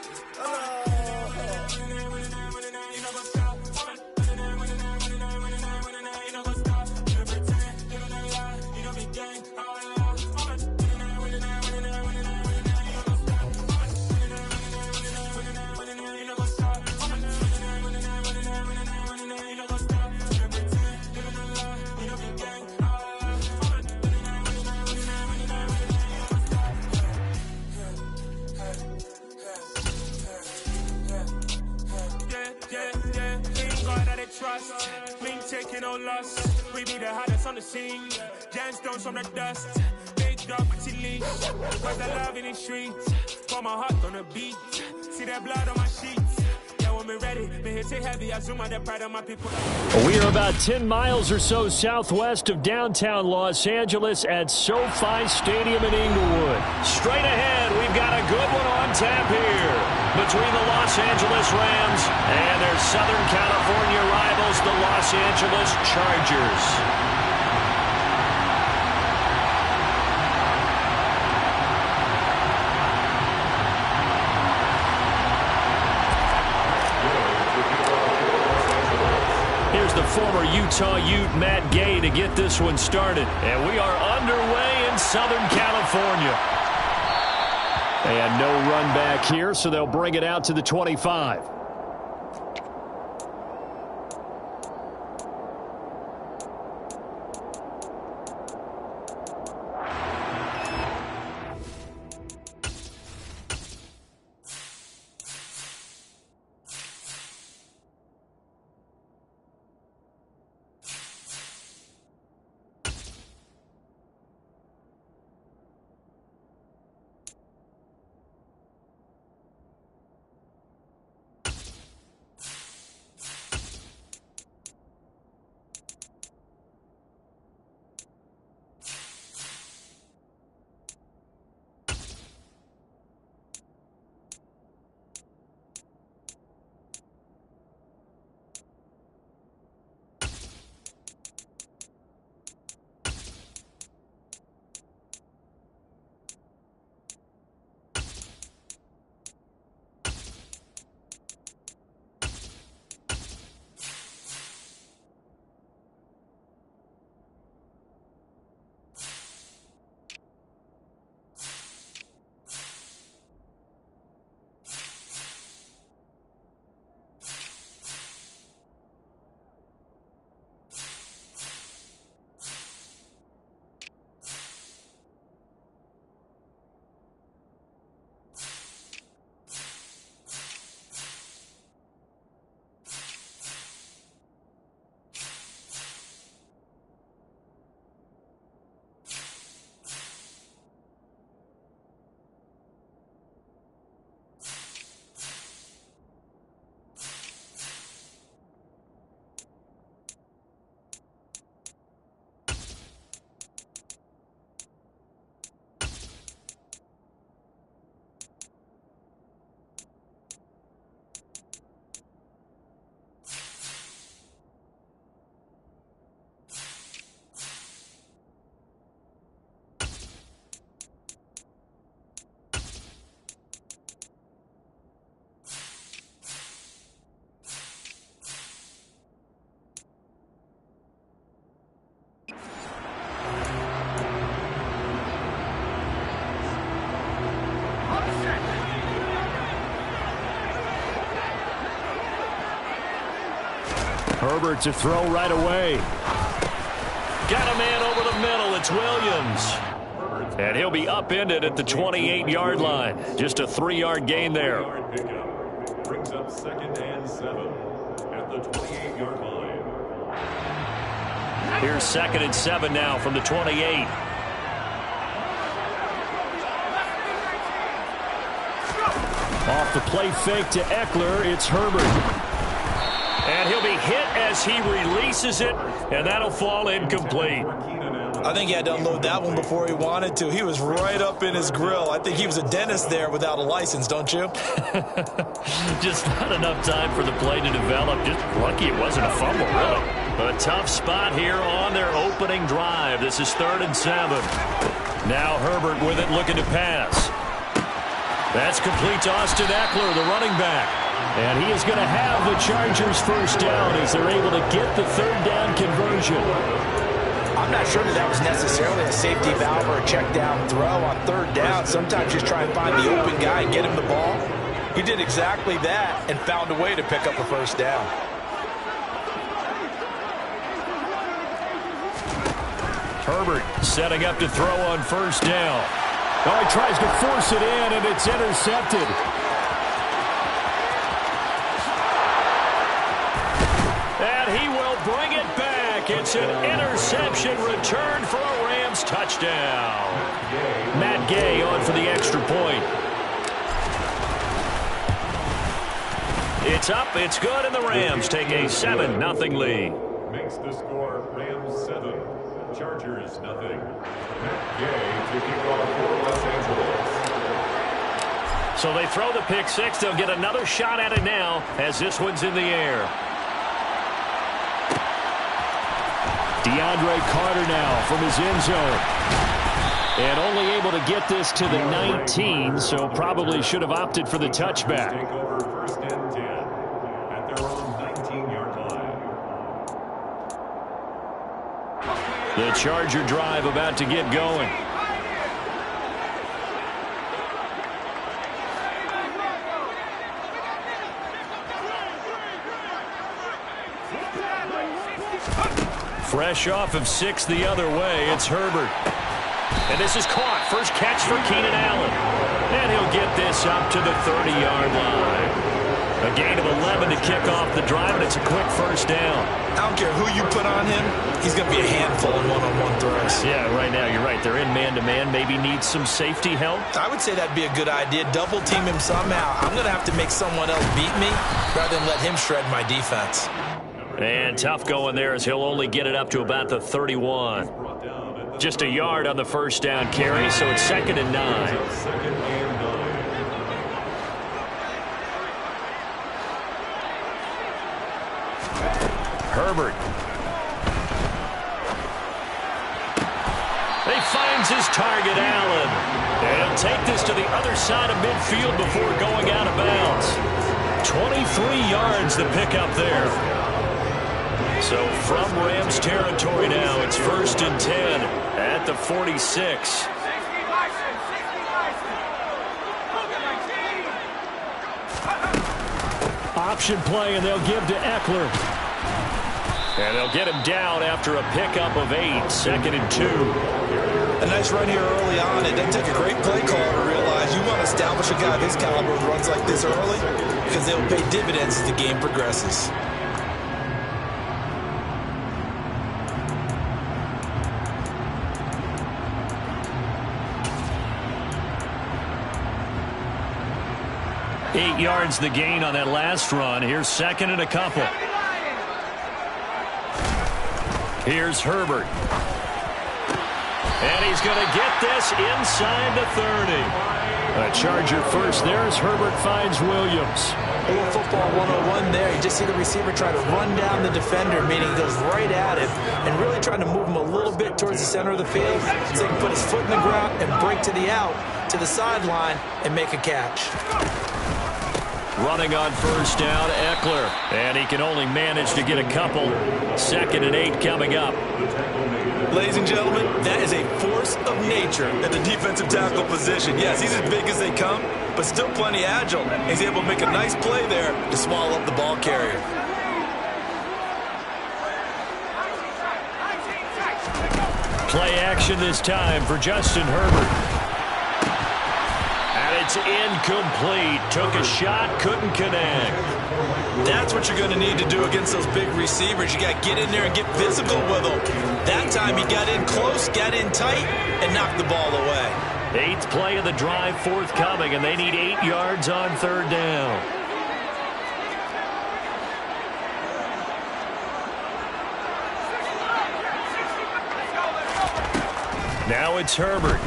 Trust, we ain't taking no loss. We be the hottest on the scene. Gemstones from the dust. Big dog, pretty leash. Cause I love in the streets. Pour my heart on the beat. See that blood on my sheets. Yeah, when we ready, me hit it heavy. I zoom out the pride of my people. We are about 10 miles or so southwest of downtown Los Angeles at SoFi Stadium in Inglewood. Straight ahead, we've got a good one on tap here between the Los Angeles Rams and their Southern California rivals, the Los Angeles Chargers. Here's the former Utah Ute, Matt Gay, to get this one started. And we are underway in Southern California. And no run back here, so they'll bring it out to the 25. Herbert to throw right away. Got a man over the middle. It's Williams. And he'll be upended at the 28-yard line. Just a 3-yard gain there. Brings up 2nd and 7 at the 28-yard line. Here's 2nd and 7 now from the 28. Off the play fake to Eckler, it's Herbert. And he'll be hit as he releases it, and that'll fall incomplete. I think he had to unload that one before he wanted to. He was right up in his grill. I think he was a dentist there without a license, don't you? Just not enough time for the play to develop. Just lucky it wasn't a fumble, really. A tough spot here on their opening drive. This is 3rd and 7. Now Herbert with it, looking to pass. That's complete to Austin Eckler, the running back. And he is going to have the Chargers first down as they're able to get the 3rd down conversion. I'm not sure that was necessarily a safety valve or a check down throw on 3rd down. Sometimes just try and find the open guy and get him the ball. He did exactly that and found a way to pick up a first down. Herbert setting up to throw on 1st down. Oh, he tries to force it in, and it's intercepted. And he will bring it back. It's an interception return for a Rams touchdown. Matt Gay on for the extra point. It's up, it's good, and the Rams take a 7-0 lead. Makes the score Rams 7, Chargers nothing. Matt Gay to kick off for Los Angeles. So they throw the pick six. They'll get another shot at it now as this one's in the air. DeAndre Carter now from his end zone. And only able to get this to the 19, so probably should have opted for the touchback. Take over 1st and 10 at their own 19-yard line. The Charger drive about to get going. Fresh off of 6 the other way, it's Herbert. And this is caught. First catch for Keenan Allen. And he'll get this up to the 30-yard line. A gain of 11 to kick off the drive, and it's a quick first down. I don't care who you put on him. He's going to be a handful in one-on-one throws. Yeah, right now, you're right. They're in man-to-man. Maybe needs some safety help. I would say that'd be a good idea. Double team him somehow. I'm going to have to make someone else beat me rather than let him shred my defense. And tough going there as he'll only get it up to about the 31. Just a yard on the first down carry, so it's 2nd and 9. Herbert. He finds his target, Allen. And he'll take this to the other side of midfield before going out of bounds. 23 yards the pickup there. So from Rams territory now, it's 1st and 10 at the 46. Option play, and they'll give to Eckler. And they'll get him down after a pickup of 8, 2nd and 2. A nice run here early on. It doesn't take a great play call to realize you want to establish a guy this caliber with runs like this early because they'll pay dividends as the game progresses. Eight yards the gain on that last run. Here's 2nd and a couple. Here's Herbert. And he's going to get this inside the 30. A Charger first there as Herbert finds Williams. A little football 101 there. You just see the receiver try to run down the defender, meaning he goes right at him and really trying to move him a little bit towards the center of the field so he can put his foot in the ground and break to the out, to the sideline, and make a catch. Running on first down, Eckler. And he can only manage to get a couple. 2nd and 8 coming up. Ladies and gentlemen, that is a force of nature at the defensive tackle position. Yes, he's as big as they come, but still plenty agile. He's able to make a nice play there to swallow up the ball carrier. action this time for Justin Herbert. And it's incomplete. Took a shot, couldn't connect. That's what you're going to need to do against those big receivers. You got to get in there and get physical with them. That time he got in close, got in tight, and knocked the ball away. 8th play of the drive forthcoming, and they need 8 yards on 3rd down. Now it's Herbert.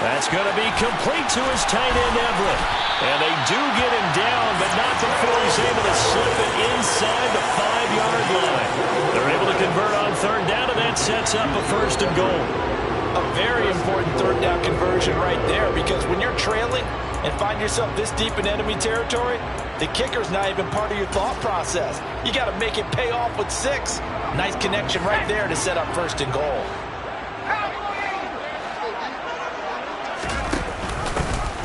That's going to be complete to his tight end, Everett. And they do get him down, but not before he's able to slip it inside the 5-yard line. They're able to convert on 3rd down, and that sets up a 1st and goal. A very important 3rd down conversion right there, because when you're trailing and find yourself this deep in enemy territory, the kicker's not even part of your thought process. You got to make it pay off with 6. Nice connection right there to set up 1st and goal.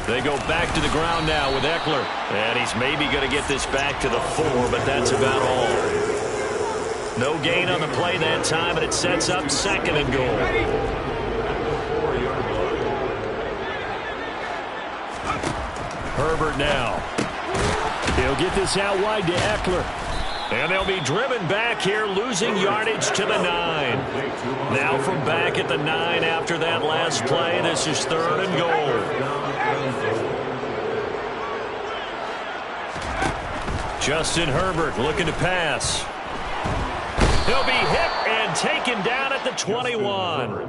They go back to the ground now with Eckler. And he's maybe going to get this back to the 4, but that's about all. No gain on the play that time, and it sets up 2nd and goal. Herbert now. He'll get this out wide to Eckler. And they'll be driven back here, losing yardage to the 9. Now from back at the 9 after that last play. This is 3rd and goal. Justin Herbert looking to pass. He'll be hit and taken down at the 21.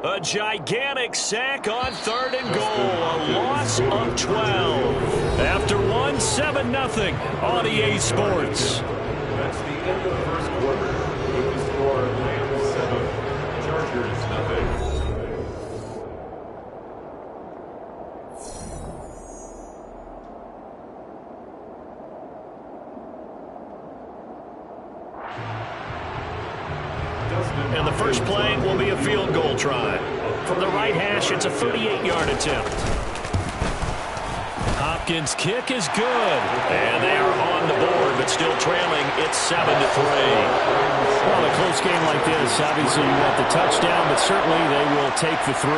A gigantic sack on 3rd and goal. A loss of 12. After 7-0 on EA Sports. That's the end of the 1st quarter. With the score, Rams 7, Chargers 0. And the first play will be a field goal try. From the right hash, it's a 38-yard attempt. Hopkins' kick is good. And they are on the board, but still trailing. It's 7-3. Well, a close game like this, obviously you want the touchdown, but certainly they will take the 3.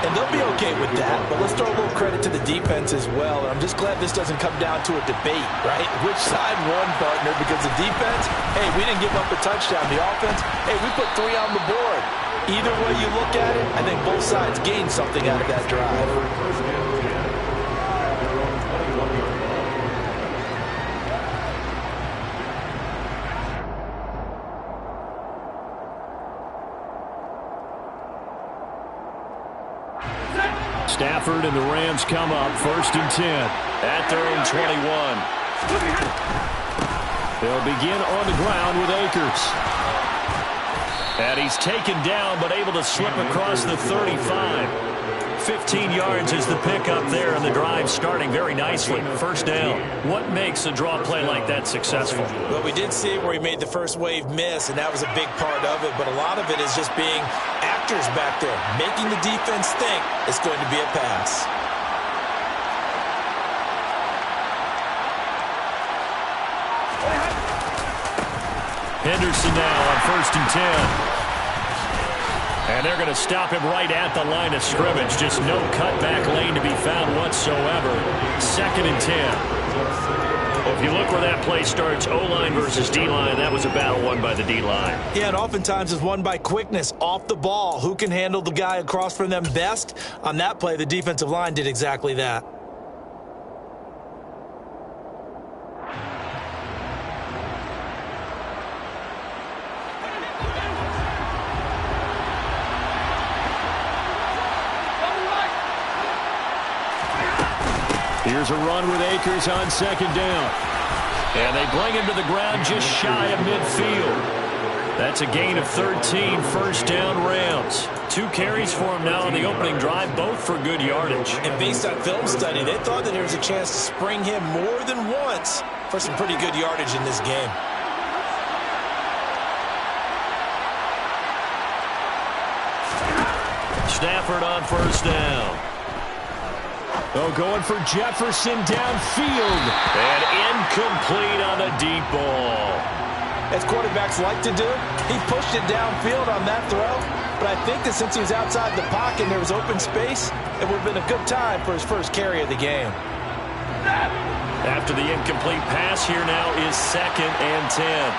And they'll be okay with that, but let's throw a little credit to the defense as well. And I'm just glad this doesn't come down to a debate, right? Which side won, partner? Because the defense, hey, we didn't give up a touchdown. The offense, hey, we put 3 on the board. Either way you look at it, I think both sides gained something out of that drive. Stafford and the Rams come up 1st and 10 at their own 21. They'll begin on the ground with Akers. And he's taken down, but able to slip across the 35. 15 yards is the pickup there, and the drive starting very nicely. 1st down. What makes a draw play like that successful? Well, we did see where he made the first wave miss, and that was a big part of it. But a lot of it is just being actors back there, making the defense think it's going to be a pass. Henderson now on 1st and 10. And they're going to stop him right at the line of scrimmage. Just no cutback lane to be found whatsoever. 2nd and 10. Well, if you look where that play starts, O-line versus D-line, that was a battle won by the D-line. Yeah, and oftentimes it's won by quickness off the ball. Who can handle the guy across from them best? On that play, the defensive line did exactly that. Here's a run with Akers on 2nd down. And they bring him to the ground just shy of midfield. That's a gain of 13, 1st down Rams. 2 carries for him now on the opening drive, both for good yardage. And based on film study, they thought that there was a chance to spring him more than once for some pretty good yardage in this game. Stafford on 1st down. Oh, going for Jefferson downfield. And incomplete on the deep ball. as quarterbacks like to do. He pushed it downfield on that throw, but I think that since he was outside the pocket and there was open space, it would have been a good time for his first carry of the game. After the incomplete pass, here now is 2nd and 10.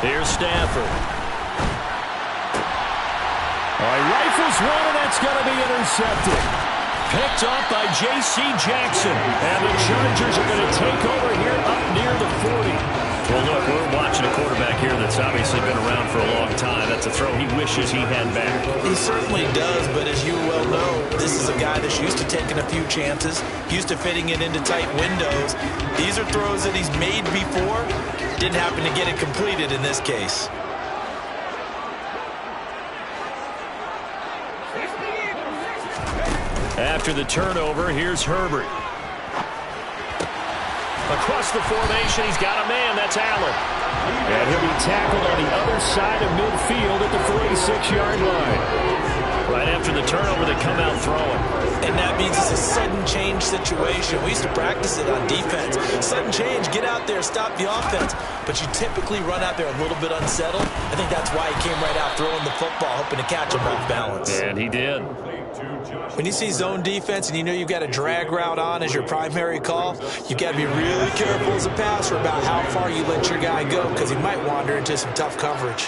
Here's Stafford. All right, rifles one, and that's going to be intercepted. Picked off by J.C. Jackson. And the Chargers are going to take over here up near the 40. Well, look, we're watching a quarterback here that's obviously been around for a long time. That's a throw he wishes he had back. He certainly does, but as you well know, this is a guy that's used to taking a few chances, used to fitting it into tight windows. These are throws that he's made before. Didn't happen to get it completed in this case. After the turnover, here's Herbert. Across the formation, he's got a man. That's Allen. And he'll be tackled on the other side of midfield at the 46-yard line. Right after the turnover, they come out throwing. And that means it's a sudden change situation. We used to practice it on defense. Sudden change, get out there, stop the offense. But you typically run out there a little bit unsettled. I think that's why he came right out throwing the football, hoping to catch him off balance. And he did. When you see zone defense and you know you've got a drag route on as your primary call, you've got to be really careful as a passer about how far you let your guy go because he might wander into some tough coverage.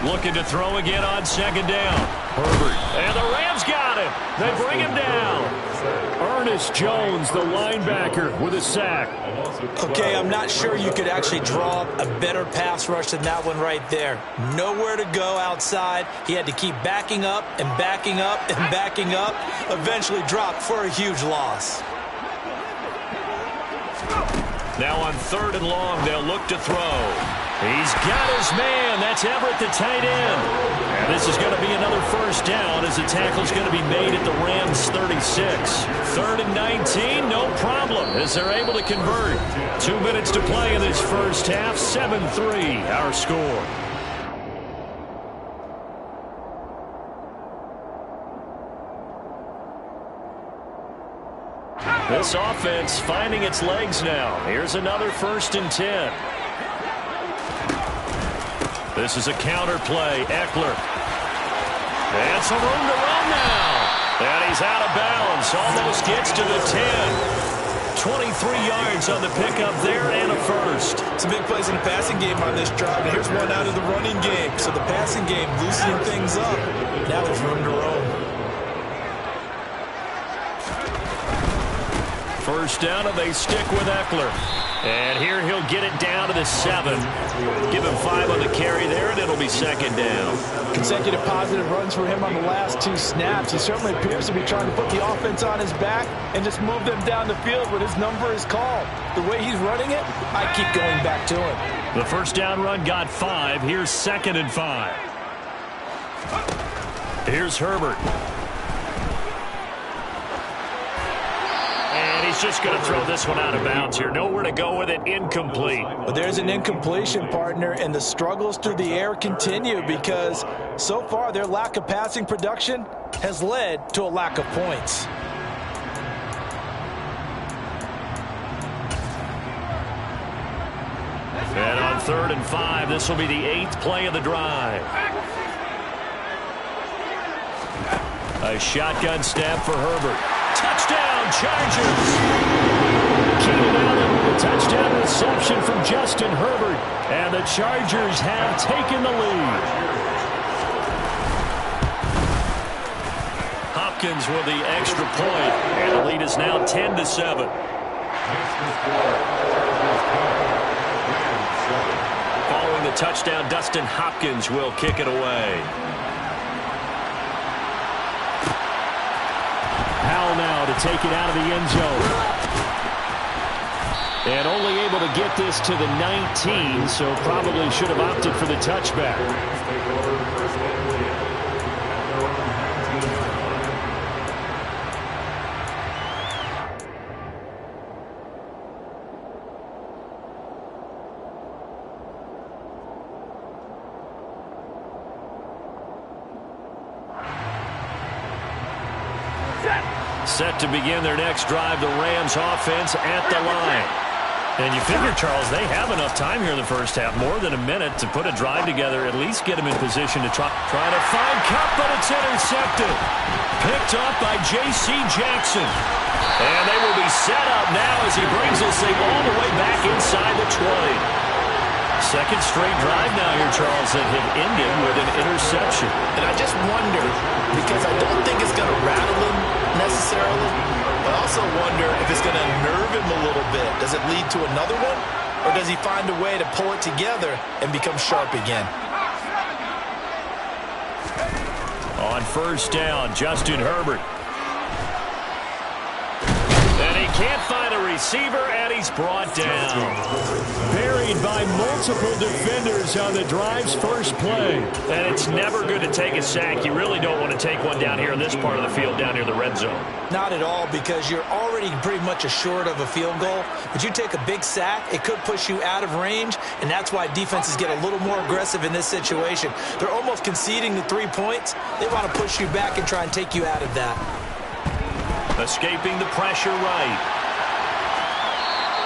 Looking to throw again on 2nd down. Herbert. And the Rams got him. They bring him down. Ernest Jones, the linebacker, with a sack. Okay, I'm not sure you could actually draw up a better pass rush than that one right there. Nowhere to go outside. He had to keep backing up and backing up and backing up. Eventually dropped for a huge loss. Now on 3rd and long, they'll look to throw. He's got his man. That's Everett, the tight end. And this is going to be another first down as the tackle's going to be made at the Rams' 36. 3rd and 19, no problem as they're able to convert. 2 minutes to play in this first half. 7-3, our score. This offense finding its legs now. Here's another 1st and 10. This is a counter play. Eckler. And some room to run now. And he's out of bounds. Almost gets to the 10. 23 yards on the pickup there and a first. Some big plays in the passing game on this drive. And here's one out of the running game. So the passing game loosening things up. Now there's room to roam. First down, and they stick with Eckler. And here he'll get it down to the 7. Give him 5 on the carry there, and it'll be 2nd down. Consecutive positive runs for him on the last 2 snaps. He certainly appears to be trying to put the offense on his back and just move them down the field when his number is called. The way he's running it, I keep going back to him. The first down run got 5. Here's 2nd and 5. Here's Herbert. He's just going to throw this one out of bounds here. Nowhere to go with it. Incomplete. But there's an incompletion, partner, and the struggles through the air continue because so far their lack of passing production has led to a lack of points. And on 3rd and 5, this will be the 8th play of the drive. A shotgun snap for Herbert. Touchdown, Chargers! Keenan Allen, the touchdown reception from Justin Herbert. And the Chargers have taken the lead. Hopkins with the extra point. And the lead is now 10-7. Following the touchdown, Dustin Hopkins will kick it away. Powell now to take it out of the end zone. And only able to get this to the 19, so probably should have opted for the touchback. Set to begin their next drive, the Rams offense at the line. And you figure, Charles, they have enough time here in the first half, more than a minute to put a drive together, at least get them in position to try to find Cup, but it's intercepted. Picked up by J.C. Jackson. And they will be set up now as he brings this thing all the way back inside the 20. Second straight drive now here, Charles, that have ended with an interception. And I just wonder, because I don't think it's going to rattle him necessarily, but I also wonder if it's going to nerve him a little bit. Does it lead to another one? Or does he find a way to pull it together and become sharp again? On first down, Justin Herbert. And he can't find a receiver, and he's brought down. Buried by multiple defenders on the drive's first play. And it's never good to take a sack. You really don't want to take one down here in this part of the field, down near the red zone. Not at all, because you're already pretty much assured of a field goal. But you take a big sack, it could push you out of range, and that's why defenses get a little more aggressive in this situation. They're almost conceding the 3 points. They want to push you back and try and take you out of that. Escaping the pressure right.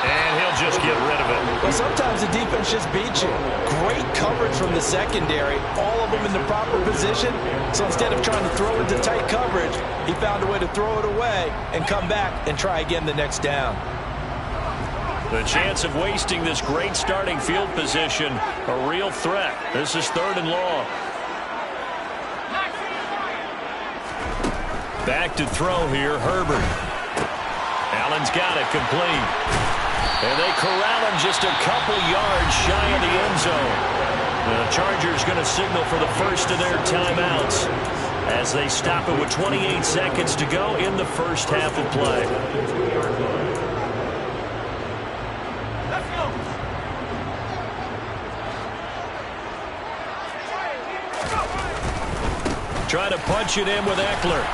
And he'll just get rid of it. Well, sometimes the defense just beats you. Great coverage from the secondary. All of them in the proper position. So instead of trying to throw into tight coverage, he found a way to throw it away and come back and try again the next down. The chance of wasting this great starting field position, a real threat. This is 3rd and long. Back to throw here, Herbert. Allen's got it complete. And they corral him just a couple yards shy of the end zone. The Chargers going to signal for the first of their timeouts as they stop it with 28 seconds to go in the first half of play. Try to punch it in with Eckler.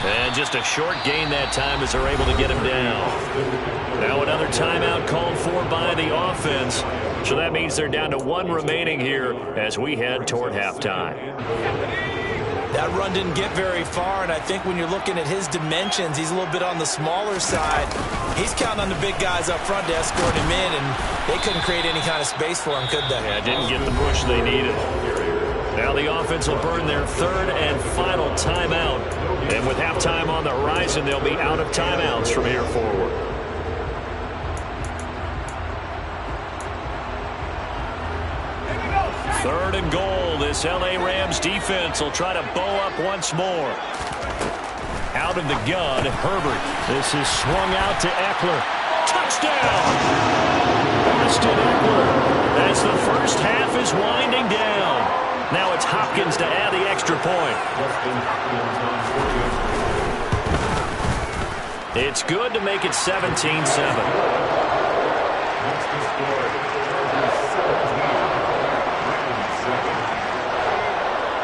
And just a short gain that time as they're able to get him down. Now another timeout called for by the offense. So that means they're down to 1 remaining here as we head toward halftime. That run didn't get very far, and I think when you're looking at his dimensions, he's a little bit on the smaller side. He's counting on the big guys up front to escort him in, and they couldn't create any kind of space for him, could they? Yeah, didn't get the push they needed. Now the offense will burn their 3rd and final timeout. And with halftime on the horizon, they'll be out of timeouts from here forward. Third and goal. This L.A. Rams defense will try to bow up once more. Out of the gun, Herbert. This is swung out to Eckler. Touchdown! Austin Eckler as the first half is winding down. Now it's Hopkins to add the extra point. It's good to make it 17-7.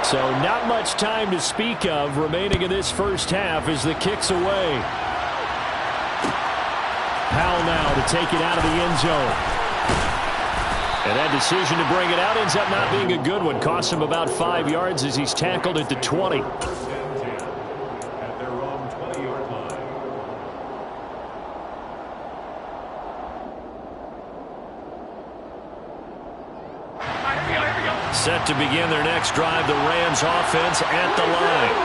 So not much time to speak of remaining in this first half as the kick's away. Powell now to take it out of the end zone. And that decision to bring it out ends up not being a good one. Costs him about 5 yards as he's tackled at the 20. At their own 20-yard line. Set to begin their next drive, the Rams offense at the line.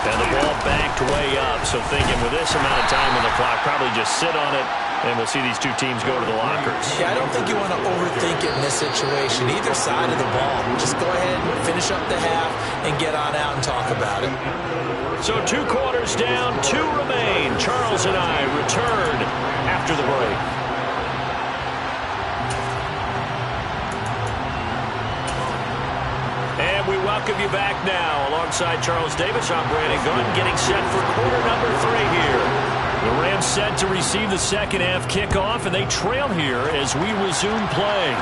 And the ball backed way up. So thinking with this amount of time on the clock, probably just sit on it. And we'll see these two teams go to the lockers. Yeah, I don't think you want to overthink it in this situation. Either side of the ball. Just go ahead and finish up the half and get on out and talk about it. So 2 quarters down, 2 remain. Charles and I return after the break. And we welcome you back now. Alongside Charles Davis, I'm Brandon Gunn, getting set for quarter number 3 here. The Rams set to receive the second half kickoff, and they trail here as we resume play.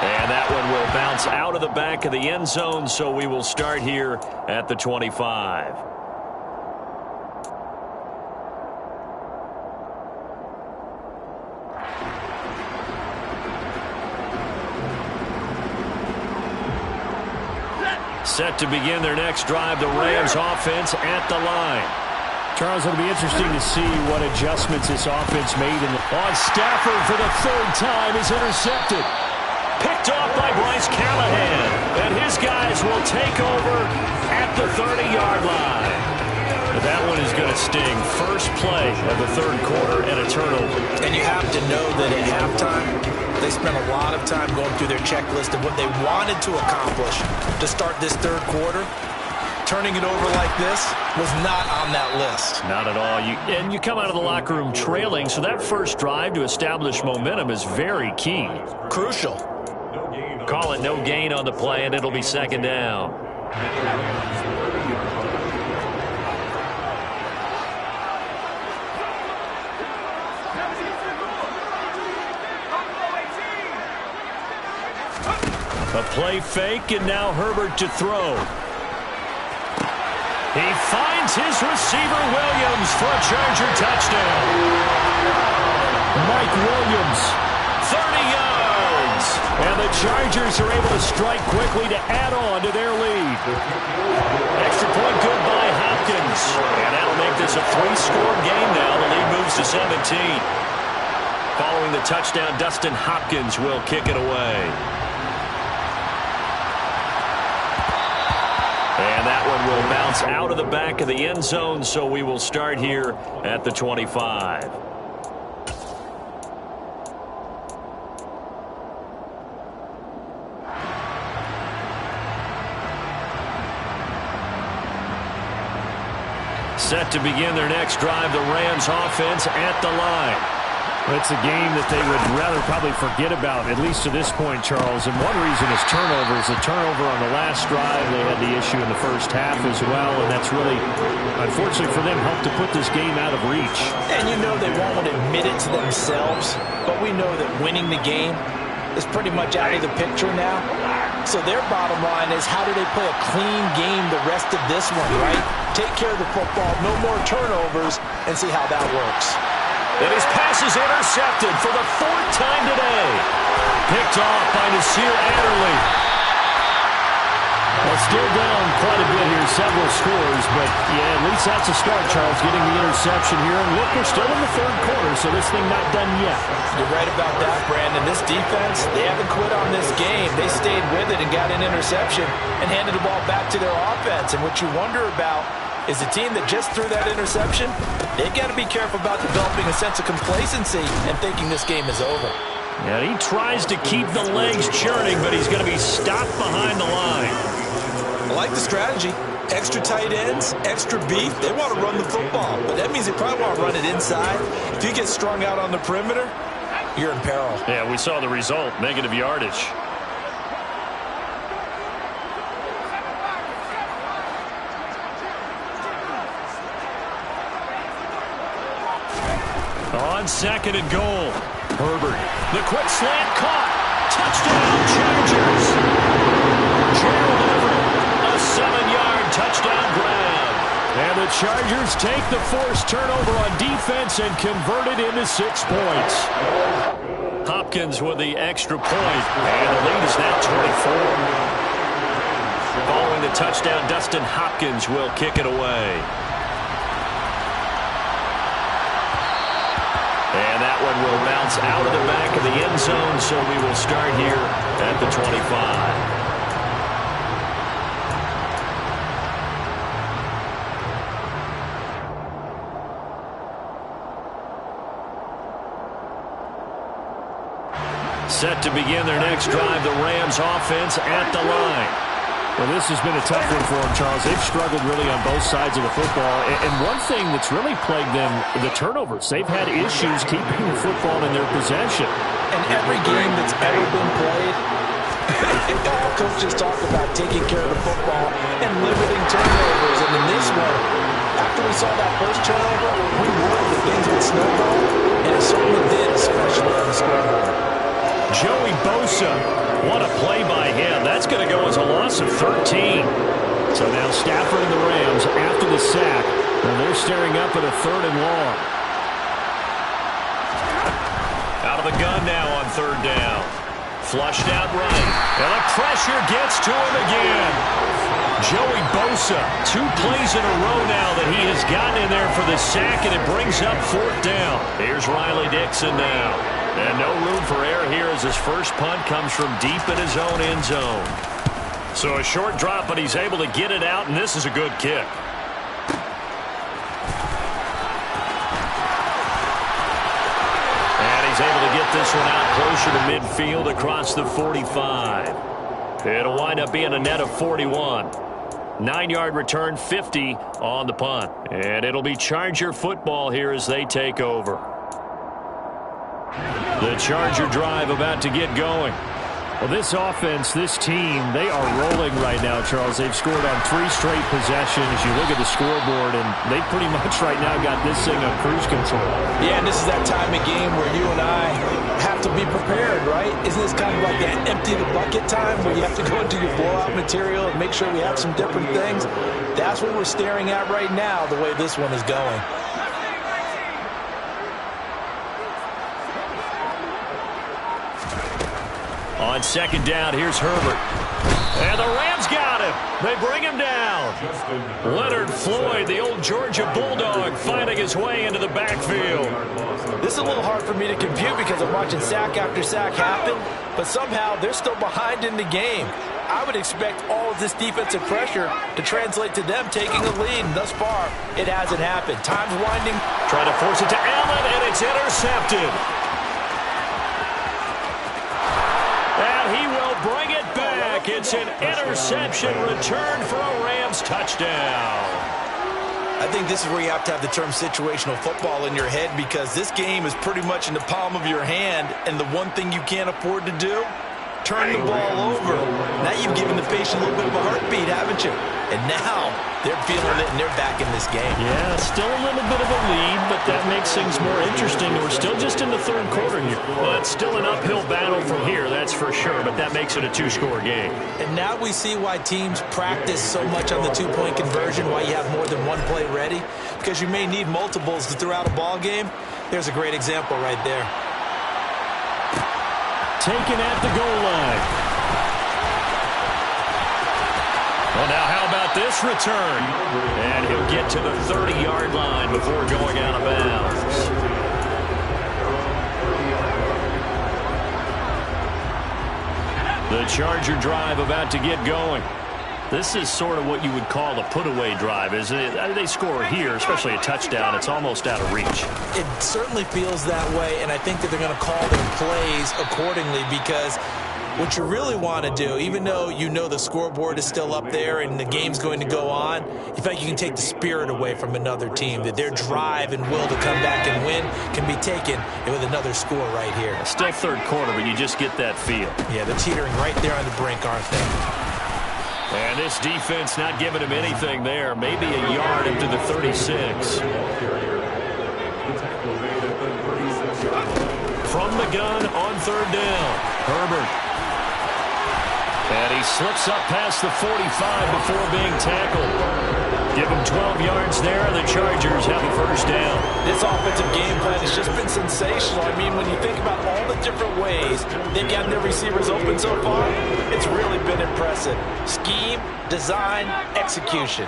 And that one will bounce out of the back of the end zone, so we will start here at the 25. Set to begin their next drive, the Rams offense at the line. Charles, it'll be interesting to see what adjustments this offense made. On Stafford for the third time is intercepted. Picked off by Bryce Callahan. And his guys will take over at the 30-yard line. But that one is going to sting. First play of the third quarter and a turnover. And you have to know that at halftime, they spent a lot of time going through their checklist of what they wanted to accomplish to start this third quarter. Turning it over like this was not on that list. Not at all. And you come out of the locker room trailing, so that first drive to establish momentum is very key. Crucial. Call it no gain on the play, and it'll be second down. A play fake, and now Herbert to throw. He finds his receiver, Williams, for a Charger touchdown. Mike Williams. 30 yards. And the Chargers are able to strike quickly to add on to their lead. Extra point good by Hopkins. And that'll make this a 3-score game now. The lead moves to 17. Following the touchdown, Dustin Hopkins will kick it away. And that one will bounce out of the back of the end zone, so we will start here at the 25. Set to begin their next drive, the Rams offense at the line. It's a game that they would rather probably forget about, at least to this point, Charles. And one reason is turnovers. A turnover on the last drive. They had the issue in the first half as well, and that's really, unfortunately for them, helped to put this game out of reach. And you know they won't admit it to themselves, but we know that winning the game is pretty much out of the picture now. So their bottom line is, how do they play a clean game the rest of this one, right? Take care of the football, no more turnovers, and see how that works. And his pass is intercepted for the 4th time today. Picked off by Nasir Adderley. Well, still down quite a bit here, several scores, but yeah, at least that's a start, Charles, getting the interception here. And look, we're still in the third quarter, so this thing not done yet. You're right about that, Brandon. This defense, they haven't quit on this game. They stayed with it and got an interception and handed the ball back to their offense. And what you wonder about is a team that just threw that interception, they've got to be careful about developing a sense of complacency and thinking this game is over. And he tries to keep the legs churning, but he's going to be stopped behind the line. I like the strategy. Extra tight ends, extra beef. They want to run the football, but that means they probably want to run it inside. If you get strung out on the perimeter, you're in peril. Yeah, we saw the result, negative yardage. On second and goal, Herbert. The quick slant caught. Touchdown, Chargers. Gerald Everett, a 7-yard touchdown grab. And the Chargers take the forced turnover on defense and convert it into 6 points. Hopkins with the extra point, and the lead is now 24. Following the touchdown, Dustin Hopkins will kick it away. And that one will bounce out of the back of the end zone, so we will start here at the 25. Set to begin their next drive, the Rams offense at the line. Well, this has been a tough one for them, Charles. They've struggled really on both sides of the football. And one thing that's really plagued them, the turnovers. They've had issues keeping the football in their possession. And every game that's ever been played, all coaches talk about taking care of the football and limiting turnovers. And in this one, after we saw that first turnover, we worried that things would snowball, and it certainly did, especially on the scoreboard. Joey Bosa, what a play by him. That's going to go as a loss of 13. So now Stafford and the Rams, after the sack, and they're staring up at a 3rd and long. Out of the gun now on 3rd down. Flushed out right. And the pressure gets to him again. Joey Bosa, 2 plays in a row now that he has gotten in there for the sack, and it brings up 4th down. Here's Riley Dixon now. And no room for error here as his first punt comes from deep in his own end zone. So a short drop, but he's able to get it out, and this is a good kick. And he's able to get this one out closer to midfield across the 45. It'll wind up being a net of 41. 9-yard return, 50 on the punt. And it'll be Charger football here as they take over. The Charger drive about to get going. Well, this offense, this team, they are rolling right now, Charles. They've scored on 3 straight possessions. You look at the scoreboard, and they pretty much right now got this thing on cruise control. Yeah, and this is that time of game where you and I have to be prepared, right? Isn't this kind of like that empty the bucket time where you have to go into your blowout material and make sure we have some different things? That's what we're staring at right now, the way this one is going. On 2nd down, here's Herbert. And the Rams got him. They bring him down. Leonard Floyd, the old Georgia Bulldog, finding his way into the backfield. This is a little hard for me to compute because I'm watching sack after sack happen, but somehow they're still behind in the game. I would expect all of this defensive pressure to translate to them taking a lead, and thus far, it hasn't happened. Time's winding. Trying to force it to Allen, and it's intercepted. And he will bring it back. It's an interception return for a Rams touchdown. I think this is where you have to have the term situational football in your head, because this game is pretty much in the palm of your hand, and the one thing you can't afford to do, turn the ball over. Now you've given the patient a little bit of a heartbeat, haven't you? And now they're feeling it, and they're back in this game. Yeah, still a little bit of a lead, but that makes things more interesting. We're still just in the 3rd quarter here. Well, it's still an uphill battle from here, that's for sure, but that makes it a 2-score game. And now we see why teams practice so much on the 2-point conversion, why you have more than one play ready, because you may need multiples to throw out a ball game. There's a great example right there. Taken at the goal line. Well, now how about this return? And he'll get to the 30-yard line before going out of bounds. The Charger drive about to get going. This is sort of what you would call a put-away drive, isn't it? They score here, especially a touchdown. It's almost out of reach. It certainly feels that way, and I think that they're going to call their plays accordingly, because what you really want to do, even though you know the scoreboard is still up there and the game's going to go on, you feel like you can take the spirit away from another team, that their drive and will to come back and win can be taken with another score right here. Still 3rd quarter, but you just get that feel. Yeah, they're teetering right there on the brink, aren't they? And this defense not giving him anything there. Maybe a yard up to the 36. From the gun on 3rd down. Herbert. And he slips up past the 45 before being tackled. Give him 12 yards there, and the Chargers have a 1st down. This offensive game plan has just been sensational. I mean, when you think about all the different ways they've gotten their receivers open so far, it's really been impressive. Scheme, design, execution.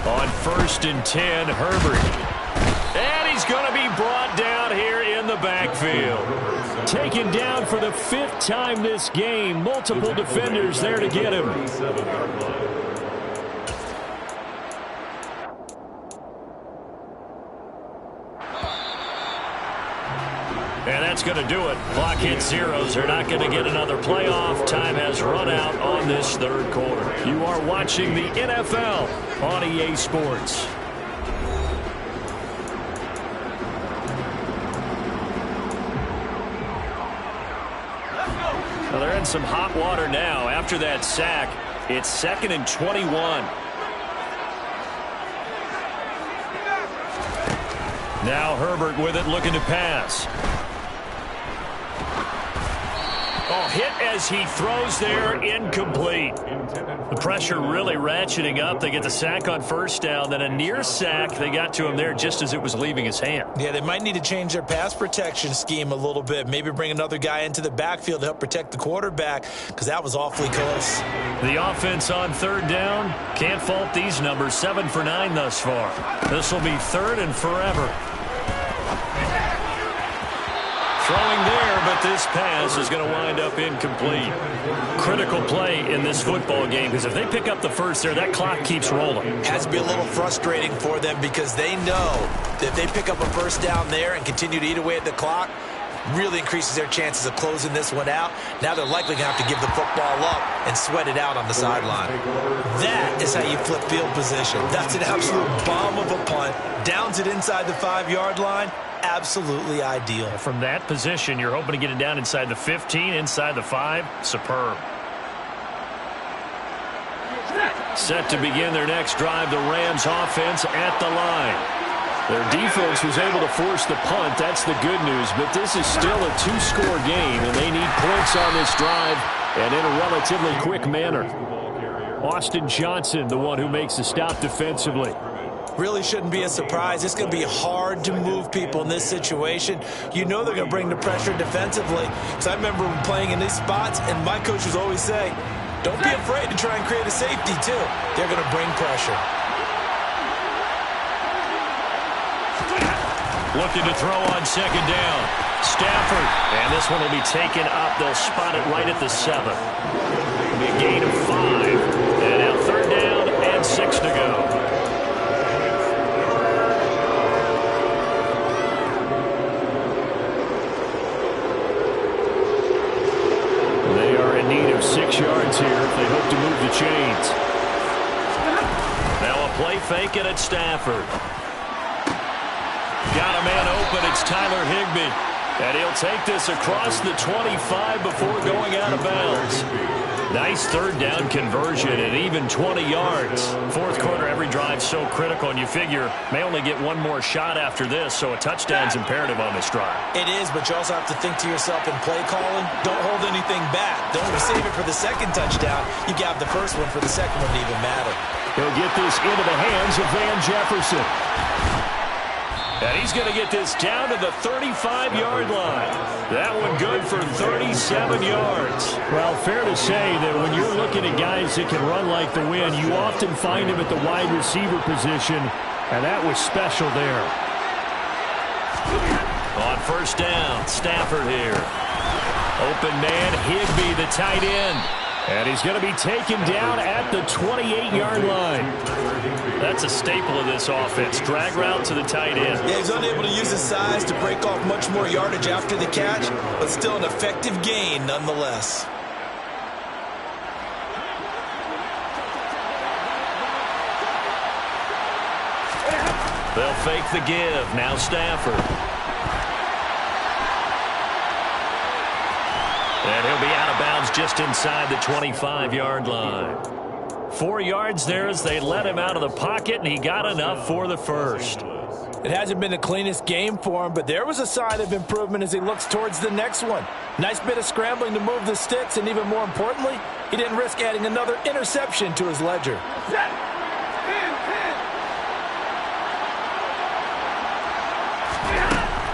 On 1st and 10, Herbert. And he's going to be brought down here in the backfield. Taken down for the 5th time this game. Multiple defenders there to get him. And that's going to do it. Clock hits zeros. They're not going to get another playoff. Time has run out on this 3rd quarter. You are watching the NFL on EA Sports. Well, they're in some hot water now. After that sack, it's 2nd and 21. Now Herbert with it, looking to pass. Oh, hit as he throws there, incomplete. The pressure really ratcheting up. They get the sack on first down, then a near sack. They got to him there just as it was leaving his hand. Yeah, they might need to change their pass protection scheme a little bit. Maybe bring another guy into the backfield to help protect the quarterback, because that was awfully close. The offense on third down. Can't fault these numbers. 7 for 9 thus far. This will be third and forever. Throwing there, but this pass is going to wind up incomplete. Critical play in this football game, because if they pick up the first there, that clock keeps rolling. Has to be a little frustrating for them, because they know that if they pick up a first down there and continue to eat away at the clock, really increases their chances of closing this one out. Now they're likely going to have to give the football up and sweat it out on the sideline. That is how you flip field position. That's an absolute bomb of a punt. Downs it inside the 5-yard line. Absolutely ideal. From that position, you're hoping to get it down inside the 15, inside the 5. Superb. Set to begin their next drive, the Rams offense at the line. Their defense was able to force the punt. That's the good news. But this is still a 2-score game, and they need points on this drive and in a relatively quick manner. Austin Johnson, the one who makes the stop defensively. Really shouldn't be a surprise. It's going to be hard to move people in this situation. You know they're going to bring the pressure defensively. Because I remember playing in these spots, and my coaches always say, don't be afraid to try and create a safety, too. They're going to bring pressure. Looking to throw on second down. Stafford. And this one will be taken up. They'll spot it right at the 7. It'll be a gain of 5. And now third down and 6 to go. They are in need of 6 yards here if they hope to move the chains. Now a play fake it at Stafford. Got a man open. It's Tyler Higbee. And he'll take this across the 25 before going out of bounds. Nice third down conversion at even 20 yards. Fourth quarter, every drive so critical, and you figure may only get one more shot after this, so a touchdown's imperative on this drive. It is, but you also have to think to yourself in play calling, don't hold anything back. Don't save it for the second touchdown. You got the first one for the second one to even matter. He'll get this into the hands of Van Jefferson. And he's going to get this down to the 35-yard line. That one good for 37 yards. Well, fair to say that when you're looking at guys that can run like the wind, you often find them at the wide receiver position, and that was special there. On first down, Stafford here. Open man, Higbee, the tight end. And he's going to be taken down at the 28-yard line. That's a staple of this offense. Drag route to the tight end. Yeah, he's unable to use his size to break off much more yardage after the catch, but still an effective gain nonetheless. They'll fake the give. Now Stafford. And he'll be out of bounds just inside the 25-yard line. 4 yards there as they let him out of the pocket, and he got enough for the first. It hasn't been the cleanest game for him, but there was a sign of improvement as he looks towards the next one. Nice bit of scrambling to move the sticks, and even more importantly, he didn't risk adding another interception to his ledger.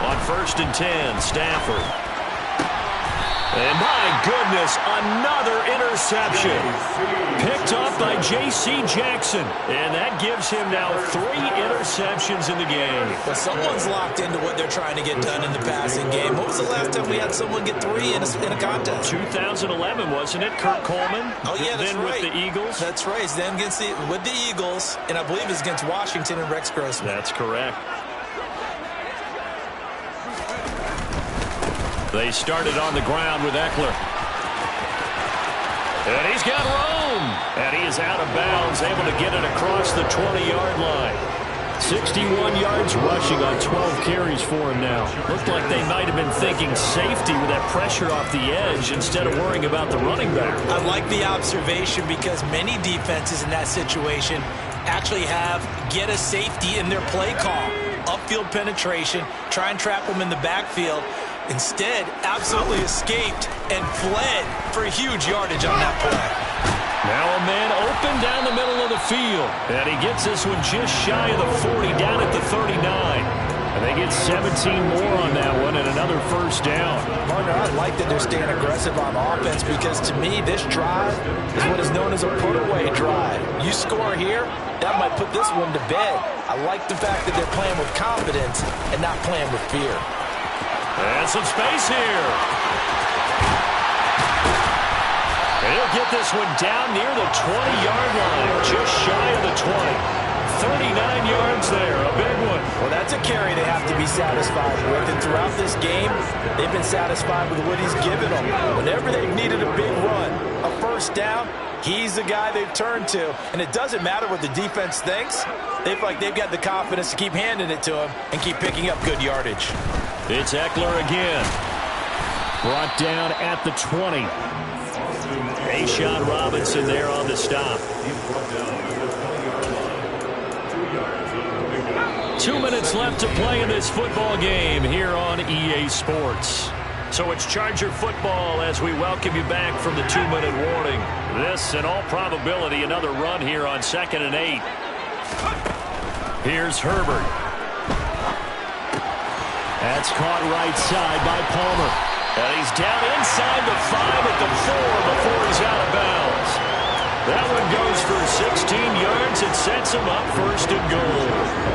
On first and 10, Stafford. And my goodness, another interception. Picked off by J.C. Jackson. And that gives him now 3 interceptions in the game. But someone's locked into what they're trying to get done in the passing game. When was the last time we had someone get 3 in a contest? 2011, wasn't it? Kurt Coleman. Oh, yeah, that's then right. With the Eagles. That's right. It's then with the Eagles, and I believe it's against Washington and Rex Grossman. That's correct. They started on the ground with Eckler. And he's got room. And he is out of bounds, able to get it across the 20-yard line. 61 yards rushing on 12 carries for him now. Looked like they might have been thinking safety with that pressure off the edge instead of worrying about the running back. I like the observation because many defenses in that situation actually get a safety in their play call. Upfield penetration, try and trap them in the backfield. Instead, absolutely escaped and fled for huge yardage on that play. Now a man open down the middle of the field. And he gets this one just shy of the 40, down at the 39. And they get 17 more on that one and another first down. Partner, I like that they're staying aggressive on offense because to me, this drive is what is known as a put-away drive. You score here, that might put this one to bed. I like the fact that they're playing with confidence and not playing with fear. And some space here. He'll get this one down near the 20-yard line, just shy of the 20. 39 yards there, a big one. Well, that's a carry they have to be satisfied with. And throughout this game, they've been satisfied with what he's given them. Whenever they've needed a big run, a first down, he's the guy they've turned to. And it doesn't matter what the defense thinks. They feel like they've got the confidence to keep handing it to him and keep picking up good yardage. It's Eckler again. Brought down at the 20. A'Shawn Robinson there on the stop. 2 minutes left to play in this football game here on EA Sports. So it's Charger football as we welcome you back from the 2-minute warning. This, in all probability, another run here on 2nd and 8. Here's Herbert. That's caught right side by Palmer. And he's down inside the 5 at the 4 before he's out of bounds. That one goes for 16 yards. It sets him up 1st and goal.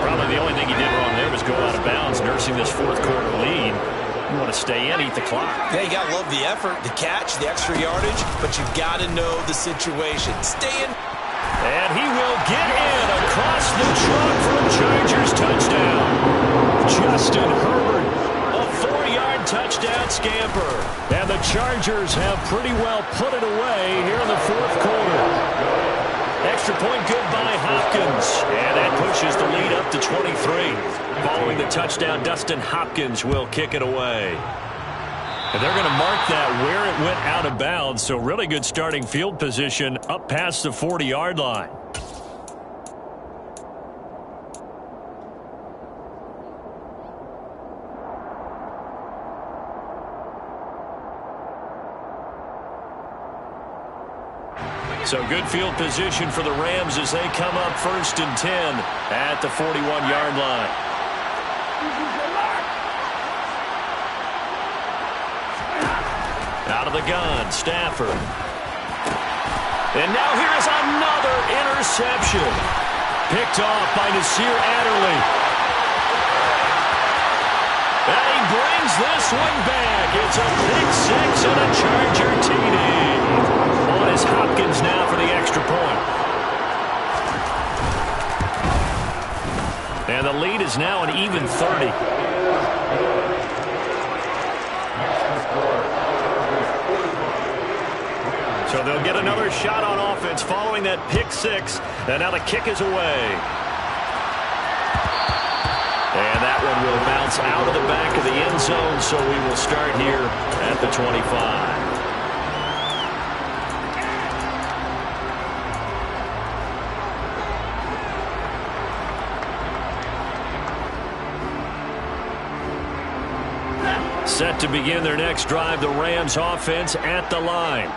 Probably the only thing he did wrong there was go out of bounds, nursing this 4th quarter lead. You want to stay in, eat the clock. Yeah, you got to love the effort, the catch, the extra yardage, but you've got to know the situation. Stay in. And he will get in across the truck for a Chargers touchdown. Justin Herbert, a 4-yard touchdown scamper. And the Chargers have pretty well put it away here in the 4th quarter. Extra point good by Hopkins. And that pushes the lead up to 23. Following the touchdown, Dustin Hopkins will kick it away. And they're going to mark that where it went out of bounds. So really good starting field position up past the 40-yard line. So good field position for the Rams as they come up 1st and 10 at the 41-yard line. Out of the gun, Stafford. And now here is another interception. Picked off by Nasir Adderley. And he brings this one back. It's a pick 6 and a Charger TD. On is Hopkins now for the extra point. And the lead is now an even 30. So they'll get another shot on offense following that pick 6. And now the kick is away. And that one will bounce out of the back of the end zone, so we will start here at the 25. Set to begin their next drive, the Rams offense at the line.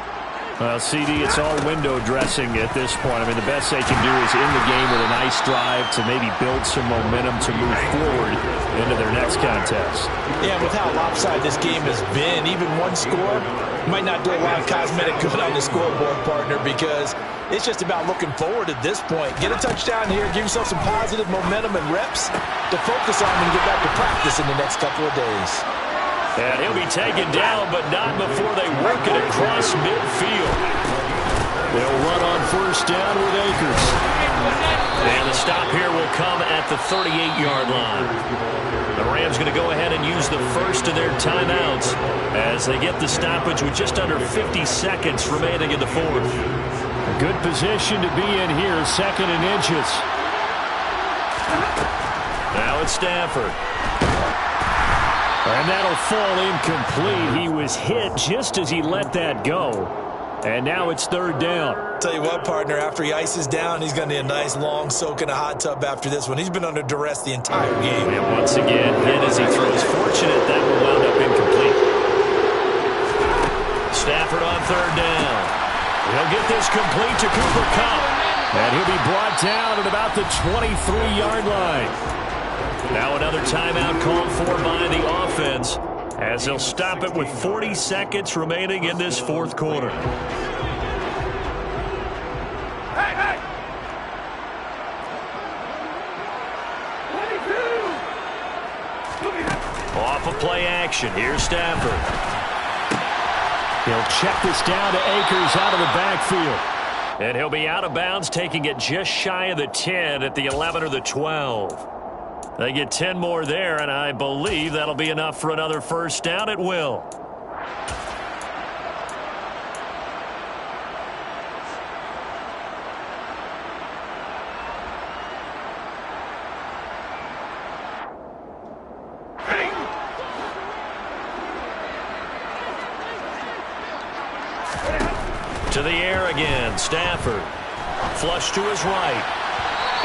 Well, CD, it's all window dressing at this point. I mean, the best they can do is in the game with a nice drive to maybe build some momentum to move forward into their next contest. Yeah, with how lopsided this game has been, even one score might not do a lot of cosmetic good on the scoreboard, partner, because it's just about looking forward at this point. Get a touchdown here, give yourself some positive momentum and reps to focus on and get back to practice in the next couple of days. And he'll be taken down, but not before they work it across midfield. They'll run on 1st down with Akers. And the stop here will come at the 38-yard line. The Rams going to go ahead and use the first of their timeouts as they get the stoppage with just under 50 seconds remaining in the 4th. A good position to be in here, 2nd and inches. Now it's Stafford. And that'll fall incomplete. He was hit just as he let that go. And now it's 3rd down. Tell you what, partner, after he ices down, he's going to need a nice long soak in a hot tub after this one. He's been under duress the entire game. And once again, hit as he throws. Fortunate that will wound up incomplete. Stafford on 3rd down. He'll get this complete to Cooper Kupp. And he'll be brought down at about the 23-yard line. Now another timeout called for by the offense as they'll stop it with 40 seconds remaining in this fourth quarter. Off of play action. Here's Stafford. He'll check this down to Akers out of the backfield. And he'll be out of bounds, taking it just shy of the 10 at the 11 or the 12. They get 10 more there, and I believe that'll be enough for another first down at will. To the air again, Stafford. Flush to his right.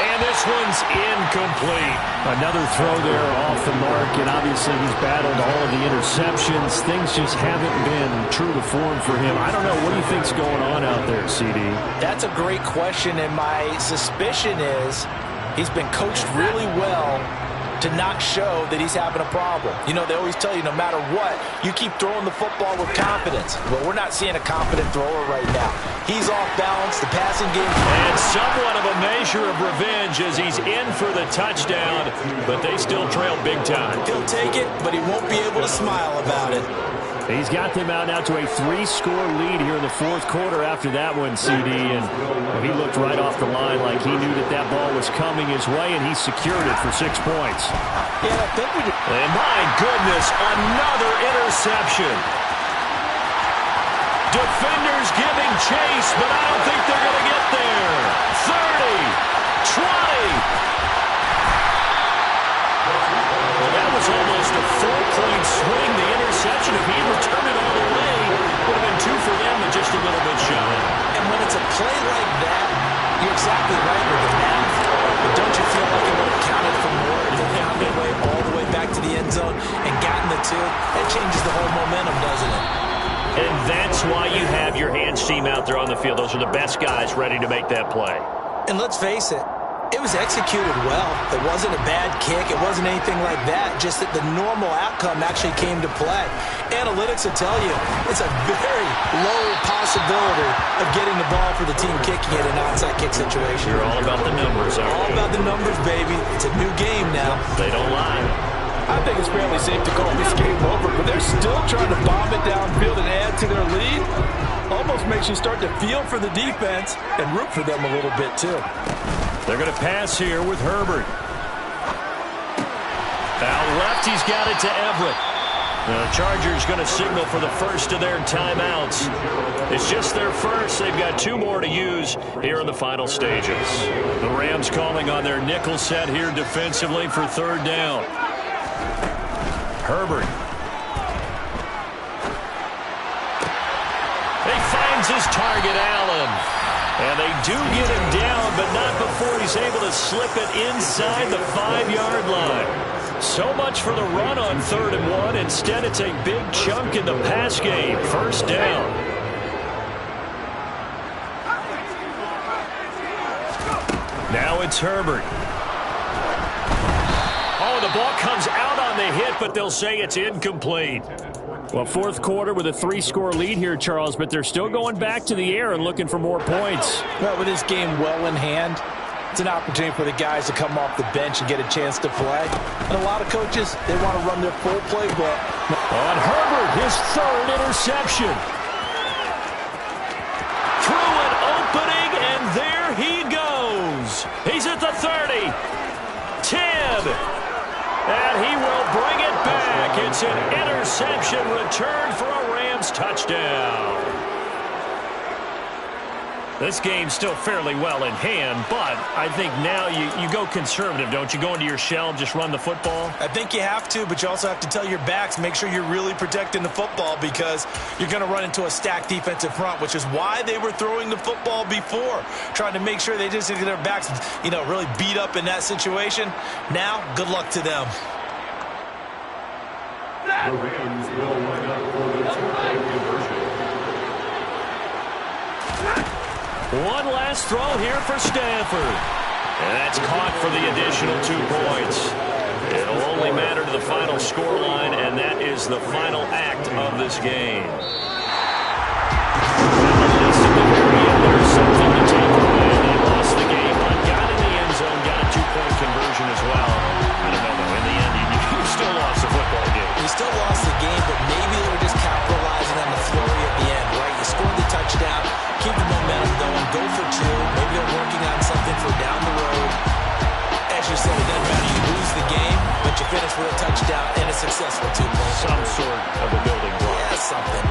And this one's incomplete. Another throw there off the mark, and obviously he's battled all of the interceptions. Things just haven't been true to form for him. I don't know. What do you think's going on out there, CD? That's a great question, and my suspicion is he's been coached really well to not show that he's having a problem. You know, they always tell you no matter what, you keep throwing the football with confidence. Well, we're not seeing a confident thrower right now. He's off balance. The passing game. And somewhat of a measure of revenge as he's in for the touchdown, but they still trail big time. He'll take it, but he won't be able to smile about it. He's got them out now to a 3-score lead here in the fourth quarter after that one, CD. And he looked right off the line like he knew that that ball was coming his way, and he secured it for 6 points. Yeah, I think we did. And my goodness, another interception. Defenders giving chase, but I don't think they're going to get there. 30, 20. Well, that was almost a 4-point swing. The interception, if he returned it all the way, would have been 2 for them and just a little bit shy. And when it's a play like that, you're exactly right with the math. But don't you feel like it would have counted for more if they found their way all the way back to the end zone and gotten the 2? That changes the whole momentum, doesn't it? And that's why you have your hands team out there on the field. Those are the best guys ready to make that play. And let's face it, it was executed well. It wasn't a bad kick. It wasn't anything like that. Just that the normal outcome actually came to play. Analytics will tell you it's a very low possibility of getting the ball for the team kicking it in an onside kick situation. You're all about the numbers, aren't you? All about the numbers, baby. It's a new game now. They don't lie. I think it's fairly safe to call this game over, but they're still trying to bomb it downfield and add to their lead. Almost makes you start to feel for the defense and root for them a little bit, too. They're going to pass here with Herbert. Out left, he's got it to Everett. The Chargers going to signal for the first of their timeouts. It's just their first. They've got 2 more to use here in the final stages. The Rams calling on their nickel set here defensively for 3rd down. Herbert. He finds his target, Allen. And they do get him down, but not before he's able to slip it inside the 5-yard line. So much for the run on 3rd and 1. Instead, it's a big chunk in the pass game. 1st down. Now it's Herbert. Oh, the ball comes out on the hit, but they'll say it's incomplete. Well, 4th quarter with a 3-score lead here, Charles, but they're still going back to the air and looking for more points. Well, with this game well in hand, it's an opportunity for the guys to come off the bench and get a chance to play. And a lot of coaches, they want to run their full playbook. On Herbert, his 3rd interception. Through an opening, and there he goes. He's at the 30, 10. And he will bring it back. It's an interception return for a Rams touchdown. This game's still fairly well in hand, but I think now you go conservative, don't you? Go into your shell and just run the football? I think you have to, but you also have to tell your backs, make sure you're really protecting the football because you're going to run into a stacked defensive front, which is why they were throwing the football before, trying to make sure they just get their backs, really beat up in that situation. Now, good luck to them. The Rams will line up for the 2-point conversion. One last throw here for Stanford. And that's caught for the additional 2 points. It'll only matter to the final scoreline, and that is the final act of this game. At least at the very end, there's something to take away. They lost the game, but got in the end zone, got a 2-point conversion as well. I don't know, though. In the end, you still lost the football game. You still lost the game, but maybe they were just capitalizing on the flurry at the end, right? You scored the touchdown, keep the momentum going, go for 2. Maybe they're working on something for down the road. As you said, it doesn't matter. You lose the game, but you finish with a touchdown and a successful 2-point. Some sort of a building block. Yeah, something.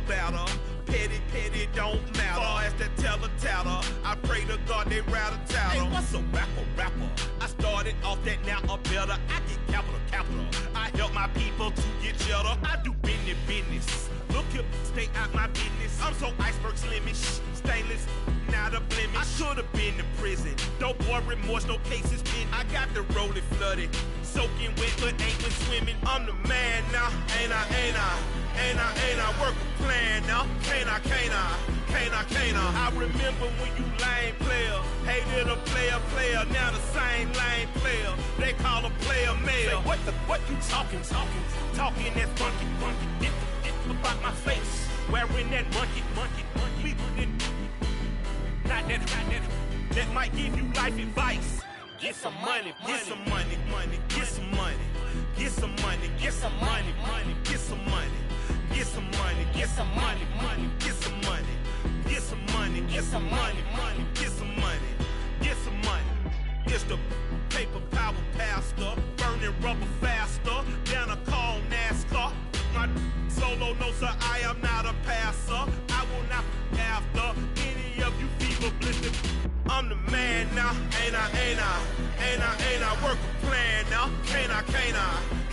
Better. Petty, don't matter. Far as that teller, I pray to God they rattle tattle. Hey, what's a rapper? I started off that, now a better. I get capital. I help my people to get cheddar. I do business. Look here, stay out my business. I'm so iceberg slimish, stainless, not a blemish. I should've been in prison. Don't boy remorse, no cases pinned. I got the rolling flooded, soaking wet, but ain't been swimming. I'm the man now, ain't I work a plan now. Can't I? I remember when you lame player, hated a player, now the same lame player. They call a player mayor. Say, what you talking that's funky. Get about my face, wearing that monkey. We didn't, not that might give you life advice. Get some money. It's the paper power pastor, burning rubber faster, down a call NASCAR. My solo, no sir, I am not a passer. I will not after any of you fever blistered. I'm the man now, ain't I? Work a plan now, can't I?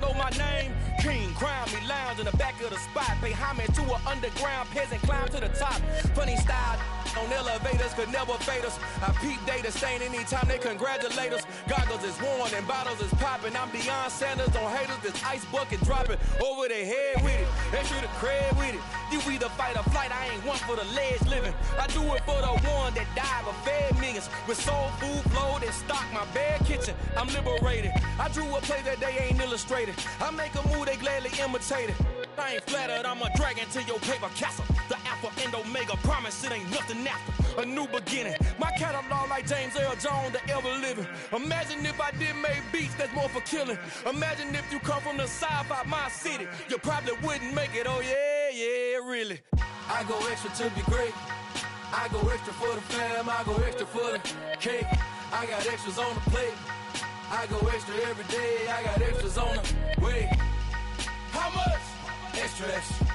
know my name? King, crown me, lounge in the back of the spot. Pay homage to an underground peasant, climb to the top. Funny style on elevators could never fade us. I peep data stain anytime they congratulate us. Goggles is worn and bottles is popping. I'm beyond Sanders on haters, this ice bucket dropping over their head with it. Extra the cred with it. You either fight or flight, I ain't one for the ledge living. I do it for the one that died but fed millions. With soul food flowed and stock my bare kitchen. I'm liberated. I drew a play that they ain't illustrated. I make a move they gladly imitated. I ain't flattered, I'm a dragon to your paper castle. The Alpha and Omega, promise it ain't nothing after. A new beginning. My catalog like James Earl Jones, the ever living. Imagine if I did make beats that's more for killing. Imagine if you come from the south out my city. You probably wouldn't make it, oh yeah, really. I go extra to be great. I go extra for the fam, I go extra for the cake. I got extras on the plate. I go extra every day, I got extras on the way. How much? Extra, extra.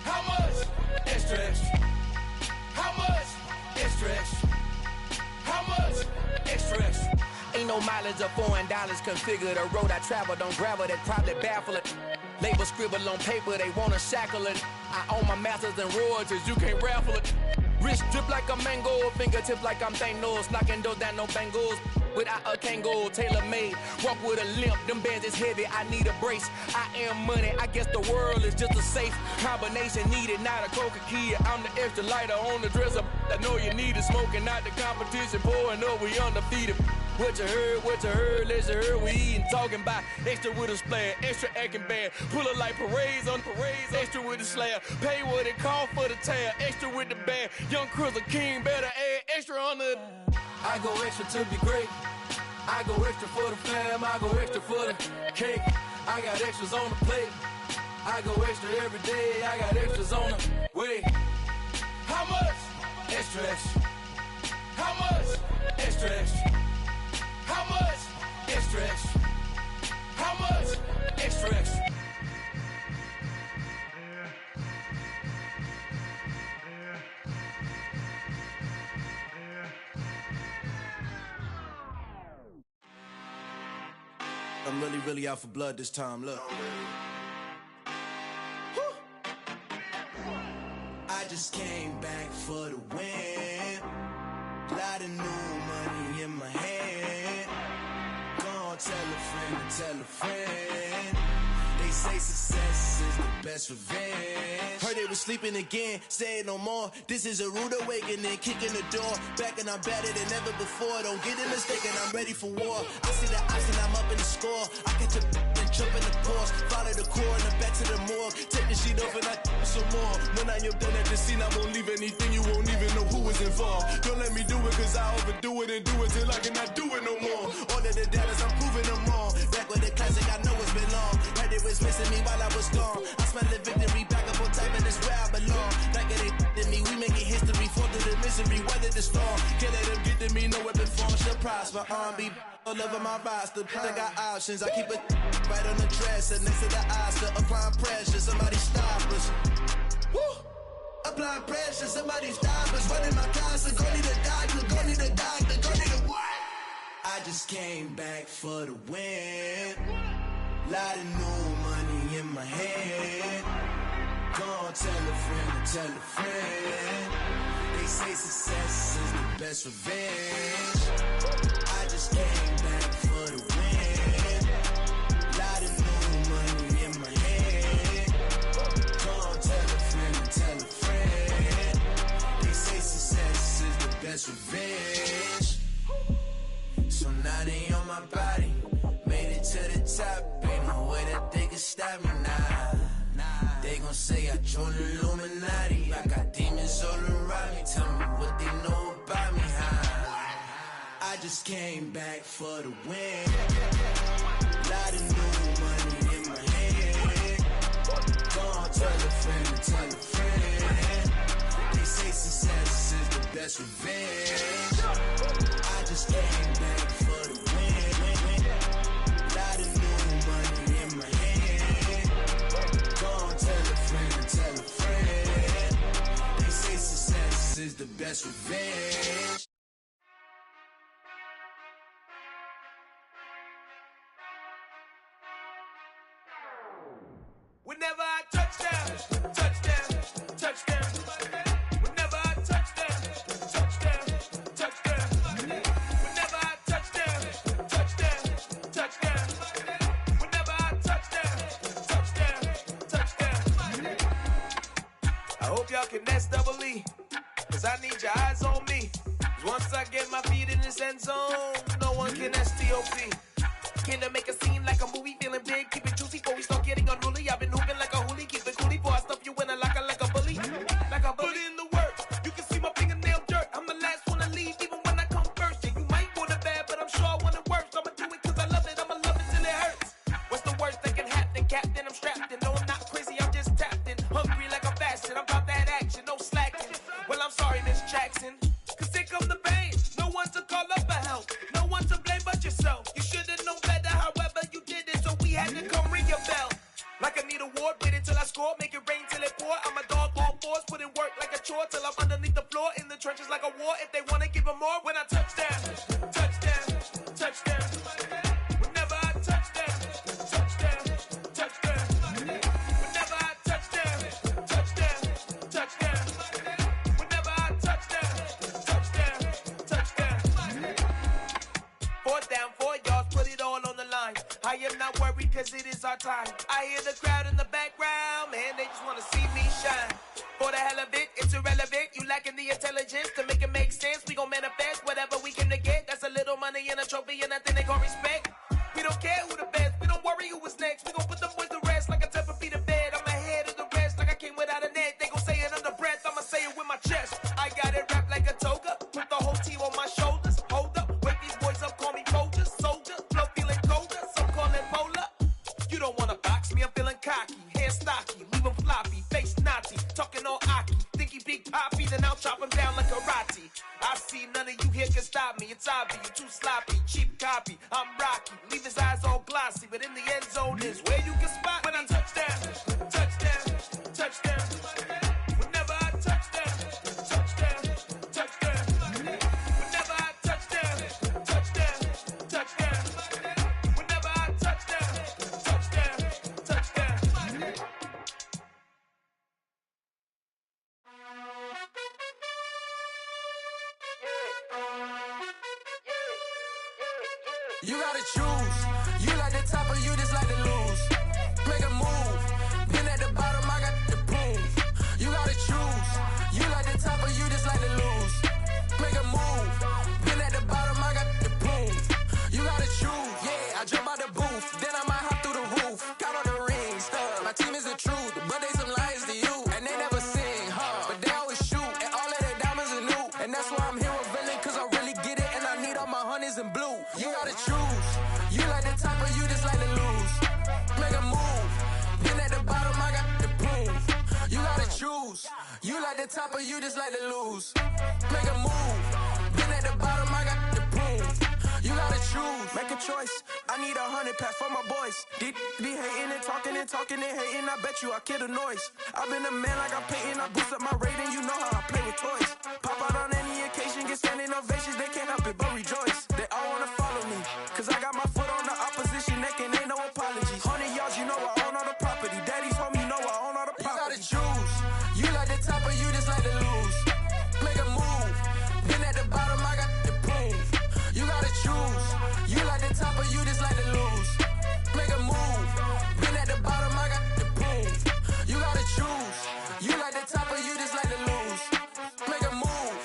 How much? Extra, extra. How much? Extra, extra. How much? Extra, extra. Ain't no mileage of $4 configure the road I travel. Don't gravel that probably baffle it. Label scribble on paper, they wanna shackle it. I own my masters and royalties, you can't raffle it. Wrist drip like a mango, fingertip like I'm Thanos. Knocking doors down, no bangles. Without a Kango, tailor-made. Walk with a limp, them bands is heavy, I need a brace. I am money, I guess the world is just a safe combination needed, not a coca-key. I'm the extra lighter on the dresser. I know you need it, smoking out the competition, pouring up, we undefeated. What you heard, let's hear we eatin', talking about extra with a splash, extra acting bad, pull it like parades on parades, extra with the slab, pay what it cost for the tab, extra with the band, young Chris a king, better add extra on the. I go extra to be great. I go extra for the fam, I go extra for the cake. I got extras on the plate. I go extra every day, I got extras on the way. How much? Extra, extra. How much? Extra, extra. How much? Extra, extra. How much? Extra, extra. I'm really out for blood this time, look. I just came back for the win. Lot of new money in my hand. Gonna tell a friend to tell a friend. They say success is the best revenge. Heard they was sleeping again, say it no more. This is a rude awakening, kicking the door. Back and I'm better than ever before. Don't get it mistaken, I'm ready for war. I see the option, I'm up in the score. I catch a and jump in the course. Follow the core and the back to the morgue. Take the sheet off and I some more. When I am done at the scene, I won't leave anything. You won't even know who was involved. Don't let me do it, cause I overdo it and do it till I cannot do it no more. All of the doubters, I'm proving them wrong. Back with the classic, I know it's been long. Heard it was missing me while I was gone. I smell the victory back up on top, and it's where I belong. Like it ain't to me, we making history. Fall through the misery, weather the storm. Can't let them get to me, no weapon form shall prosper. R&B all over my roster. I got options, I keep it right on the dresser. Next to the Oscar, applying pressure. Somebody stop us. Woo! Applying pressure, somebody stop us. Running my closet, go need a doctor, go need a doctor, go need a what? I just came back for the win. Lot of new money in my hand. Gonna tell a friend to tell a friend. They say success is the best revenge. I just came back for the win. Lot of new money in my hand. Gonna tell a friend to tell a friend. They say success is the best revenge. So now they on my body. Made it to the top. Ain't no way that they can stop me now. They gon' say I joined the Illuminati. I got demons all around me. Tell me what they know about me, huh? I just came back for the win. Lot of new money in my hand. Gonna tell a friend to tell a friend. They say success is the best revenge. I just came back for the win. Lot of new money in my hand. Gonna tell a friend to tell a friend. They say success is the best revenge. Whenever I touchdown, touchdown, touchdown. Whenever I touchdown, touchdown, touchdown. Whenever I touchdown, touchdown, touchdown. Whenever I touchdown, touchdown, touchdown. I hope y'all can nest double E, cause I need your eyes on me. Once I get my feet in this end zone, no one can STOP. Can to make a scene like a movie, feeling big, keep it juicy before we start getting unruly. I've been hooping like a hoolie, keep it coolie before I stuff you in a locker like a bully. Like a bully. Put in the work, you can see my fingernail dirt. I'm the last one to leave, even when I come first. And you might want it bad, but I'm sure I want it worse. I'ma do it cause I love it, I'ma love it till it hurts. What's the worst that can happen, Captain? I'm strapped in, no I'm not crazy, I'm just tapped in. Hungry like I'm fasting, I'm about that action, no slacking. Well I'm sorry Miss Jackson, cause here come the pain. No one to call up for help, no one to blame but yourself. You should've known better, however you did it, so we had to come ring your bell. Like I need a ward, wait until I score, make it rain till it pour. I'm a dog on fours, put in work like a chore till I'm underneath the floor, in the trenches like a war. If they wanna give them more, when I touchdown, touchdown, touchdown. Whenever I touchdown, touchdown, touchdown. Whenever I touchdown, touchdown, touchdown. Whenever I touchdown, touchdown, touchdown. 4th down, 4 yards, put it all on the line. I am not worried cause it is our time. I hear the crowd in the background, man, they just wanna see me shine. For the hell of it, it's irrelevant. You lacking the intelligence to make it make sense. We gon' manifest whatever we came to get. That's a little money and a trophy and nothing they call respect. We don't care who the best, we don't worry who was next. We gon' put them boys to rest like a 10 feet of bed. I'm ahead of the rest like I came without a net. They gon' say it under breath, I'ma say it with my chest. I got it wrapped like a toga, put the whole team on my shoulders. Hold up, wake these boys up, call me Folger, soldier. Flow feeling colder, some call it polar. You don't wanna box me, I'm feeling cocky. Hair stocky, leave him floppy, face naughty. Talking all aki, think he big poppy, then I'll chop him down like karate. I see none of you here can stop me. It's obvious, you too sloppy, cheap copy. I'm Rocky, leave his eyes all glossy, but in the end zone is where you can spot when I touchdown, touchdown, touchdown. Whenever I touchdown, touchdown, touchdown. Whenever I touchdown, touchdown, touchdown. Whenever I touchdown, touchdown, touchdown. You gotta choose. You like the top or you just like to lose. Make a move. Been at the bottom, I got the proof. You gotta choose. You like the top or you just like to lose. Make a move. Been at the bottom, I got the proof. You gotta choose. Yeah, I jump out the booth. Then I might hop through the roof. Count on the rings. My team is the truth, but they some liars to you. And they never sing, but they always shoot. And all of their diamonds are new. And that's why I'm here with villain, cause I really get it. And I need all my honeys in blue. You gotta choose. You like the top or you just like to lose. Make a move. Been at the bottom, I got the proof. You gotta choose. You like the top or you just like to lose. Make a move. Been at the bottom, I got the proof. You gotta choose. Make a choice. I need 100 pack for my boys. Be hating and talking and talking and hating. I bet you I kill the noise. I've been a man like I'm Peyton. I boost up my rating. You know how I play with toys. Pop out on any occasion, get standing ovations. They can't help it but rejoice. They all wanna follow me, cause I got my foot on the opposition neck and ain't no apologies. 100 yards, you know I own all the property. Daddy's home, you know I own all the property. You gotta choose. You like the top or you just like to lose. Make a move. Been at the bottom, I got the proof. You gotta choose. You like the top or you just like to lose. Make a move. Been at the bottom, I got the proof. You gotta choose. You like the top or you just like to lose. Make a move.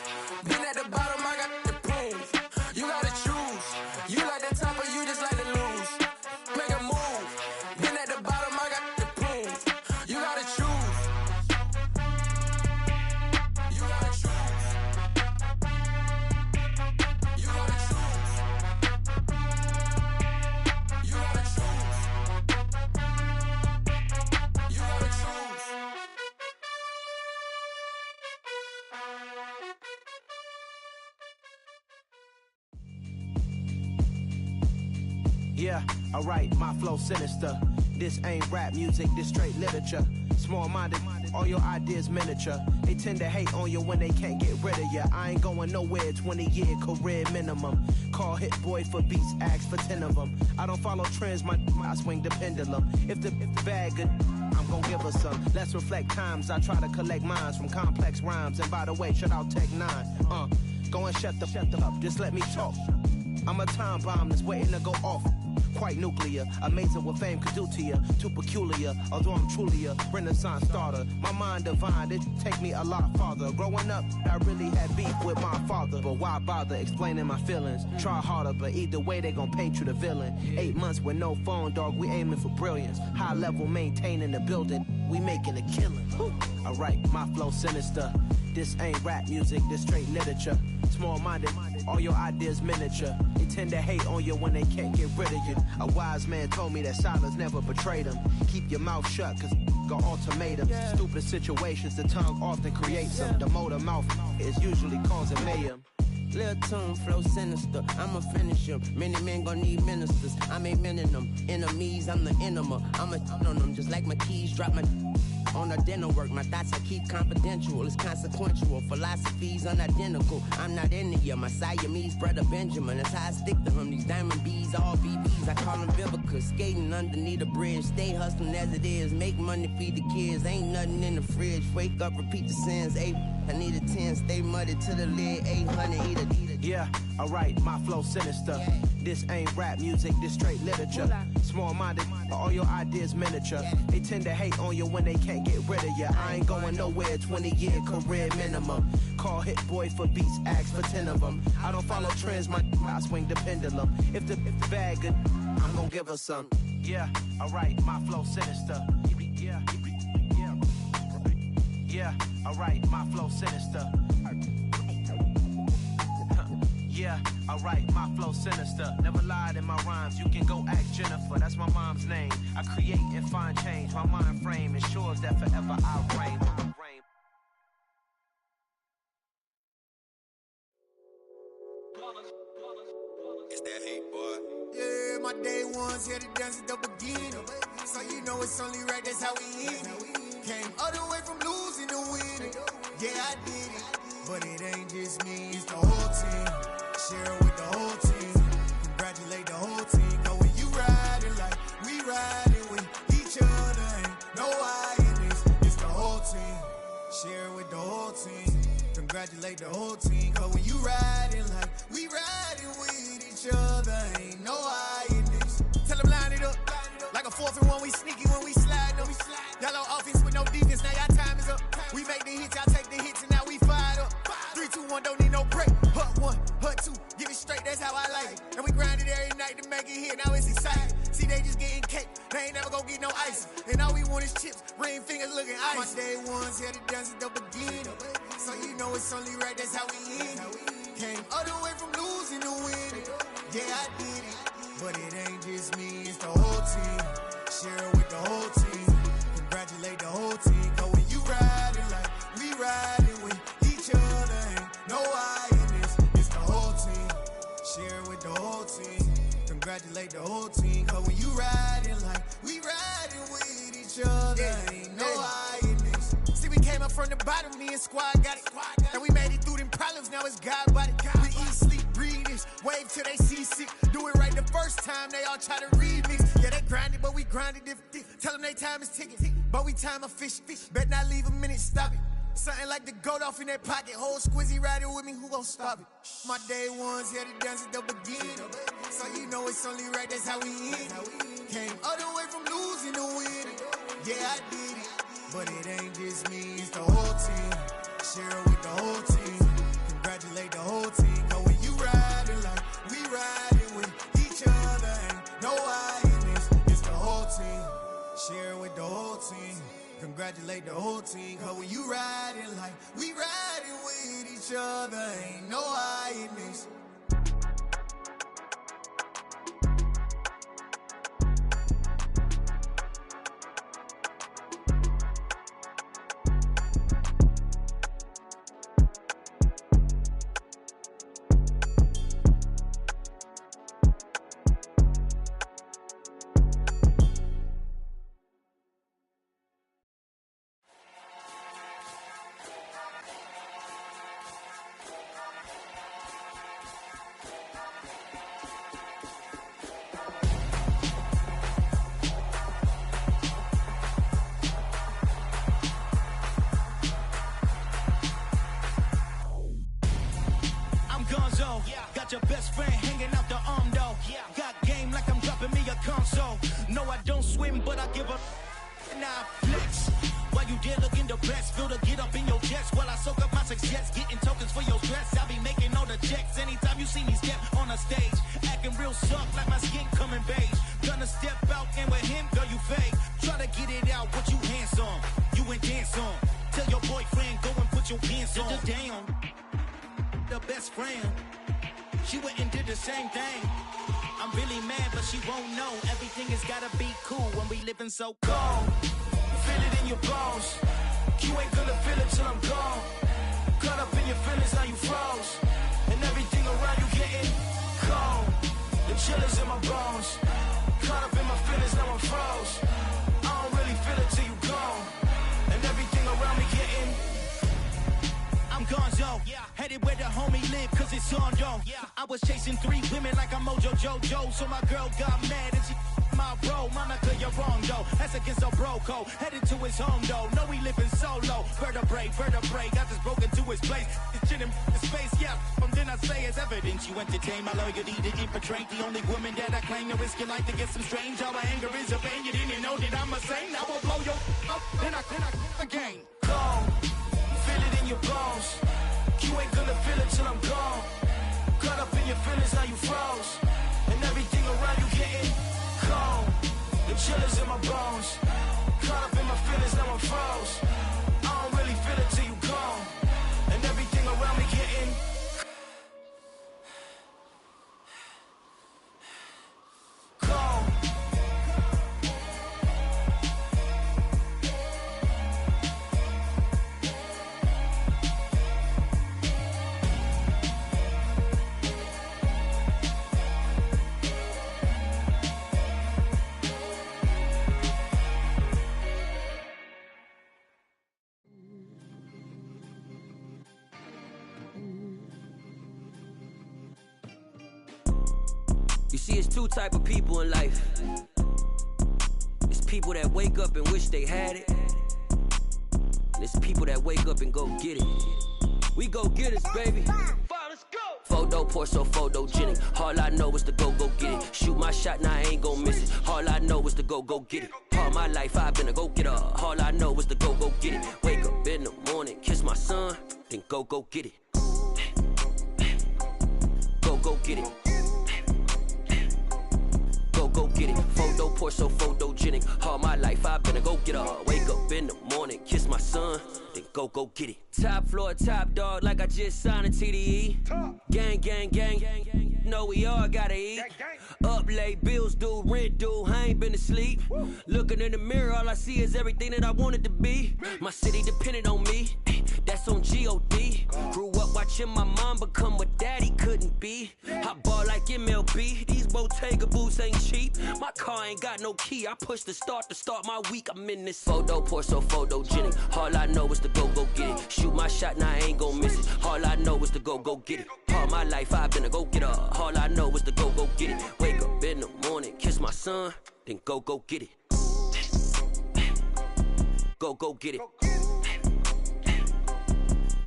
Been at the bottom, I got the proof. You gotta choose. You like the top or you just like Yeah, alright, my flow sinister. This ain't rap music, this straight literature. Small-minded, all your ideas miniature. They tend to hate on you when they can't get rid of you. I ain't going nowhere, 20-year career minimum. Call Hit Boy for beats, ask for 10 of them. I don't follow trends, I swing the pendulum. If the bag good, I'm gon' give her some. Let's reflect times, I try to collect minds from complex rhymes. And by the way, shout out Tech 9. Go and shut the up, just let me talk. I'm a time bomb that's waiting to go off. Quite nuclear, amazing what fame could do to you. Too peculiar, although I'm truly a Renaissance starter. My mind divine, it take me a lot farther. Growing up, I really had beef with my father. But why bother explaining my feelings? Try harder, but either way they gon' paint you the villain. 8 months with no phone, dog, we aiming for brilliance. High level maintaining the building, we making a killing. Alright, my flow sinister. This ain't rap music, this straight literature. Small-minded, all your ideas miniature. They tend to hate on you when they can't get rid of you. A wise man told me that silence never betrayed him. Keep your mouth shut, cause got ultimatums. Stupid situations, the tongue often creates them. The motor mouth is usually causing mayhem. Lil' tune, flow sinister, I'ma finish him. Many men gon' need ministers, I'm aiming them. Enemies, I'm the enema. I'ma on them, just like my keys, drop my on the dinner work. My thoughts I keep confidential, it's consequential. Philosophies unidentical, I'm not India. My Siamese brother Benjamin, that's how I stick to him. These diamond bees, all BBs, I call them Vivica. Skating underneath a bridge, stay hustling as it is. Make money, feed the kids, ain't nothing in the fridge. Wake up, repeat the sins, I need a 10, stay muddy to the lid, 800, eat it. Yeah, alright, my flow sinister. This ain't rap music, this straight literature. Small-minded, all your ideas miniature. They tend to hate on you when they can't get rid of you. I ain't going nowhere, 20-year career minimum. Call Hit Boy for beats, ask for 10 of them. I don't follow trends, I swing the pendulum. If the bag good, I'm gon' give her some. Yeah, alright, my flow sinister. Yeah, alright, my flow sinister. Yeah, alright, my flow sinister. Never lied in my rhymes, you can go ask Jennifer. That's my mom's name. I create and find change. My mind frame ensures that forever I reign. It's that hate, boy. Yeah, my day ones here to dance at the beginning. So you know it's only right, that's how we end it. Came all the way from losing to winning. Yeah, I did it. But it ain't just me, it's the whole team. Share it with the whole team. Congratulate the whole team. Cause when you riding like we riding with each other, ain't no I in this. It's the whole team. Share it with the whole team. Congratulate the whole team. Cause when you riding like we riding with each other, ain't no I in this. Tell them line it up. Like a 4th and 1, we sneaky when we slide them. Yellow offense with no defense, now y'all time is up. We make the hits, y'all take the hits, and now we fired up. 3, 2, 1, don't need no break. Hut 1, hut 2, give it straight, that's how I like it. And we grind it every night to make it hit, now it's exciting. See, they just getting cake, they ain't never gonna get no ice. And all we want is chips, ring fingers looking ice. My day ones here to dance at the beginning. So you know it's only right, that's how we end it. Came all the way from losing to winning. Yeah, I did it. But it ain't just me, it's the whole team. Share it with the whole team. Congratulate the whole team. Cause when you riding like we riding with each other, ain't no I in this. It's the whole team. Share it with the whole team. Congratulate the whole team. Cause when you riding like we riding with each other, ain't no I in this. See, we came up from the bottom, me and squad got it. And we made it through them problems, now it's God body. We eat, sleep, breathe this, wave till they seasick. Do it right the first time, they all try to remix. Yeah, they grinded, but we grinded different. Tell them they time is ticking, but we time a fish. Bet not leave a minute, stop it. Something like the goat off in their pocket. Whole squizzy riding with me, who gon' stop it? My day ones here to dance at the beginning. So you know it's only right, that's how we end it. Came all the way from losing to winning. Yeah, I did it. But it ain't just me, it's the whole team. Share it with the whole team. Congratulate the whole team. Cause when you riding like we riding with each other, ain't no I in this. It's the whole team. Share it with the whole team. Congratulate the whole team. Cause when you riding like we riding with each other, ain't no I in this. swim, but I give up. Now flex. While you there looking the best, feel the get up in your chest. While I soak up my success, getting tokens for your stress. I be making all the checks anytime you see me step on a stage. Acting real soft like my skin coming beige. Gonna step out and with him, girl, you fake. Try to get it out, what you hands on? You ain't dance on. Tell your boyfriend, go and put your pants on. Down. The best friend. She went and did the same thing. I'm really mad, but she won't know. Everything has gotta be cool when we living so cold. Feel it in your bones. You ain't gonna feel it till I'm gone. Caught up in your feelings, now you froze. And everything around you getting cold. The chill is in my bones. Caught up in my feelings, now I'm froze. I don't really feel it till you gone. And everything around me getting I'm gonzo, headed where the homie live, cause it's on, yo. I was chasing 3 women like I'm Mojo Jojo, so my girl got mad and she my bro. Monica, you're wrong, though. That's against our bro code. Headed to his home, though. No, he living solo. Vertebrae, got just broken to his place. It's chin in his face, yeah. Then I say it's evidence. You entertain my loyalty to get betrayed. The only woman that I claim to risk your life to get some strange. All my anger is a pain. You didn't know that I'm a saint. I will blow your up, then I again. Gone. Feel it in your bones. You ain't gonna feel it till I'm gone. Caught up in your feelings, now you froze. And everything around you getting cold. The chill is in my bones. Caught up in my feelings, now I'm froze. I don't really feel it till you gone. And everything around me getting cold. You see, it's 2 type of people in life. It's people that wake up and wish they had it. And it's people that wake up and go get it. We go get it, baby. Photo pour so photogenic. All I know is to go get it. Shoot my shot, now I ain't gon' miss it. All I know is to go get it. All my life I've been a go getter. All I know is to go get it. Wake up in the morning, kiss my son, then go get it. Go get it. Go get it. Photo pour so photogenic. All my life I've been a go getter. Wake up in the morning, kiss my son, then go get it. Top floor, top dog, like I just signed a TDE. Gang. Know we all gotta eat. Up late, bills due, rent due. I ain't been asleep. Looking in the mirror, all I see is everything that I wanted to be. My city depended on me. That's on G.O.D. Grew up watching my mom become what daddy couldn't be. I ball like MLB. These Bottega boots ain't cheap. My car ain't got no key. I push the start to start my week. I'm in this photo pour so photogenic. All I know is to go get it. Shoot my shot, now I ain't gon' miss it. All I know is to go get it. All my life I've been a go getter. All I know is to go get it. Wake up in the morning, kiss my son, then go get it. Go get it.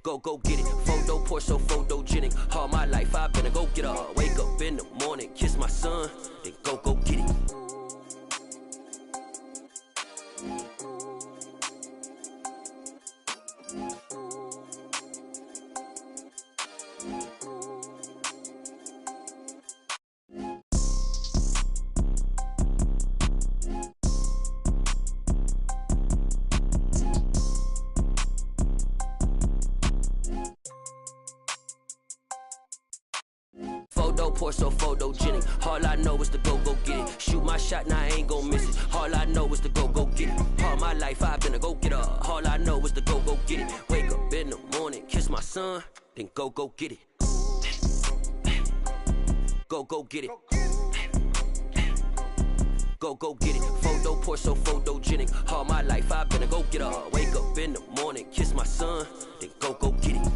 Go get it. Photo pour so photogenic. All my life I've been a go getter. Wake up in the morning, kiss my son, then go get it. Photo pour so photogenic. All I know is to go get it. Shoot my shot, now I ain't gon' miss it. All I know is to go get it. All my life I've been a go getter. All I know is to go get it. Wake up in the morning, kiss my son, then go get it. Go get it. Go get it. Photo pour so photogenic. All my life I've been a go getter. Wake up in the morning, kiss my son, then go get it.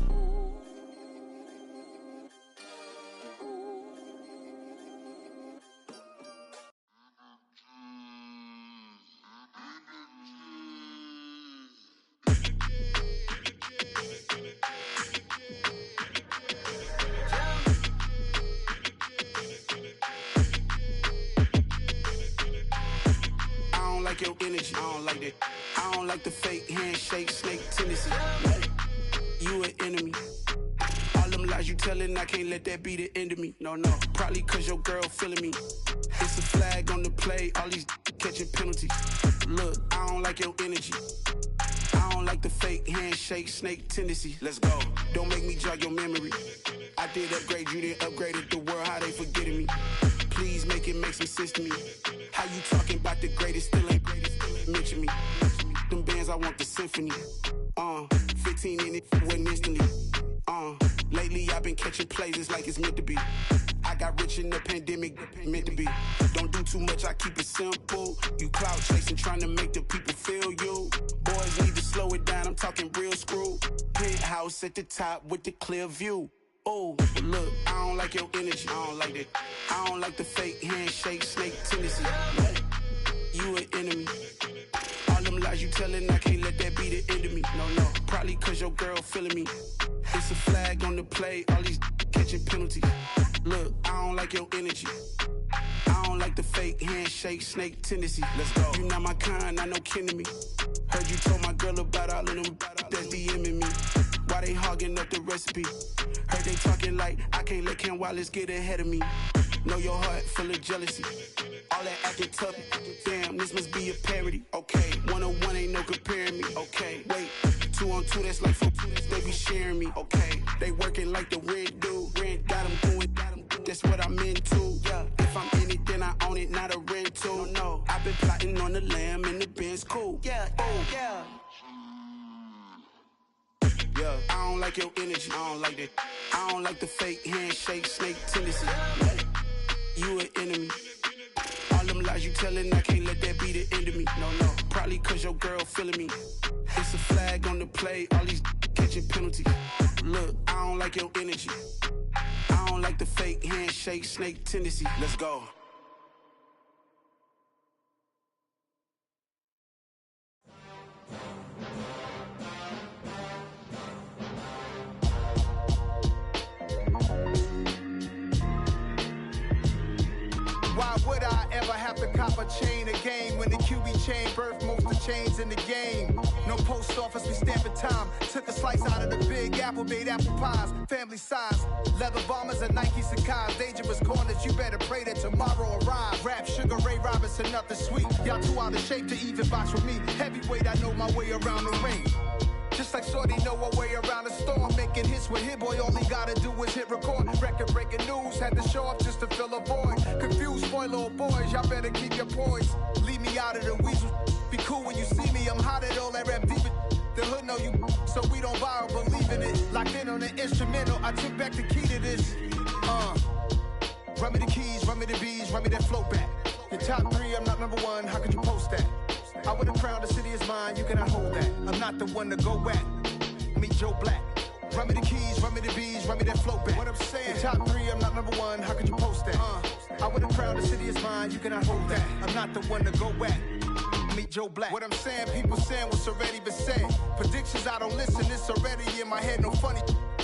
I like your energy. I don't like that. I don't like the fake handshake, snake tendency. You an enemy. All them lies you telling, I can't let that be the end of me. No, probably cause your girl feeling me. It's a flag on the play, all these catching penalties. Look, I don't like your energy. I don't like the fake handshake, snake tendency. Let's go. Don't make me jog your memory. I did upgrade you, then upgraded the world, how they forgetting me. Please make it make some sense to me. How you talking about the greatest, still ain't mention me. Them bands, I want the symphony. 15 in it, wasn't instantly. Lately I've been catching plays, it's like it's meant to be. I got rich in the pandemic, meant to be. Don't do too much, I keep it simple. You clout chasing, trying to make the people feel you. Boys need to slow it down, I'm talking real screw. Penthouse at the top with the clear view. Oh, look, I don't like your energy. I don't like that. I don't like the fake handshake, snake tendency. You an enemy. All them lies you telling, I can't let that be the end of me. No, probably cause your girl feeling me. It's a flag on the play, all these catching penalties. Look, I don't like your energy. I don't like the fake handshake, snake tendency. Let's go. You not my kind, not no kin to me. Heard you told my girl about all of them that's DMing me. Why they hogging up the recipe? Heard they talking like I can't let Ken Wallace get ahead of me. Know your heart full of jealousy. All that acting tough. Damn, this must be a parody. Okay, 101 ain't no comparing me. Okay, wait, 2 on 2, that's like 4. They be sharing me. Okay, they working like the rent do. Rent got them going. That's what I'm into. Yeah, if I'm in it, then I own it, not a rental. No, I've been plotting on the lamb and the Benz cool. Yeah, yeah. Yeah, I don't like your energy. I don't like that. I don't like the fake handshake, snake tendency. You an enemy. All them lies you telling, I can't let that be the end of me. No, probably cause your girl feeling me. It's a flag on the play, all these catching penalties. Look, I don't like your energy. I don't like the fake handshake, snake tendency. Let's go. Why would I ever have to cop a chain again when the QB chain birthed most of the chains in the game? No post office, we stamping time. Took a slice out of the Big Apple, made apple pies, family size. Leather bombers and Nike Sacai's. Dangerous corners, you better pray that tomorrow arrives. Rap, Sugar Ray Robinson, nothing sweet. Y'all too out of shape to even box with me. Heavyweight, I know my way around the ring. Just like Shorty know her way around the storm. Making hits with Hit Boy, all he gotta do is hit record. Record breaking news, had to show up just to fill a void. Confused, spoiled little boys, y'all better keep your poise. Leave me out of the weasel. Be cool when you see me, I'm hot at all that rap deep. The hood know you, so we don't borrow, believe in it. Locked in on the instrumental, I took back the key to this. Run me the keys, run me the bees, run me that flow back. Your top 3, I'm not number 1, how could you post that? I would have crowned the city is mine, you cannot hold that. I'm not the one to go at. Meet Joe Black. Run me the keys, run me the bees, run me that flow back. What I'm saying, your top 3, I'm not number 1, how could you post that? I would have crowned the city is mine, you cannot hold that. I'm not the one to go at. Meet Joe Black. What I'm saying, people saying what's already been said. Predictions, I don't listen, it's already in my head, no funny.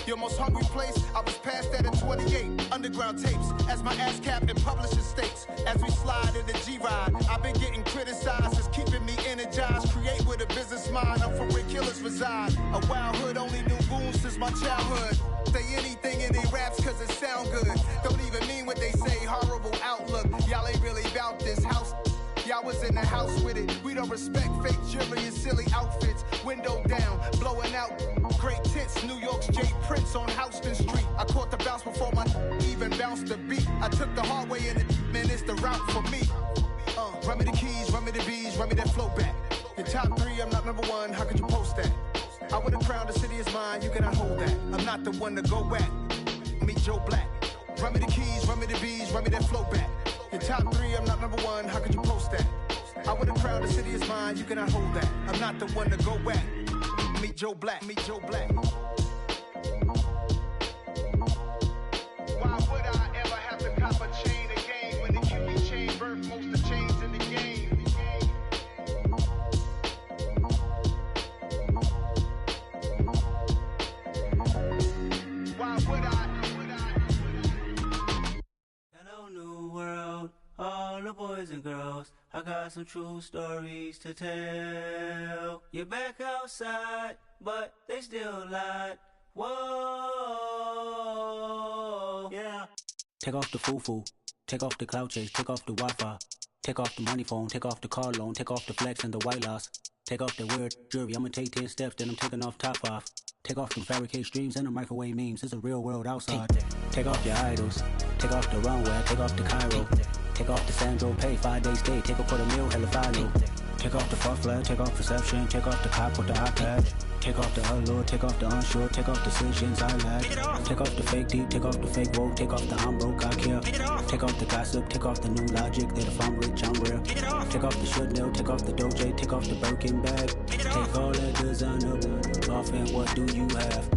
Your most hungry place, I was past that at 28. Underground tapes, as my ass cap in publishing states. As we slide in the G-Ride, I've been getting criticized, it's keeping me energized. Create with a business mind, I'm from where killers reside. A wild hood, only knew goons since my childhood. Say anything in they raps cause it sound good. Don't even mean what they say, horrible outlook. Y'all ain't really about this house. Y'all was in the house with it. We don't respect fake jewelry and silly outfits. Window down, blowing out great tits. New York's J. Prince on Houston Street. I caught the bounce before my even bounced the beat. I took the hard way in it, man, it's the route for me. Run me the keys, run me the bees, run me that flow back. Your top 3, I'm not number 1, how could you post that? I would have crowned the city is mine, you cannot hold that. I'm not the one to go at. Meet Joe Black. Run me the keys, run me the bees, run me that flow back. Your top 3, I'm not number 1, how could you post that? I would have crowned the city is mine, you cannot hold that. I'm not the one to go at. Meet Joe Black, meet Joe Black. Why would I ever have to cop a chain again when the QB chain birthed most of the chains in the game? Why would I? Hello, new world, all the boys and girls. I got got some true stories to tell. You're back outside, but they still lied. Whoa, yeah. Take off the foo-foo, take off the cloud chase, take off the Wi-Fi, take off the money phone, take off the car loan, take off the flex and the white loss, take off the weird jewelry. I'ma take 10 steps, then I'm taking off top 5. Take off them fabricate streams and the microwave memes. It's a real world outside. Take off your idols, take off the runway, take off the Cairo, take off the Sandro Pay, 5-day stay, take a quarter meal, hella final. Take off the fuck flag, take off perception, take off the cop with the iPad. Take off the allure, take off the unsure, take off decisions I lack. Take off the fake deep, take off the fake woke, take off the I'm broke, I care. Take off the gossip, take off the new logic that if I'm rich, I'm real. Take off the should know, take off the Doja, take off the Birkin bag. Take all that designer off and what do you have?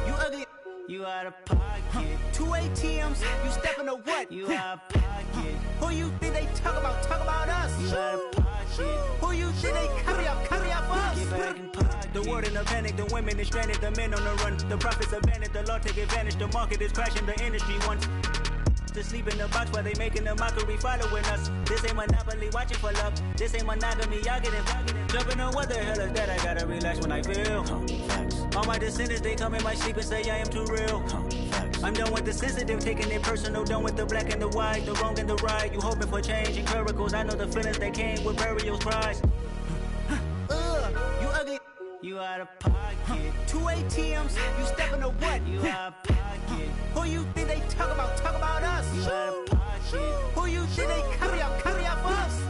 You ugly. You out of pocket. 2 ATMs, you stepping to what? You out of pocket. Who you think they talk about? Talk about us. You out of pocket. Who you think they carry up us? Get back in pocket. The world in a panic, the women is stranded, the men on the run. The profits abandoned, the law take advantage. The market is crashing, the industry wants to sleep in the box while they making a mockery following us. This ain't Monopoly, watching for love. This ain't monogamy, y'all get it. Jumping on what the hell is that? I gotta relax when I feel. All my descendants, they come in my sleep and say I am too real. I'm done with the sensitive, taking it personal. Done with the black and the white, the wrong and the right. You hoping for change and miracles. I know the feelings that came with burial cries. You ugly. You out of pocket. 2 ATMs, you stepping to what? You out of pocket. Who you think they talk about? Talk about us. You out of pocket. Who you think they carry up us?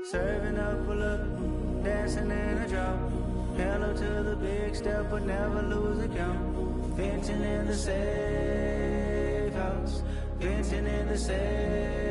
Serving up a look, dancing in a drop. Hello to the big step, but never lose a count. Venting in the safe house. Venting in the safe.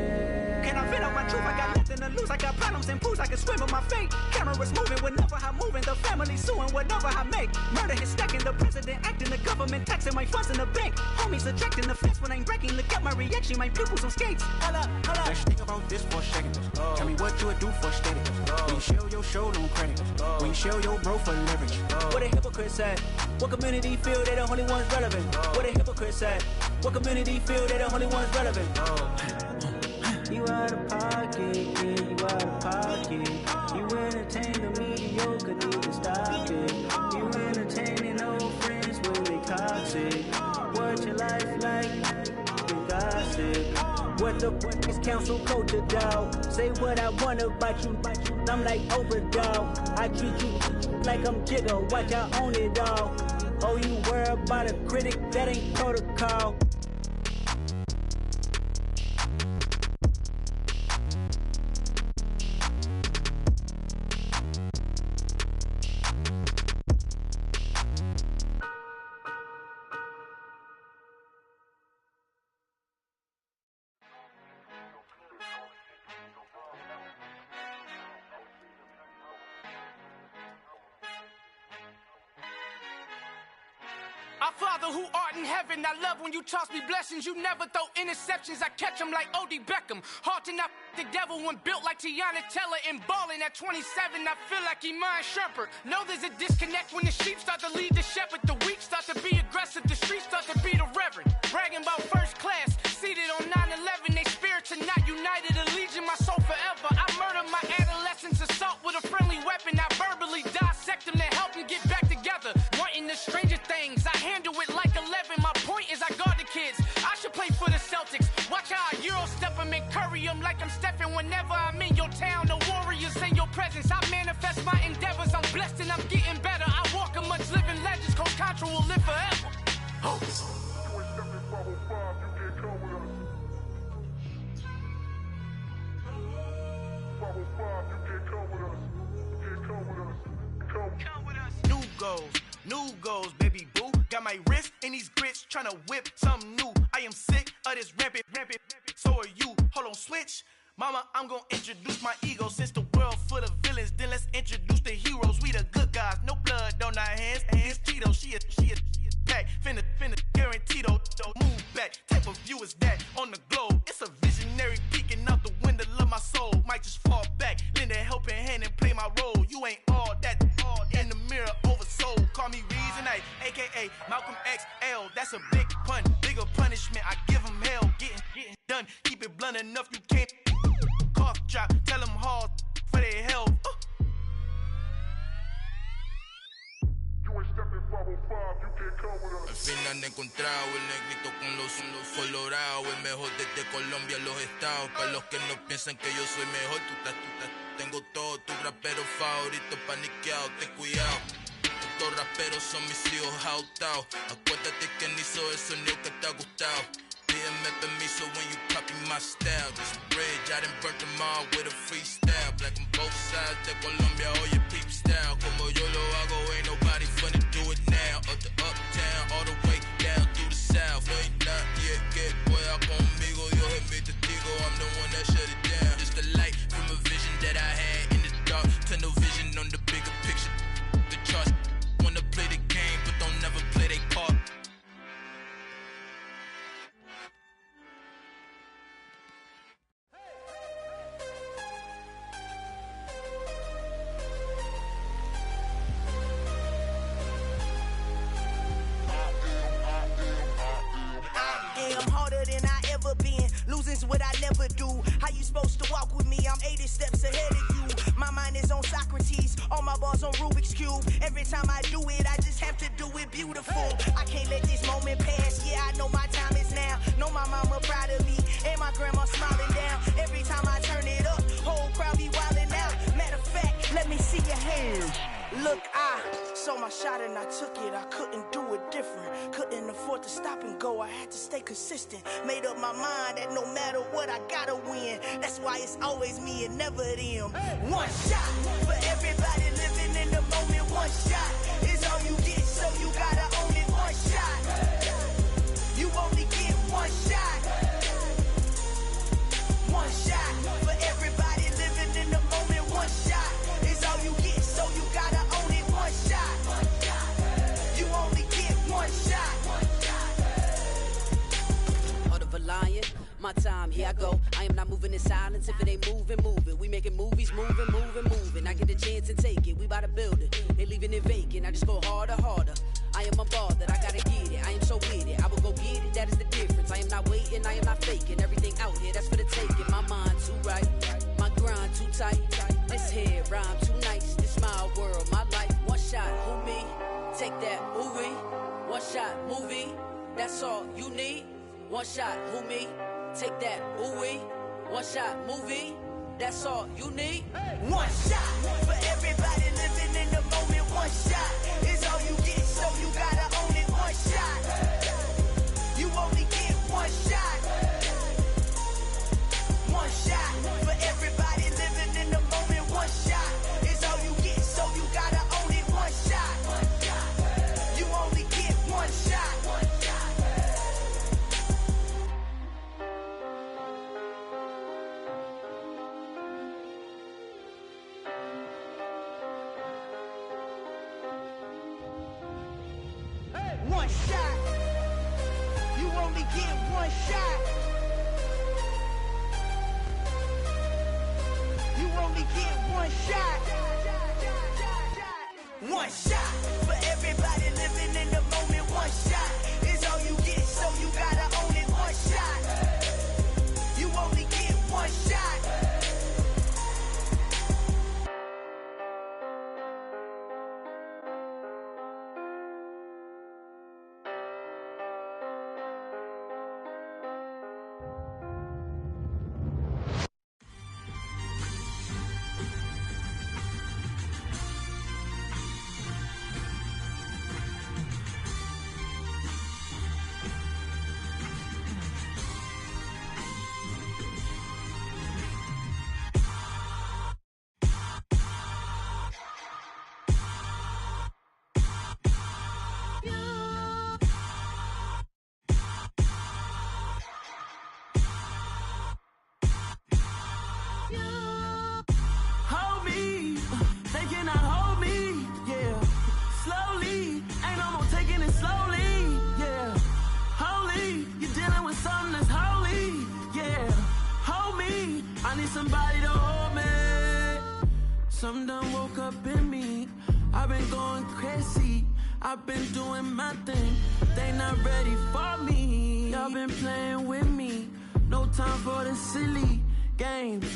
Can I vent out my truth? I got nothing to lose. I got problems and pools. I can swim in my fate. Cameras moving whenever I'm moving. The family suing whatever I make. Murder is stacking. The president acting. The government taxing my funds in the bank. Homies ejecting the fence when I'm breaking. Look at my reaction. My pupils on skates. Hold up. Let's think about this for a second. Tell me what you would do for steady. When you show your show no credit. When you show your bro for leverage. What a hypocrite said. What community feel they the only ones relevant? What a hypocrite said. What community feel they the only ones relevant? You out of pocket, yeah, you out of pocket. You entertain the mediocre, need to stop it. You entertaining old friends when they toxic. What your life like? You gossip. What the fuck is council culture, dog? Say what I want about you. I'm like overdog. I treat you like I'm Jigga. Watch I own it all. Oh, you worry about a critic? That ain't protocol. Our Father who art in heaven, I love when you toss me blessings. You never throw interceptions, I catch them like O.D. Beckham. Hard to not the devil when built like Tiana Teller and balling at 27. I feel like Iman Shumpert. Know there's a disconnect when the sheep start to lead the shepherd. The weak start to be aggressive, the streets start to be the reverend. Bragging about first class, seated on 9/11. They spirits are not united, a legion, my soul forever. I murder my adolescence, assault with a friendly weapon. I verbally dissect them to help them get back together. Wanting the stranger things, I handle it like 11. My point is I guard the kids. I should play for the Celtics. Watch how I Euro step them and curry them like I'm stepping. Whenever I'm in your town, the Warriors in your presence. I manifest my endeavors. I'm blessed and I'm getting better. I walk amongst living legends. Coach Contra will live forever. Oh. New goals, baby boo. Got my wrist in these grits, tryna whip something new. I am sick of this rampant. So are you. Hold on, switch. Mama, I'm gonna introduce my ego. Since the world full of villains, then let's introduce the heroes. We the good guys, no blood on our hands. This Tito, she a pack. Finna guarantee though. Move back. Type of view is that on the globe? It's a visionary peeking out the window of my soul. Might just fall back, lend a helping hand and play my role. You ain't all that in the mirror oversold. Call me Reasonite, aka Malcolm XL. That's a big pun, bigger punishment. I give him hell, getting done. Keep it blunt enough, you can't cough drop. Tell le han encontrado. El negrito con los colorados, el mejor desde Colombia, los estados. Para los que no piensan que yo soy mejor, tengo todo, tu rapero favorito paniqueado, ten cuidado. Estos raperos son mis hijos jautados. Acuérdate que ni hizo el sonido que te ha gustado. Pídeme permiso when you copy my style. This bridge, I done burnt them all with a freestyle. Black on both sides de Colombia, oye peep style. Como yo lo hago, ain't nobody finna do it now. Up to uptown, all the way down through the south. No ain't not yet, que pueda conmigo. Dios es mi testigo, I'm the one that shut it down. Just the light from a vision that I had in the dark. Tunnel vision on the bigger picture. The charts wanna play the game, but don't never play their part. I'm harder than I ever been. Losing's what I never do. How you supposed to walk with me? I'm 80 steps ahead of you. My mind is on Socrates. All my bars on Rubik's Cube. Every time I do it, I just have to do it beautiful. I can't let this moment pass. Yeah, I know my time is now. Know my mama proud of me. And my grandma smiling down. Every time I turn it up, whole crowd be wildin' out. Matter of fact, let me see your hands. Look, I saw my shot and I took it. I couldn't do it different. Couldn't afford to stop and go. I had to stay consistent. Made up my mind that no matter what, I gotta win. That's why it's always me and never them. One shot for everybody living in the moment. One shot is all you get, so you gotta own it. One shot. You only get one shot. One shot for everybody living in the moment. One shot is all you get, so you gotta own it. One shot. You only get one shot. Heart of a lion, my time, here I go. I am not moving in silence. If it ain't moving, move it. We making movies, moving. I get a chance and take it. We bout to build it. Ain't leaving it vacant. I just go harder. I am a ball that I gotta get it. I am so with it. I will go get it. That is the difference. I am not waiting. I am not faking. Everything out here, that's for the taking. My mind too right. My grind too tight. This here rhyme too nice. This my world, my life. One shot, who me? Take that, who we? One shot, movie. That's all you need. One shot, who me? Take that, who we? One shot, movie. That's all you need. One shot for everybody living in the moment. One shot is all you get, so you gotta own it. One shot. You only get one shot. One shot for everybody living in the moment. One shot is all you get, so you gotta own it. One shot. You only get one shot. One shot. You only get one shot. You only get one shot. One shot for everybody living in the moment. One shot is all you get, so you gotta own it. One shot. You only get one shot. Hold me, they cannot hold me, yeah. Slowly, ain't no more taking it slowly, yeah. Holy, you're dealing with something that's holy, yeah. Hold me, I need somebody to hold me. Something done woke up in me, I've been going crazy. I've been doing my thing, they not ready for me. Y'all been playing with me, no time for the silly games.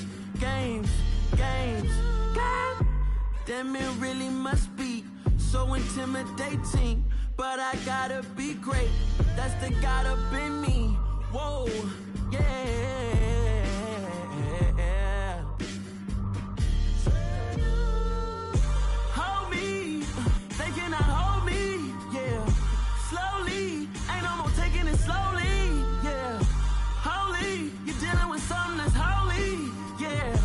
Damn, it really must be so intimidating. but I gotta be great. That's the God up in me. Whoa, yeah. Hold me, they cannot hold me, yeah. Slowly, ain't no more taking it slowly, yeah. Holy, you're dealing with something that's holy, yeah.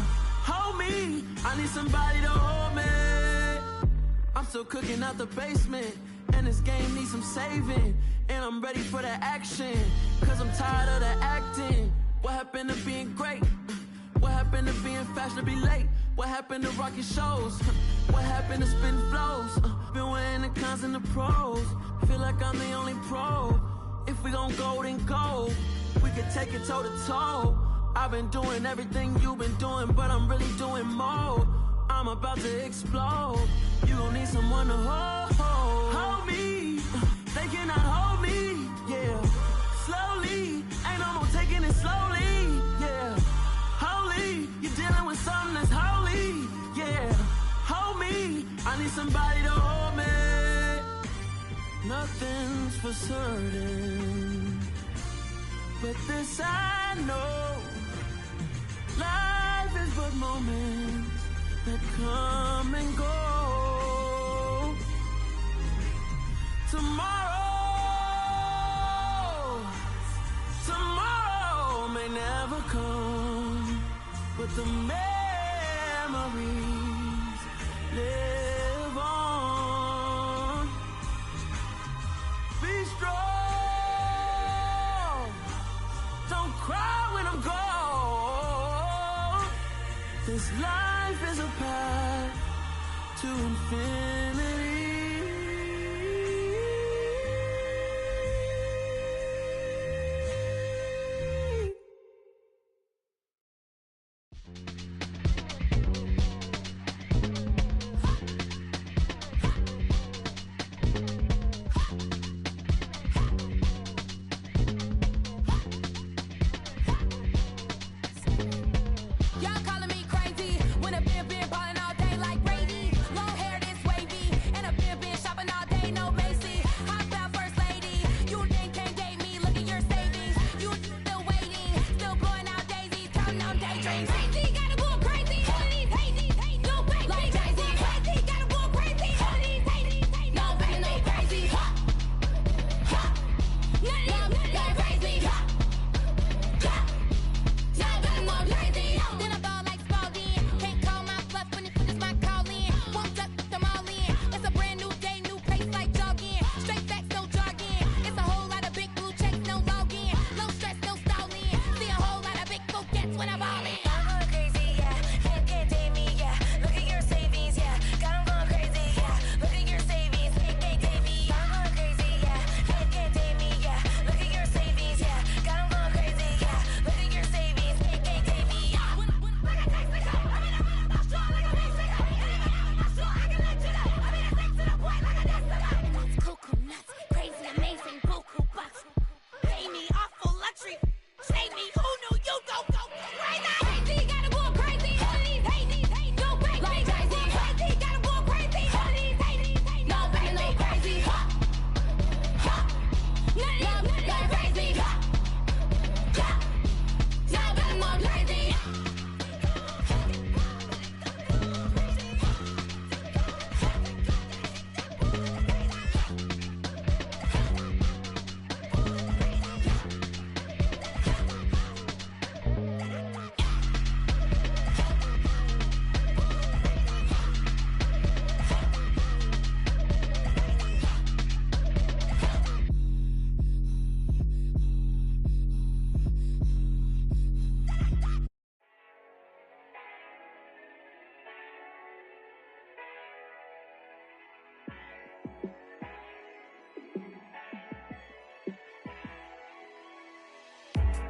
Hold me, I need somebody to hold me. I'm still cooking out the basement, and this game needs some saving. And I'm ready for the action, cause I'm tired of the acting. What happened to being great? What happened to being fashionably late? What happened to rocking shows? What happened to spitting flows? Been wearing the cons and the pros. Feel like I'm the only pro. If we gon' go, then go. We could take it toe to toe. I've been doing everything you've been doing, but I'm really doing more. I'm about to explode. You gon' need someone to hold. Hold me, they cannot hold me, yeah. Slowly, ain't no more taking it slowly, yeah. Holy, you're dealing with something that's holy, yeah. Hold me, I need somebody to hold me. Nothing's for certain, but this I know. Life is but moments that come and go. Tomorrow may never come, but the memories live on. Be strong, don't cry when I'm gone. This life is a path to infinity. Y'all calling me crazy when a been ballin' all day like Brady. Long hair this wavy, and a been shopping all day, no Macy. Hop out first lady, you then can't date me. Look at your savings, you still waiting, still blowing out daisies, counting on daydreams. Crazy, gotta go crazy. All of these hate, no baby. Like Jay-Z, crazy, gotta go crazy. All of these hate, no baby, no crazy. None of these crazy. Y'all got more crazy. Then I ball like Spalding. Can't call my bluff when it's my call in. Won't duck them all in. It's a brand new day, new pace like jogging. Straight facts, no jogging. It's a whole lot of big blue checks, no login. No stress, no stalling. See a whole lot of big gets when I ball in. I'm going crazy, yeah. Can't date me, yeah. Look at your savings, yeah. Got 'em going crazy, yeah. Look at your savings, can't date me. I'm going crazy, yeah. Can't date me, yeah. Look at your savings, yeah. Got 'em going crazy, yeah. Look at your savings, can't date me. Cuckoo nuts, crazy, amazing, buku bucks. Pay me awful luxury. Save me, who knew you go crazy? Crazy, gotta go crazy. All of these hate, no baby. Like Jay-Z, crazy, gotta go crazy. All of these hate, no baby, no crazy. None of these crazy. Y'all got more crazy.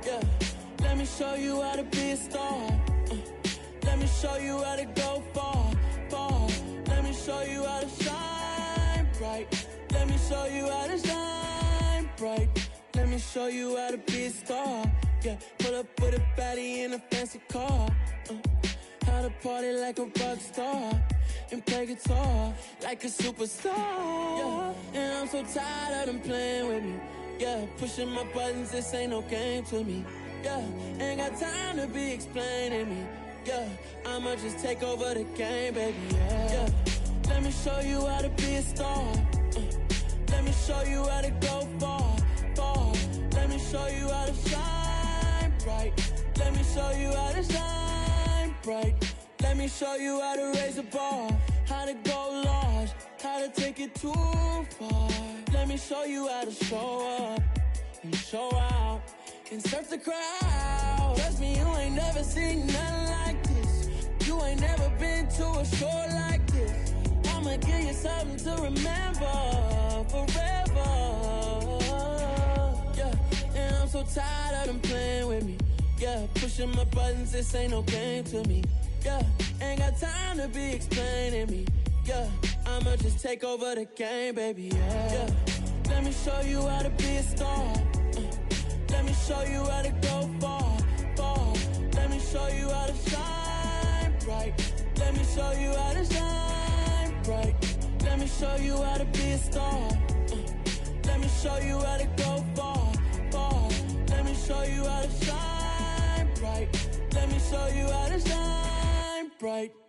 Yeah, let me show you how to be a star. Let me show you how to go far, far. Let me show you how to shine bright. Let me show you how to shine bright. Let me show you how to be a star. Yeah, pull up with a baddie in a fancy car. How to party like a rock star. and play guitar like a superstar. Yeah, and I'm so tired of them playing with me. Yeah, pushing my buttons, this ain't no game to me. Yeah, ain't got time to be explaining me. Yeah, I'ma just take over the game, baby. Yeah, let me show you how to be a star. Let me show you how to go far, far. Let me show you how to shine bright. Let me show you how to shine bright. Let me show you how to raise a bar, how to go large, how to take it too far. Let me show you how to show up and show out and surf the crowd. Trust me, you ain't never seen nothing like this. You ain't never been to a show like this. I'ma give you something to remember forever. Yeah, and I'm so tired of them playing with me. Yeah, pushing my buttons, this ain't no game to me. Yeah, ain't got time to be explaining me. Yeah, I'ma just take over the game, baby. Yeah, let me show you how to be a star. Let me show you how to go far, far. Let me show you how to shine bright. Let me show you how to shine bright. Let me show you how to be a star. Let me show you how to go far, far. Let me show you how to shine bright. Let me show you how to shine bright.